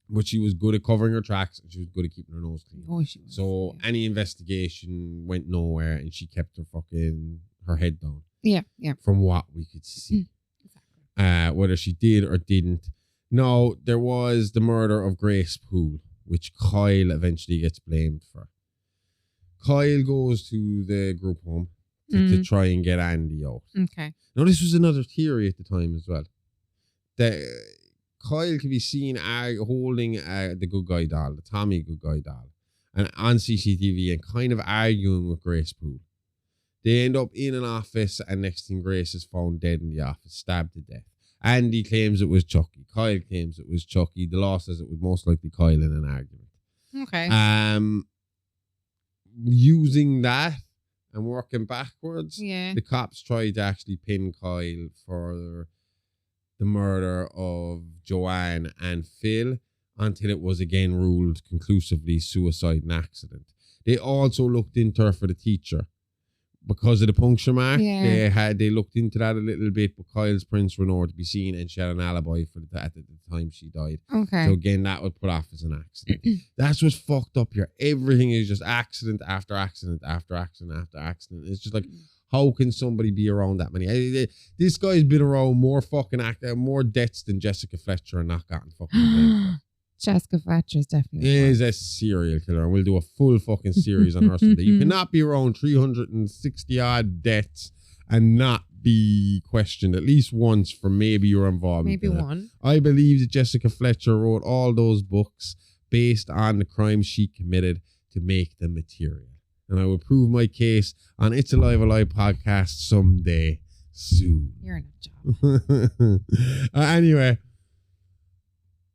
But she was good at covering her tracks and she was good at keeping her nose clean. Oh, she was. So any investigation went nowhere and she kept her head down. Yeah. From what we could see. Exactly. Whether she did or didn't. No, there was the murder of Grace Poole, which Kyle eventually gets blamed for. Kyle goes to the group home to try and get Andy out. Okay. Now, this was another theory at the time as well. That Kyle could be seen holding the good guy doll, the Tommy good guy doll, and on CCTV and kind of arguing with Grace Poole. They end up in an office, and next thing, Grace is found dead in the office, stabbed to death. Andy claims it was Chucky. Kyle claims it was Chucky. The law says it was most likely Kyle in an argument. Okay. Using that and working backwards, the cops tried to actually pin Kyle for the murder of Joanne and Phil until it was again ruled conclusively suicide and accident. They also looked into her for the teacher. Because of the puncture mark, they looked into that a little bit, but Kyle's prints were nowhere to be seen, and she had an alibi for at the time she died. Okay. So again, that would put off as an accident. That's what's fucked up here. Everything is just accident after accident after accident after accident. It's just like, how can somebody be around that many? This guy's been around more deaths than Jessica Fletcher and not gotten fucking blamed. Jessica Fletcher is definitely is a serial killer, and we'll do a full fucking series on her someday. You cannot be around 360 odd deaths and not be questioned at least once for maybe your involvement. Maybe one. I believe that Jessica Fletcher wrote all those books based on the crimes she committed to make them material. And I will prove my case on It's Alive podcast someday soon. You're in a job. Anyway.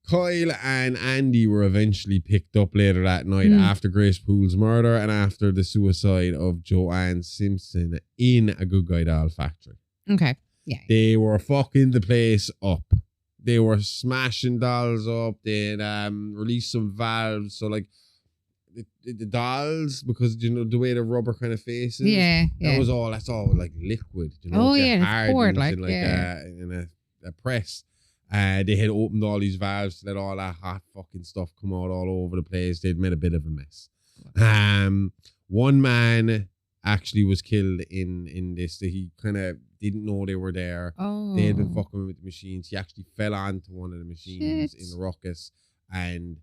Kyle and Andy were eventually picked up later that night after Grace Poole's murder and after the suicide of Joanne Simpson in a Good Guy doll factory. Okay. Yeah. They were fucking the place up. They were smashing dolls up. They'd released some valves. So like the dolls, because you know the way the rubber kind of faces. Yeah. That's all like liquid. You know, it's poured like in a press. They had opened all these valves to let all that hot fucking stuff come out all over the place. They'd made a bit of a mess. One man actually was killed in this. He kind of didn't know they were there. Oh. They had been fucking with the machines. He actually fell onto one of the machines in the ruckus. And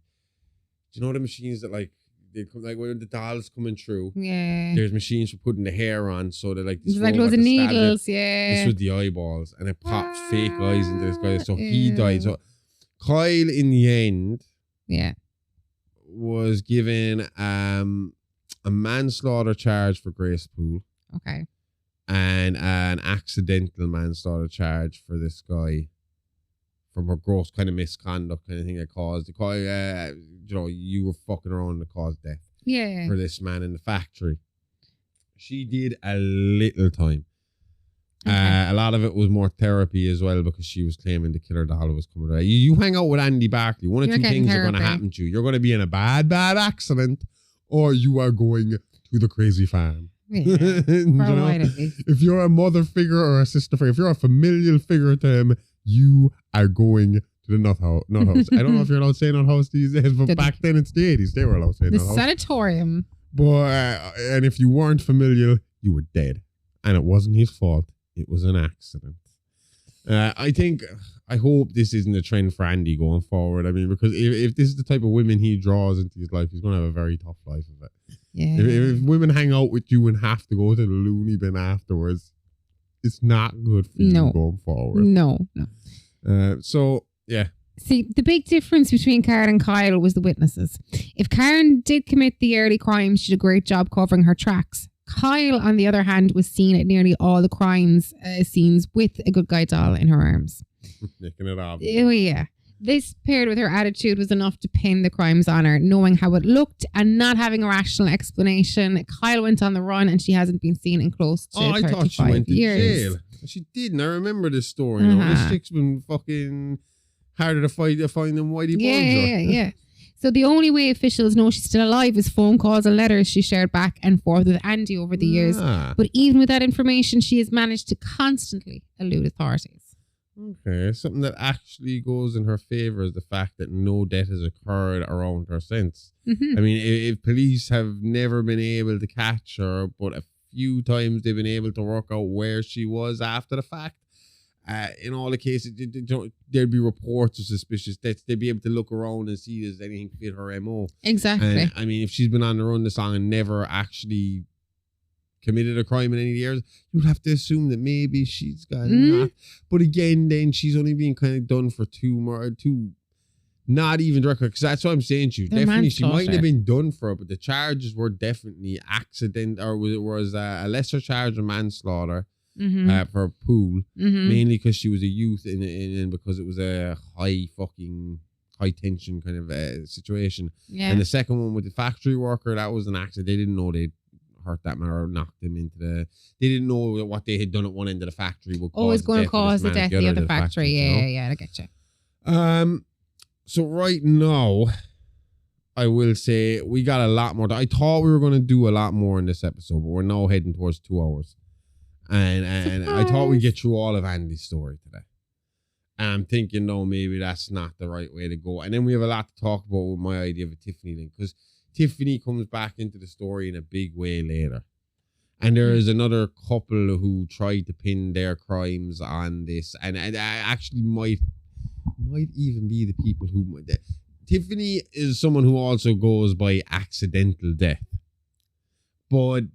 do you know the machines that like they come like when the dolls coming through? Yeah. There's machines for putting the hair on, so that like there's like loads of needles. This was the eyeballs, and it popped fake eyes into this guy. So he died. So Kyle, in the end, was given a manslaughter charge for Grace Poole. Okay. And an accidental manslaughter charge for this guy from her gross kind of misconduct kind of thing that caused the call. You were fucking around to cause death. Yeah. For this man in the factory. She did a little time. Okay. A lot of it was more therapy as well because she was claiming the killer doll was coming away. You hang out with Andy Barclay. One of two things are going to happen to you. You're going to be in a bad accident, or you are going to the crazy farm. Yeah, if you're a mother figure or a sister figure, if you're a familial figure to him, you are going to the nut house. I don't know if you're allowed to say nut house these days, but back then it's the 80s. They were allowed to say nut house. The sanatorium. But and if you weren't familial, you were dead. And it wasn't his fault. It was an accident. I hope this isn't a trend for Andy going forward. I mean, because if this is the type of women he draws into his life, he's going to have a very tough life of it. Yeah. If women hang out with you and have to go to the loony bin afterwards, it's not good for you going forward. No. So, yeah. See, the big difference between Karen and Kyle was the witnesses. If Karen did commit the early crimes, she did a great job covering her tracks. Kyle, on the other hand, was seen at nearly all the crimes scenes with a Good Guy doll in her arms. Nicking it off. Oh, yeah. This paired with her attitude was enough to pin the crimes on her, knowing how it looked and not having a rational explanation. Kyle went on the run and she hasn't been seen in close to 35 years. I thought she went to jail. She didn't. I remember this story. You know, this chick's been fucking harder to find them whitey bulger. Yeah. So the only way officials know she's still alive is phone calls and letters she shared back and forth with Andy over the years. But even with that information, she has managed to constantly elude authorities. Okay, something that actually goes in her favour is the fact that no death has occurred around her since. Mm-hmm. I mean, if police have never been able to catch her, but a few times they've been able to work out where she was after the fact, In all the cases, there'd be reports of suspicious deaths. They'd be able to look around and see does anything fit her MO. Exactly. And I mean, if she's been on the run this long and never actually committed a crime in any years, you'd have to assume that maybe she's got not. But again, then she's only being kind of done for two, not even direct, because that's what I'm saying to you. Definitely, she mightn't have been done for it, but the charges were definitely accident, or was a lesser charge of manslaughter for a pool, mainly because she was a youth and because it was a high tension kind of situation. Yeah. And the second one with the factory worker, that was an accident. They didn't know they'd hurt that man or knocked him into the. They didn't know that what they had done at one end of the factory would always going to cause the death at the other factory. Yeah, I get you. So right now, I will say we got a lot more. I thought we were going to do a lot more in this episode, but we're now heading towards 2 hours. And I thought we'd get through all of Andy's story today. And I'm thinking, no, maybe that's not the right way to go. And then we have a lot to talk about with my idea of a Tiffany link, because Tiffany comes back into the story in a big way later. And there is another couple who tried to pin their crimes on this, and actually might even be the people who... Tiffany is someone who also goes by accidental death. But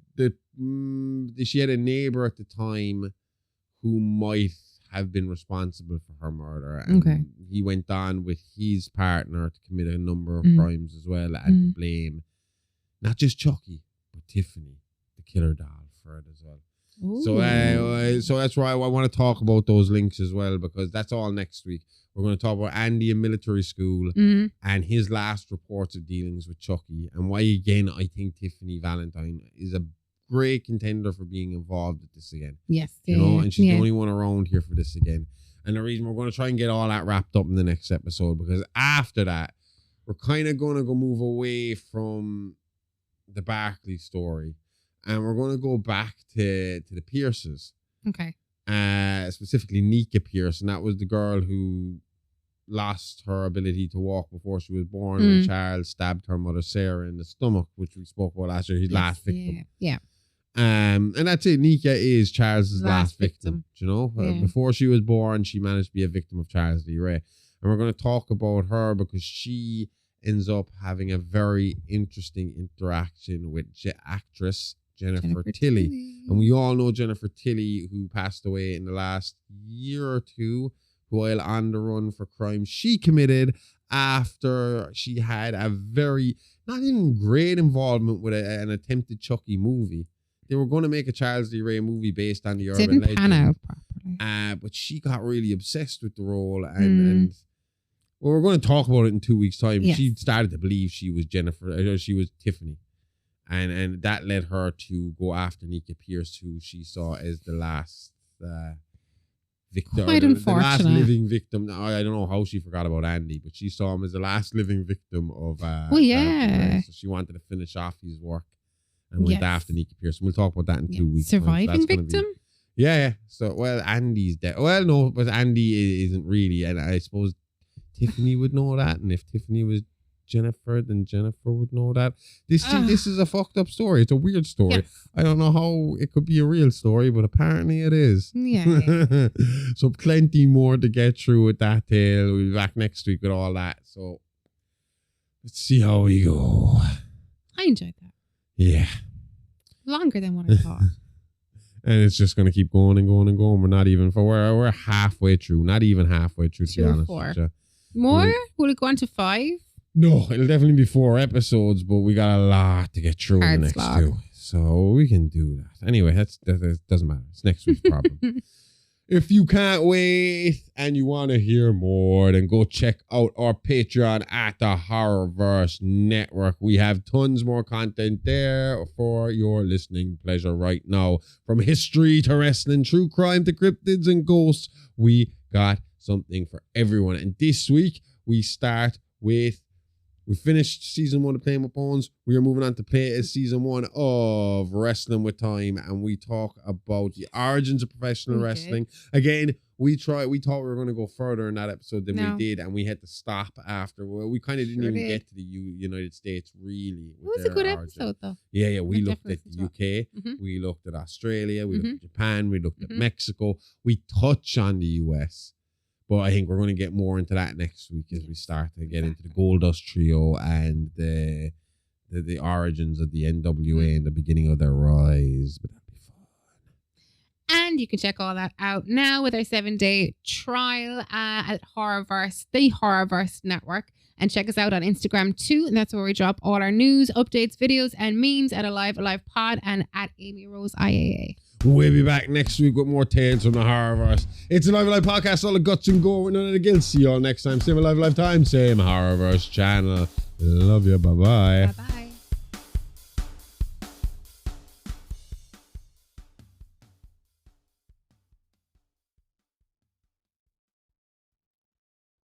she had a neighbor at the time who might have been responsible for her murder. And he went on with his partner to commit a number of crimes as well, and to blame not just Chucky, but Tiffany, the killer doll, for it as well. Ooh. So that's why I want to talk about those links as well, because that's all next week. We're going to talk about Andy in military school and his last reports of dealings with Chucky, and why, again, I think Tiffany Valentine is a great contender for being involved with this again. Yes. And she's the only one around here for this again. And the reason we're going to try and get all that wrapped up in the next episode, because after that, we're kind of going to move away from the Barclay story, and we're going to go back to the Pierces. Okay. Specifically Nika Pierce, and that was the girl who lost her ability to walk before she was born when Charles stabbed her mother Sarah in the stomach, which we spoke about last year, his last victim. Yeah. And that's it. Nika is Charles's last victim. You know, before she was born, she managed to be a victim of Charles Lee Ray. And we're going to talk about her because she ends up having a very interesting interaction with actress Jennifer Tilly. And we all know Jennifer Tilly, who passed away in the last year or two while on the run for crimes she committed after she had a very, not even great involvement with an attempted Chucky movie. They were going to make a Charles Lee Ray movie based on the urban legend. Didn't pan out properly. But she got really obsessed with the role, and well, we're going to talk about it in 2 weeks' time. Yes. She started to believe she was she was Tiffany. And that led her to go after Nika Pierce, who she saw as the last victim. Quite unfortunate. The last living victim. I don't know how she forgot about Andy, but she saw him as the last living victim of... So she wanted to finish off his work and went after Nika Pierce. And we'll talk about that in 2 weeks. Surviving victim? Yeah. So, well, Andy's dead. Well, no, but Andy isn't really. And I suppose Tiffany would know that. And if Tiffany was Jennifer, then Jennifer would know that. This is a fucked up story. It's a weird story. Yes. I don't know how it could be a real story, but apparently it is. Yeah. So plenty more to get through with that tale. We'll be back next week with all that. So let's see how we go. I enjoyed that. Yeah. Longer than what I thought. And it's just going to keep going and going and going. We're not even we're halfway through. Not even halfway through, to be honest. 4. More? Will it go on to 5? No, it'll definitely be 4 episodes, but we got a lot to get through in the next 2. So we can do that. Anyway, that doesn't matter. It's next week's problem. If you can't wait and you want to hear more, then go check out our Patreon at the Horrorverse Network. We have tons more content there for your listening pleasure right now. From history to wrestling, true crime to cryptids and ghosts, we got something for everyone. And this week, we start with We finished season 1 of Playing with Bones. We are moving on to season 1 of Wrestling with Time, and we talk about the origins of professional wrestling. Again, we thought we were going to go further in that episode than we did, and we had to stop after. Well, we kind of didn't even get to the United States, really. It was a good episode, though. Yeah. We looked at the UK. We looked at Australia. We looked at Japan. We looked at Mexico. We touch on the US. But I think we're going to get more into that next week as we start to get into the Goldust Trio and the origins of the NWA and the beginning of their rise. But that'd be fun. And you can check all that out now with our 7-day trial at Horrorverse, the Horrorverse Network. And check us out on Instagram too. And that's where we drop all our news, updates, videos, and memes at Alive Pod and at Amy Rose IAA. We'll be back next week with more tales from the Horrorverse. It's a Alive Podcast, all the guts and gore with none of the guilt. See you all next time. Same Alive time, same Horrorverse channel. Love you. Bye-bye. Bye-bye.